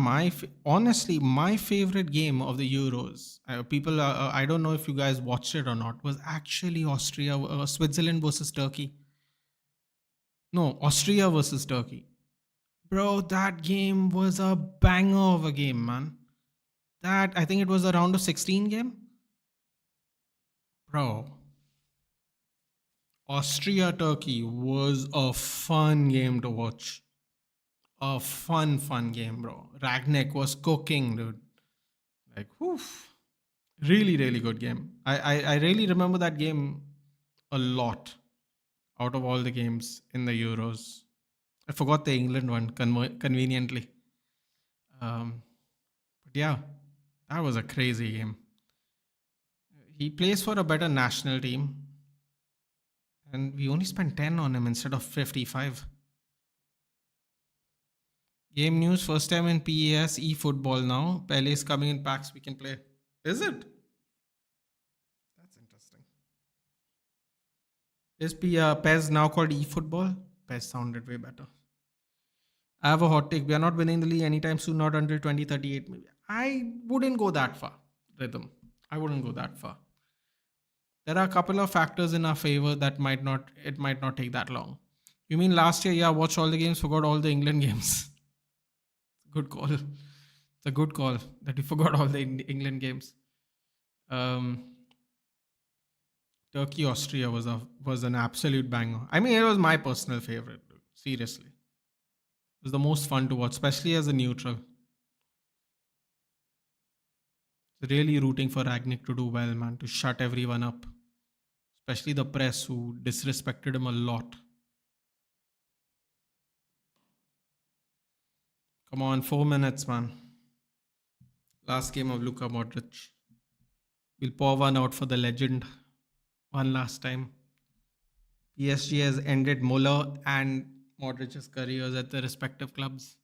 Honestly, my favorite game of the Euros, I don't know if you guys watched it or not, was actually Switzerland versus Turkey. No, Austria versus Turkey. Bro, that game was a banger of a game, man. I think it was a round of 16 game. Bro, Austria Turkey was a fun game to watch. A fun game, bro. Ragnick was cooking, dude. Like, whew. Really, really good game. I really remember that game a lot out of all the games in the Euros. I forgot the England one conveniently. But yeah, that was a crazy game. He plays for a better national team, and we only spent 10 on him instead of 55. Game news first time in PES eFootball now. Pele is coming in packs we can play. Is it? That's interesting. Is PES now called eFootball? PES sounded way better. I have a hot take. We are not winning the league anytime soon, not until 2038. Maybe. I wouldn't go that far, Rhythm. I wouldn't go that far. There are a couple of factors in our favor that it might not take that long. You mean last year, yeah, watched all the games, forgot all the England games. Good call. It's a good call that you forgot all the England games. Turkey Austria was an absolute banger. I mean, it was my personal favorite, dude. Seriously. It was the most fun to watch, especially as a neutral. Really rooting for Ragnick to do well, man, to shut everyone up. Especially the press who disrespected him a lot. Come on, 4 minutes, man. Last game of Luka Modric. We'll pour one out for the legend. One last time. PSG has ended Muller and Modric's careers at their respective clubs.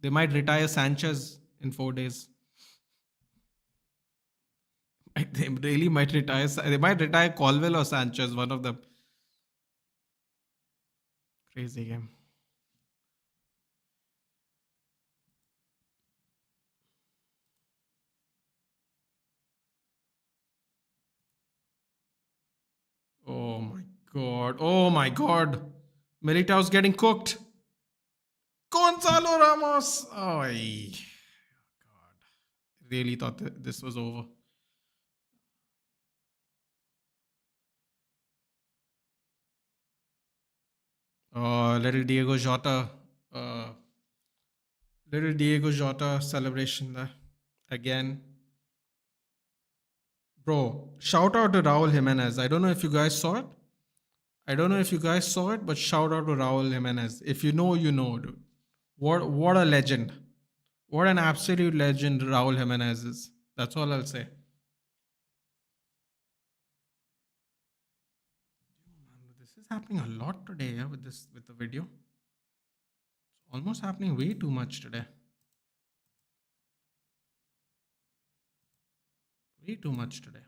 They might retire Sanchez in 4 days. They really might retire. They might retire Colwell or Sanchez, one of them. Crazy game. Oh my god. Oh my god. Militao's getting cooked. Gonzalo Ramos. Oh, God. Really thought this was over. Little Diego Jota. Little Diego Jota celebration there. Again. Bro, shout out to Raul Jimenez. I don't know if you guys saw it. But shout out to Raul Jimenez. If you know, you know, dude. What a legend. What an absolute legend Raul Jimenez is. That's all I'll say. happening a lot today, yeah, with the video. It's almost happening way too much today. Way too much today.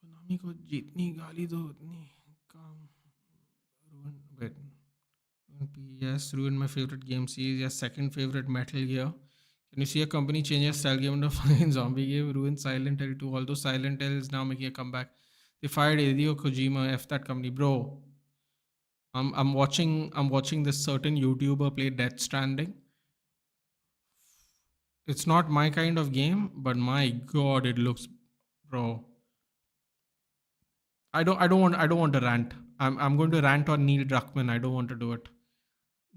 Konami को जितनी गाली दो उतनी काम. Wait. PS ruined my favorite game series. Your second favorite Metal Gear. Can you see a company change a style game into a fucking zombie game? Ruined Silent Hill 2. Although Silent Hill is now making a comeback. They fired Hideo Kojima. F that company, bro. I'm watching this certain YouTuber play Death Stranding. It's not my kind of game, but my god, it looks, bro. I don't want to rant. I'm going to rant on Neil Druckmann. I don't want to do it.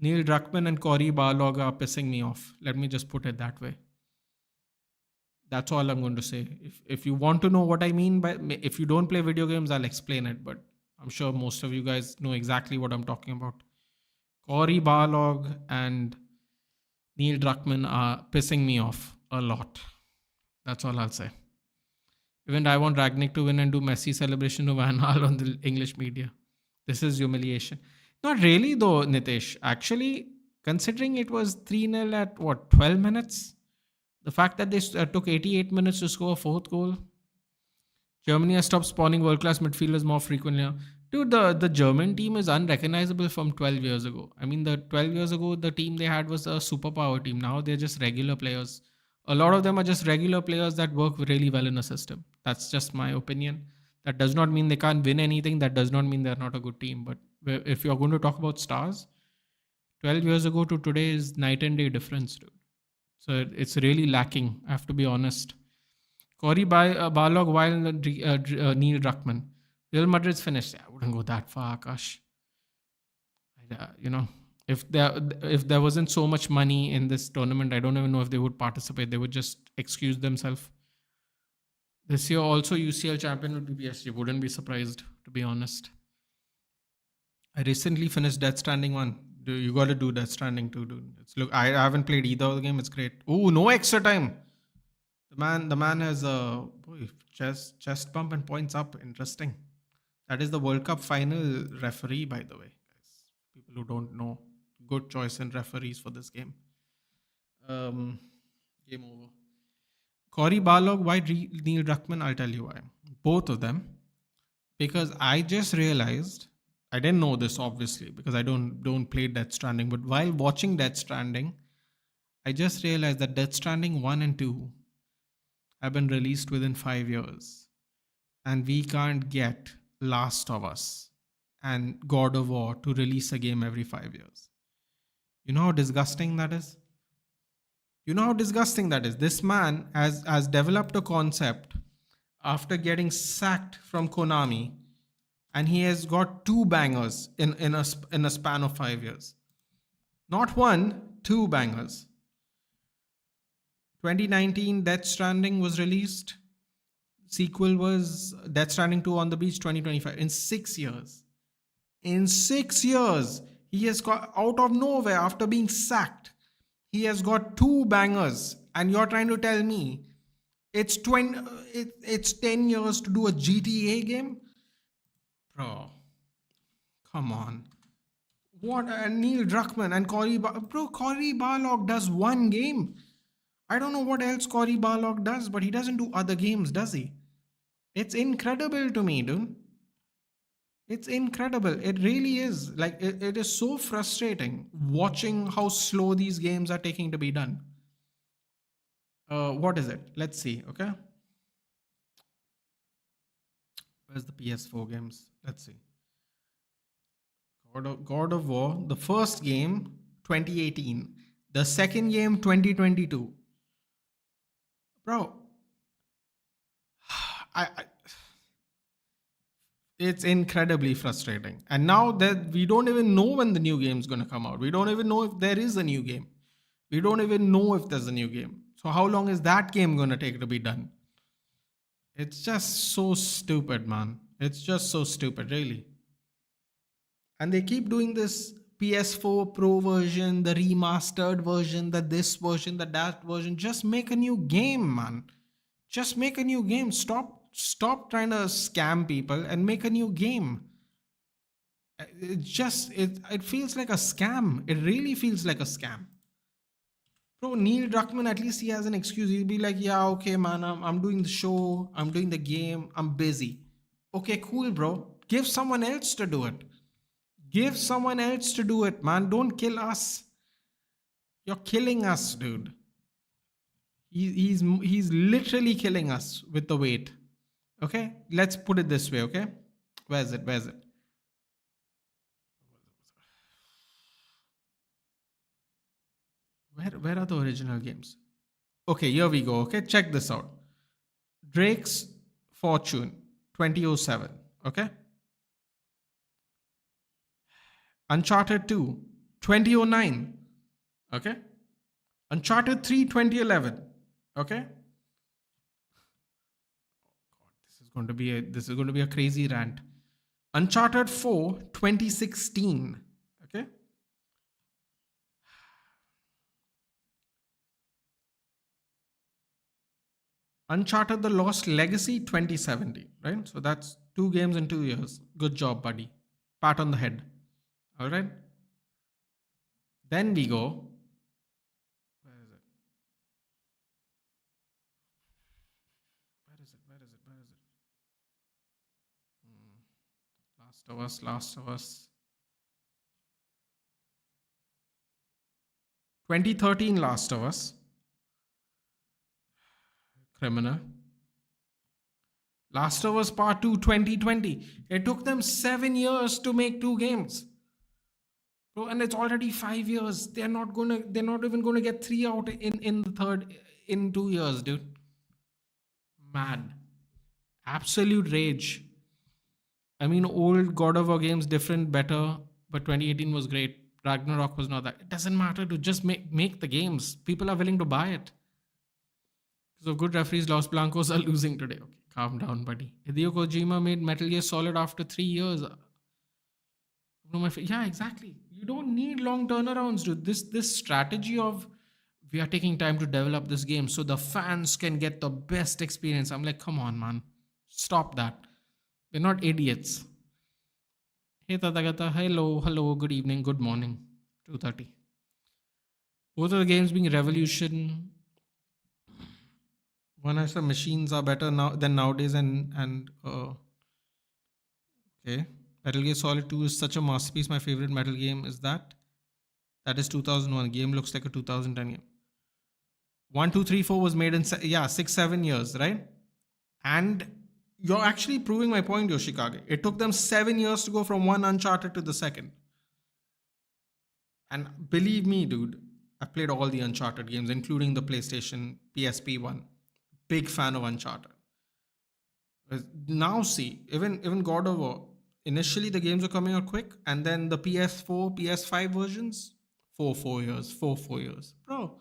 Neil Druckmann and Cory Barlog are pissing me off. Let me just put it that way. That's all I'm going to say. If you want to know what I mean by, if you don't play video games, I'll explain it. But I'm sure most of you guys know exactly what I'm talking about. Cory Barlog and Neil Druckmann are pissing me off a lot. That's all I'll say. Even I want Ragnick to win and do Messi celebration to Van Hal on the English media. This is humiliation. Not really though, Nitesh. Actually, considering it was 3-0 at what, 12 minutes? The fact that they took 88 minutes to score a fourth goal. Germany has stopped spawning world-class midfielders more frequently now. Dude, the German team is unrecognizable from 12 years ago. I mean, the 12 years ago, the team they had was a superpower team. Now they're just regular players. A lot of them are just regular players that work really well in a system. That's just my opinion. That does not mean they can't win anything. That does not mean they're not a good team. But if you're going to talk about stars, 12 years ago to today is night and day difference, dude. So it's really lacking, I have to be honest. Cory Barlog while Neil Druckmann. Real Madrid's finished. I wouldn't go that far, Akash. You know, if there wasn't so much money in this tournament, I don't even know if they would participate. They would just excuse themselves. This year also UCL champion would be PSG. Wouldn't be surprised, to be honest. I recently finished Death Stranding 1. You got to do Death Stranding 2, dude. I haven't played either of the game. It's great. Ooh, no extra time. The man has a chest bump and points up. Interesting. That is the World Cup final referee, by the way, guys. People who don't know, good choice in referees for this game. Game over. Cory Barlog, why Neil Druckmann? I'll tell you why. Both of them, because I just realized, I didn't know this obviously because I don't play Death Stranding, but while watching Death Stranding, I just realized that Death Stranding 1 and 2 have been released within 5 years. And we can't get Last of Us and God of War to release a game every 5 years. You know how disgusting that is? This man has developed a concept after getting sacked from Konami, and he has got 2 bangers in a span of 5 years. Not 1, 2 bangers. 2019 Death Stranding was released. Sequel was Death Stranding 2 on the Beach 2025. In 6 years. In 6 years, he has got out of nowhere after being sacked. He has got 2 bangers, and you're trying to tell me it's 10 years to do a GTA game? Bro, come on. What? Neil Druckmann and Cory Barlog does 1 game. I don't know what else Cory Barlog does, but he doesn't do other games, does he? It's incredible to me, dude. It's incredible. It really is. Like, it is so frustrating watching how slow these games are taking to be done. What is it? Let's see, okay? Where's the PS4 games? Let's see. God of War, the first game, 2018. The second game, 2022. Bro, it's incredibly frustrating. And now that we don't even know when the new game is going to come out. We don't even know if there is a new game. We don't even know if there's a new game. So how long is that game going to take to be done? It's just so stupid, man. It's just so stupid, really. And they keep doing this PS4 Pro version, the remastered version, this version, that version. Just make a new game, man. Just make a new game. Stop stop trying to scam people and make a new game. It feels like a scam. It really feels like a scam. Bro, Neil Druckmann, at least he has an excuse. He'll be like, yeah, okay, man, I'm doing the show, I'm doing the game, I'm busy. Okay, cool, bro. Give someone else to do it. Give someone else to do it, man. Don't kill us. You're killing us, dude. He's literally killing us with the weight. Okay, let's put it this way. Okay, where's it? Where's it? Where are the original games? Okay, here we go. Okay, check this out. Drake's Fortune 2007. Okay, Uncharted 2 2009. Okay, Uncharted 3 2011. Okay, this is going to be a crazy rant. Uncharted 4 2016. Okay, Uncharted The Lost Legacy 2017, right? So that's 2 games in 2 years. Good job, buddy. Pat on the head. All right. Then we go. Where is it? Where is it? Where is it? Where is it? Last of Us, Last of Us. 2013 Last of Us. Criminal. Last of Us Part 2 2020. It took them 7 years to make 2 games. Bro, and it's already 5 years. They're not even gonna get three out in the third in 2 years, dude. Mad. Absolute rage. I mean, old God of War games, different, better, but 2018 was great. Ragnarok was not that. It doesn't matter to just make the games. People are willing to buy it. So good referees, Los Blancos are losing today. Okay, calm down, buddy. Hideo Kojima made Metal Gear Solid after 3 years. Yeah, exactly. You don't need long turnarounds, dude. This strategy of we are taking time to develop this game so the fans can get the best experience. I'm like, come on, man. Stop that. We're not idiots. Hey Tathagata, hello, good evening, good morning. 2:30. Both of the games being revolution. One has the machines are better now than nowadays and okay. Metal Gear Solid 2 is such a masterpiece. My favorite metal game is that is 2001. Game looks like a 2010 game. 1, 2, 3, 4 was made in 6, 7 years, right? And you're actually proving my point, Yoshikage. It took them 7 years to go from one Uncharted to the second. And believe me, dude, I played all the Uncharted games, including the PlayStation PSP one. Big fan of Uncharted. Now see, even God of War. Initially, the games were coming out quick, and then the PS4, PS5 versions, 4 years, 4 years, bro.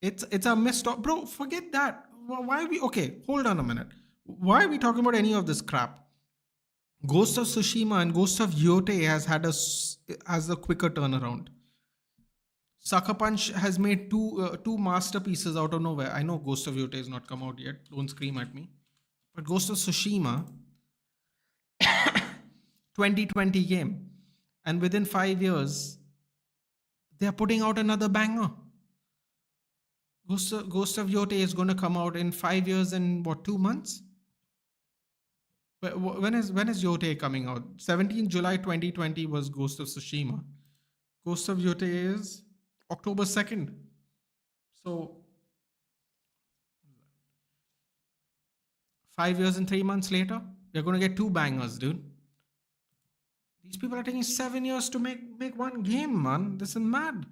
It's a missed up, bro. Forget that. Why are we okay? Hold on a minute. Why are we talking about any of this crap? Ghost of Tsushima and Ghost of Yote has a quicker turnaround. Sucker Punch has made two masterpieces out of nowhere. I know Ghost of Yote has not come out yet. Don't scream at me. But Ghost of Tsushima, 2020 game, and within 5 years, they are putting out another banger. Ghost of Yote is going to come out in 5 years and what, 2 months? When is Yote coming out? 17th July 2020 was Ghost of Tsushima. Ghost of Yote is October 2nd. So 5 years and 3 months later, you're going to get two bangers, dude. These people are taking 7 years to make one game, man. This is mad.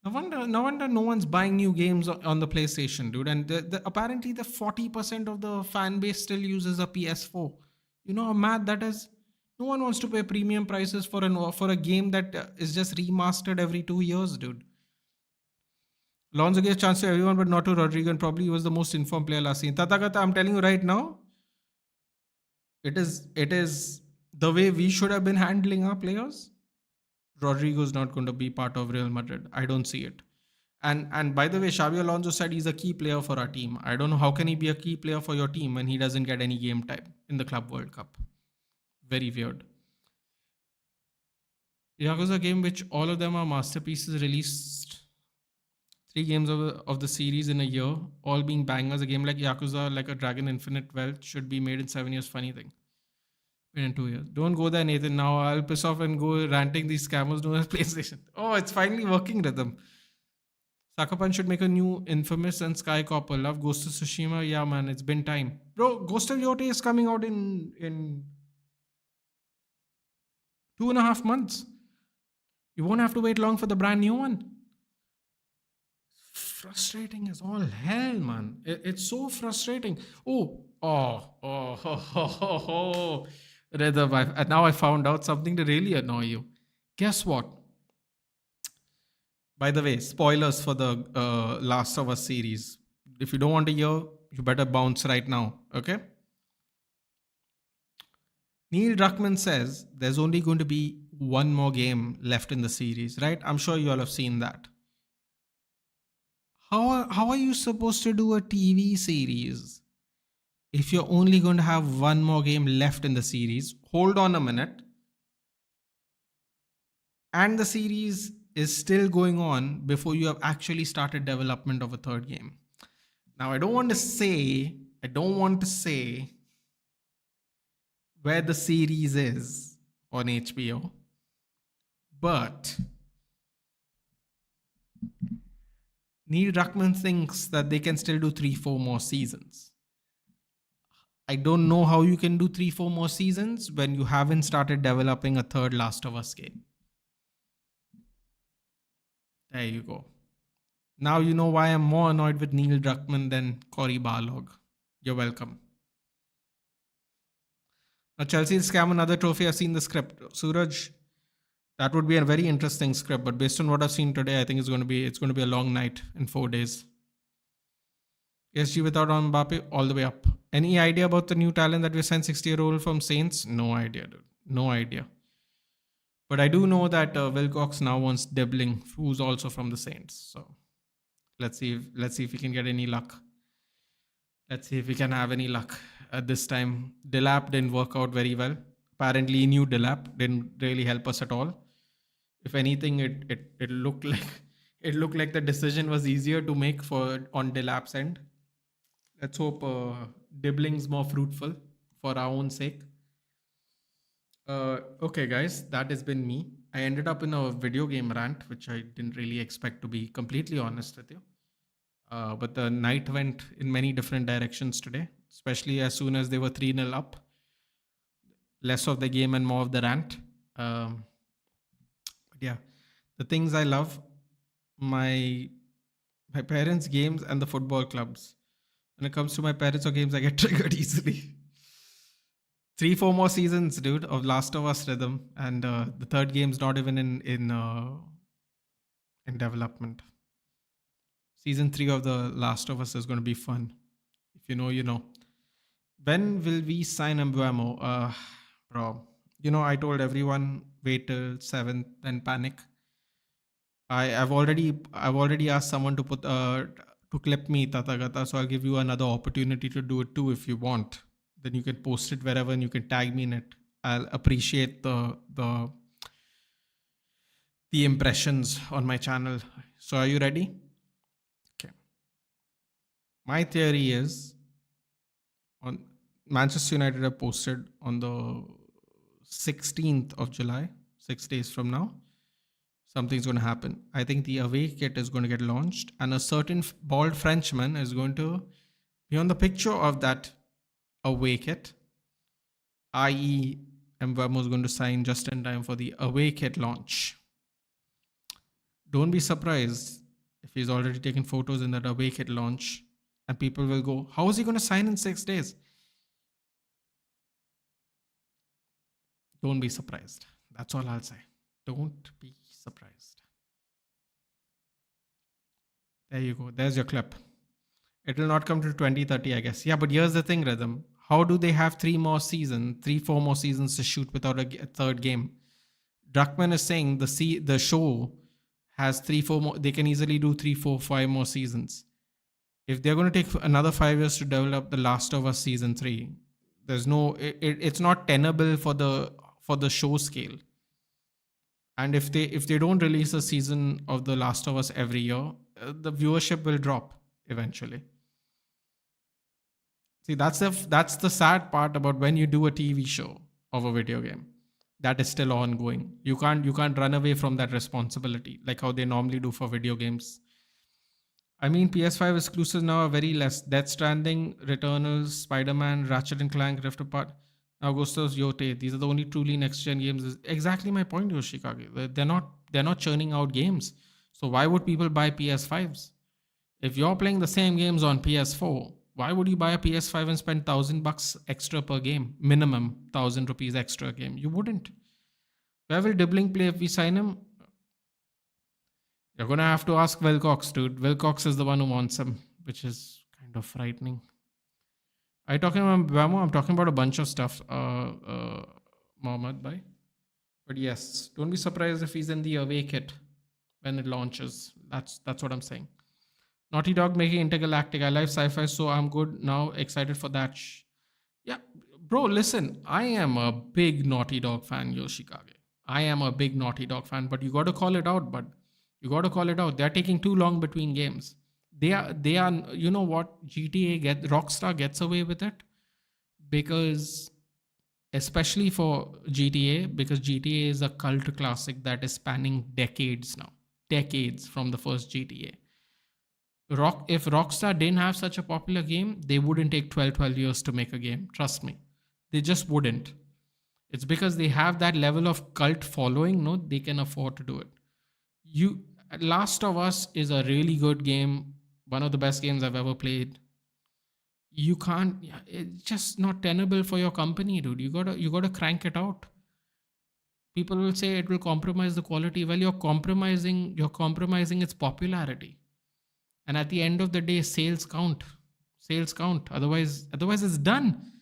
No wonder no one's buying new games on the PlayStation, dude. And apparently the 40% of the fan base still uses a PS4. You know how mad that is? No one wants to pay premium prices for a game that is just remastered every 2 years, dude. Lonzo gave chance to everyone, but not to Rodrigo, and probably he was the most informed player last season. Tathagata, I'm telling you right now, it is the way we should have been handling our players. Rodrigo is not going to be part of Real Madrid. I don't see it. And by the way, Xavi Alonso said he's a key player for our team. I don't know how can he be a key player for your team when he doesn't get any game time in the Club World Cup. Very weird. Yakuza game, which all of them are masterpieces, released 3 games of the series in a year, all being bangers. A game like Yakuza, like a Dragon Infinite Wealth, should be made in 7 years. Funny thing. In 2 years. Don't go there, Nathan. Now I'll piss off and go ranting these scammers doing a PlayStation. Oh, it's finally working, Rhythm. Sakapan should make a new Infamous and Sky Copper. Love Ghost of Tsushima. Yeah, man, it's been time. Bro, Ghost of Yote is coming out in 2.5 months. You won't have to wait long for the brand new one. Frustrating as all hell, man. It's so frustrating. Oh. Rhythm, now I found out something to really annoy you. Guess what? By the way, spoilers for the Last of Us series. If you don't want to hear, you better bounce right now, okay? Neil Druckmann says there's only going to be one more game left in the series, right? I'm sure you all have seen that. How are you supposed to do a TV series if you're only going to have one more game left in the series? Hold on a minute. And the series is still going on before you have actually started development of a third game. Now, I don't want to say where the series is on HBO, but Neil Druckmann thinks that they can still do 3-4 more seasons. I don't know how you can do 3-4 more seasons when you haven't started developing a third Last of Us game. There you go. Now you know why I'm more annoyed with Neil Druckmann than Cory Barlog. You're welcome. Now Chelsea scam another trophy. I've seen the script. Suraj, that would be a very interesting script, but based on what I've seen today, I think it's going to be a long night in 4 days. PSG without Mbappe all the way up. Any idea about the new talent that we signed 60-year-old from Saints? No idea, dude. No idea. But I do know that Wilcox now wants Debling, who's also from the Saints. So let's see if we can get any luck. Let's see if we can have any luck this time. Delap didn't work out very well. Apparently, new Delap didn't really help us at all. If anything, it looked like the decision was easier to make on Delap's end. Let's hope Dibling's more fruitful for our own sake. Okay, guys, that has been me. I ended up in a video game rant, which I didn't really expect, to be completely honest with you. But the night went in many different directions today, especially as soon as they were 3-0 up. Less of the game and more of the rant. But yeah, the things I love, my parents' games and the football clubs. When it comes to my parents or games, I get triggered easily. 3-4 more seasons, dude, of Last of Us Rhythm, and the third game's not even in development. Season 3 of the Last of Us is going to be fun. If you know, you know. When will we sign Mbuemo? Bro, I told everyone wait till 7th and panic. I've already asked someone to put to clip me Tatagata, so I'll give you another opportunity to do it too if you want. Then you can post it wherever and you can tag me in it. I'll appreciate the impressions on my channel. So are you ready? Okay. My theory is on Manchester United have posted on the 16th of July, 6 days from now, something's going to happen. I think the away kit is going to get launched and a certain bald Frenchman is going to be on the picture of that away kit, i.e. Mbuemo is going to sign just in time for the away kit launch. Don't be surprised if he's already taken photos in that away kit launch and people will go, how is he going to sign in 6 days? Don't be surprised. That's all I'll say. Don't be surprised. There you go. There's your clip. It will not come to 2030, I guess. Yeah, but here's the thing, Rhythm. How do they have 3-4 more seasons to shoot without a third game? Druckmann is saying the show has 3, 4 more. They can easily do 3, 4, 5 more seasons. If they're going to take another 5 years to develop the Last of Us season 3, there's no. It's not tenable for the show scale. And if they don't release a season of The Last of Us every year, the viewership will drop eventually. See, that's the sad part about when you do a TV show of a video game that is still ongoing. You can't run away from that responsibility like how they normally do for video games. I mean, PS5 exclusives now are very less. Death Stranding, Returnal, Spider-Man, Ratchet and Clank, Rift Apart, Augustus, Yote. These are the only truly next-gen games. Is exactly my point, Yoshikage. They're not churning out games. So why would people buy PS5s? If you're playing the same games on PS4, why would you buy a PS5 and spend $1,000 extra per game? Minimum ₹1,000 extra a game. You wouldn't. Where will Dibbling play if we sign him? You're gonna have to ask Wilcox, dude. Wilcox is the one who wants him, which is kind of frightening. Are you talking about Bamo? I'm talking about a bunch of stuff, Mohammed Bhai. But yes, don't be surprised if he's in the away kit when it launches. That's what I'm saying. Naughty Dog making Intergalactic. I like sci-fi, so I'm good now. Excited for that. Yeah, bro. Listen, I am a big Naughty Dog fan, Yoshikage. I am a big Naughty Dog fan, but you got to call it out, bud. You got to call it out. They're taking too long between games. They are. You know what? Rockstar gets away with it because, especially for GTA, because GTA is a cult classic that is spanning decades now, decades from the first GTA. If Rockstar didn't have such a popular game, they wouldn't take 12 years to make a game. Trust me. They just wouldn't. It's because they have that level of cult following, no, they can afford to do it. You Last of Us is a really good game, one of the best games I've ever played. You can't It's just not tenable for your company, dude. You gotta crank it out. People will say it will compromise the quality. Well, you're compromising its popularity. And at the end of the day, sales count, otherwise it's done.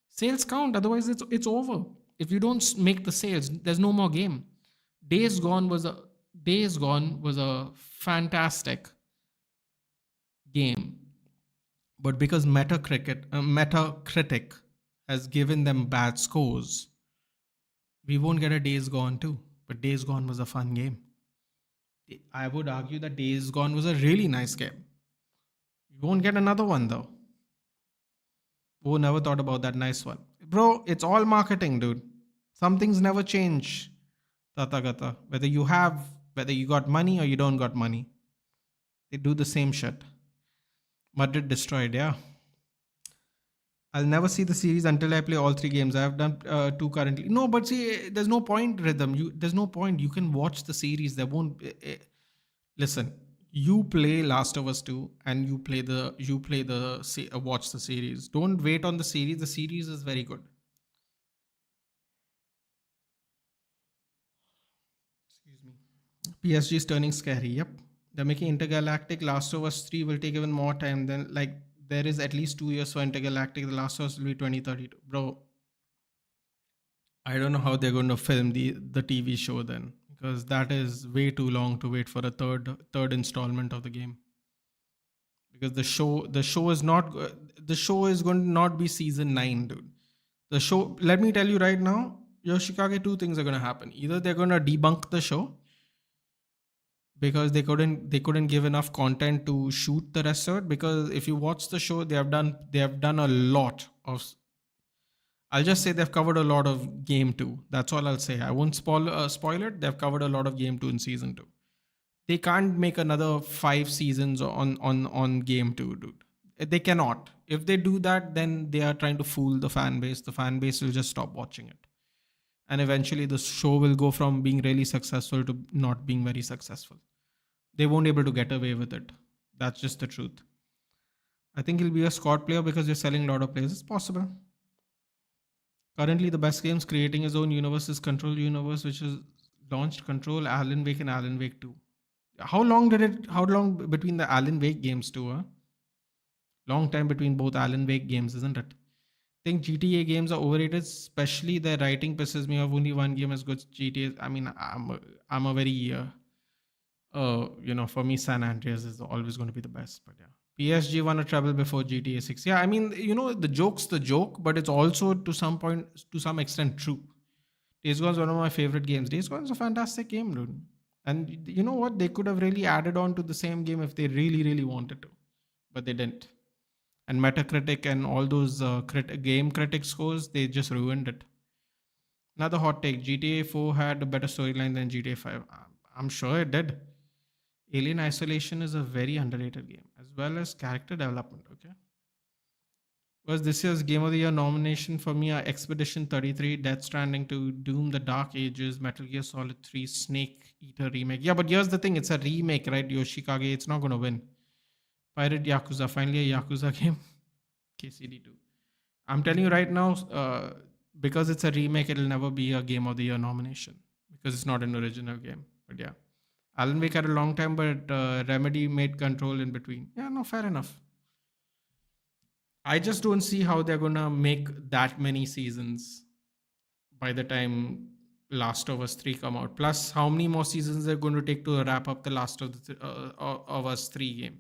Sales count, otherwise it's over. If you don't make the sales, there's no more game. Days Gone was a fantastic game, but because Metacritic has given them bad scores, we won't get a Days Gone too. But Days Gone was a fun game. I would argue that Days Gone was a really nice game. You won't get another one though. Who never thought about that nice one? Bro, it's all marketing, dude. Some things never change. Tathagata. Whether you got money or you don't got money. They do the same shit. Madrid destroyed, yeah. I'll never see the series until I play all 3 games. I have done 2 currently. No, but see, there's no point, Rhythm. There's no point. You can watch the series. There won't. Listen, you play Last of Us 2 and watch the series. Don't wait on the series. The series is very good. Excuse me. PSG is turning scary. Yep. They're making Intergalactic. Last of Us 3 will take even more time than, like, there is at least 2 years for Intergalactic. The Last of Us will be 2032. Bro, I don't know how they're going to film the TV show then, because that is way too long to wait for a third installment of the game. Because the show is going to not be season 9, dude. The show, let me tell you right now, Yoshikage, 2 things are going to happen. Either they're going to debunk the show because they couldn't give enough content to shoot the rest of it. Because if you watch the show, they have done a lot of. I'll just say they've covered a lot of Game 2. That's all I'll say. I won't spoil it. They've covered a lot of Game 2 in Season 2. They can't make another 5 seasons on Game 2, dude. They cannot. If they do that, then they are trying to fool the fan base. The fan base will just stop watching it. And eventually the show will go from being really successful to not being very successful. They won't be able to get away with it. That's just the truth. I think he'll be a squad player because you're selling a lot of players. It's possible. Currently, the best games creating his own universe is Control Universe, which is launched Control, Alan Wake, and Alan Wake 2. How long between the Alan Wake games too? Huh? Long time between both Alan Wake games, isn't it? I think GTA games are overrated, especially their writing pisses me off. Only one game as good as GTA. I mean, I'm a very For me, San Andreas is always going to be the best. But yeah, PSG won a treble before GTA 6. Yeah, I mean, the joke's the joke, but it's also to some point, to some extent, true. Days Gone is one of my favorite games. Days Gone is a fantastic game, dude. And you know what? They could have really added on to the same game if they really, really wanted to, but they didn't. And Metacritic and all those game critic scores, they just ruined it. Another hot take: GTA 4 had a better storyline than GTA 5. I'm sure it did. Alien Isolation is a very underrated game, as well as character development. Okay, was this year's Game of the Year nomination for me are Expedition 33, Death Stranding 2, Doom: The Dark Ages, Metal Gear Solid 3, Snake Eater remake. Yeah, but here's the thing: it's a remake, right? Yoshikage, it's not gonna win. Pirate Yakuza, finally a Yakuza game. KCD 2. I'm telling you right now, because it's a remake, it'll never be a Game of the Year nomination because it's not an original game. But yeah, Alan Wake had a long time, but Remedy made Control in between. Yeah, no, fair enough. I just don't see how they're gonna make that many seasons by the time Last of Us 3 come out. Plus, how many more seasons they're going to take to wrap up the of Us 3 game?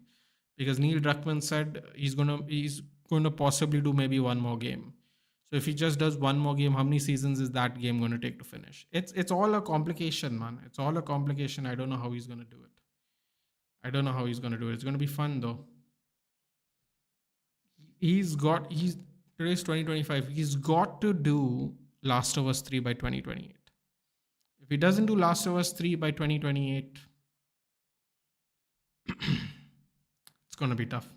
Because Neil Druckmann said he's gonna possibly do maybe one more game. So if he just does one more game, how many seasons is that game going to take to finish? It's all a complication, man. It's all a complication. I don't know how he's going to do it. I don't know how he's going to do it. It's going to be fun though. He's today's 2025. He's got to do Last of Us 3 by 2028. If he doesn't do Last of Us 3 by 2028, it's going to be tough.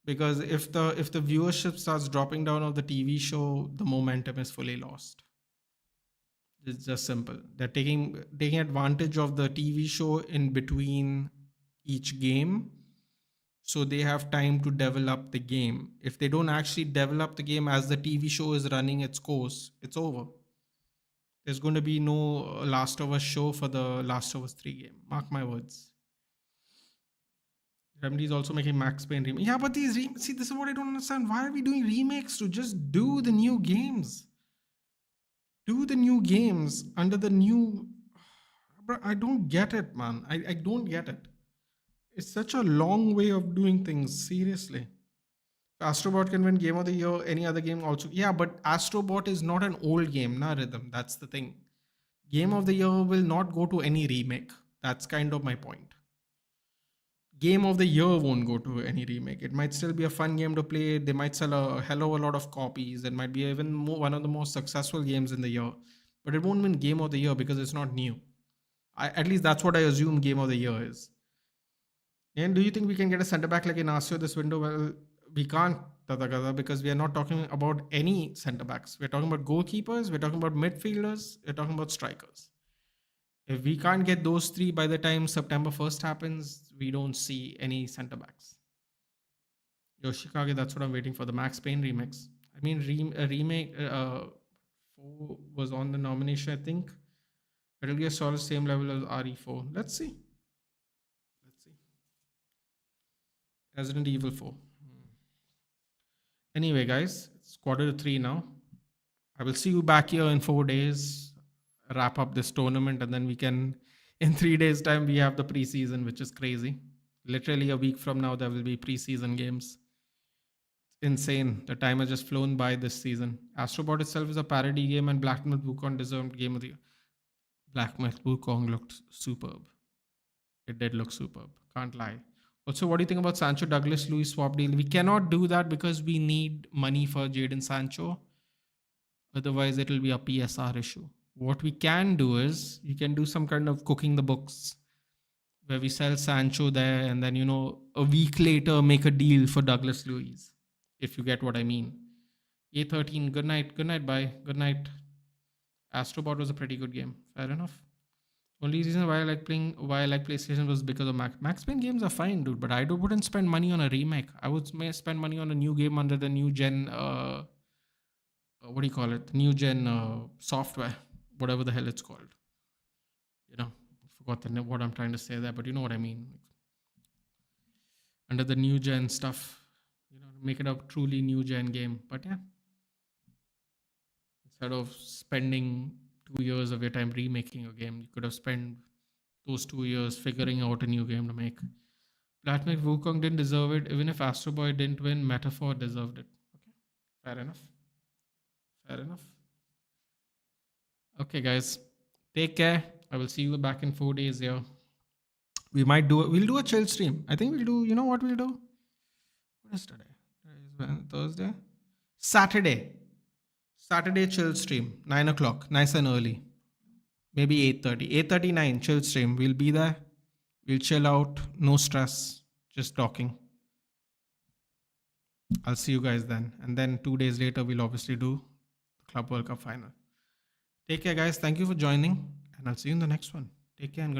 Because if the viewership starts dropping down of the TV show, the momentum is fully lost. It's just simple. They're taking advantage of the TV show in between each game, so they have time to develop the game. If they don't actually develop the game as the TV show is running its course, it's over. There's going to be no Last of Us show for the Last of Us 3 game. Mark my words. Remedy is also making Max Payne remake. Yeah, but see, this is what I don't understand. Why are we doing remakes to just do the new games? Do the new games under the new. Bro, I don't get it, man. I don't get it. It's such a long way of doing things. Seriously. Astrobot can win Game of the Year. Any other game also. Yeah, but Astrobot is not an old game, na Rhythm. That's the thing. Game of the Year will not go to any remake. That's kind of my point. Game of the Year won't go to any remake. It might still be a fun game to play. They might sell a hell of a lot of copies. It might be even one of the most successful games in the year. But it won't win Game of the Year because it's not new. At least that's what I assume Game of the Year is. And do you think we can get a centre back like Inacio this window? Well, we can't, because we are not talking about any centre backs. We're talking about goalkeepers, we're talking about midfielders, we're talking about strikers. If we can't get those three by the time September 1st happens, we don't see any centre backs. Yoshikage, that's what I'm waiting for, the Max Payne remix. I mean, a remake 4 was on the nomination, I think. It'll be a solid same level as RE4. Let's see. Resident Evil 4. Anyway, guys, it's 2:45 now. I will see you back here in 4 days, wrap up this tournament, and then we can, in 3 days' time, we have the preseason, which is crazy. Literally a week from now, there will be preseason games. Insane. The time has just flown by this season. Astrobot itself is a parody game, and Black Myth Wukong deserved Game of the Year. Black Myth Wukong looked superb. It did look superb. Can't lie. Also, what do you think about Sancho Douglas Luis swap deal? We cannot do that because we need money for Jadon Sancho. Otherwise, it will be a PSR issue. What we can do is you can do some kind of cooking the books where we sell Sancho there and then, a week later make a deal for Douglas Luiz, if you get what I mean. A13, good night. Good night, bye. Good night. Astrobot was a pretty good game. Fair enough. Only reason why I like PlayStation was because of Max Payne games are fine, dude. But wouldn't spend money on a remake. I would spend money on a new game under the new gen. What do you call it? New gen software, whatever the hell it's called. I forgot what I'm trying to say there, but you know what I mean. Under the new gen stuff, make it a truly new gen game. But yeah, instead of spending 2 years of your time remaking a game, you could have spent those 2 years figuring out a new game to make. Vladimir Wukong didn't deserve it. Even if Astro Boy didn't win, Metaphor deserved it. Okay, fair enough. Fair enough. Okay, guys, take care. I will see you back in 4 days here. We'll do a chill stream. I think we'll do, you know what we'll do? What is today? Today is Thursday? Saturday. Saturday chill stream, 9 o'clock, nice and early. Maybe 8:30. 8:39 chill stream. We'll be there. We'll chill out. No stress. Just talking. I'll see you guys then. And then 2 days later, we'll obviously do the Club World Cup final. Take care, guys. Thank you for joining. And I'll see you in the next one. Take care and good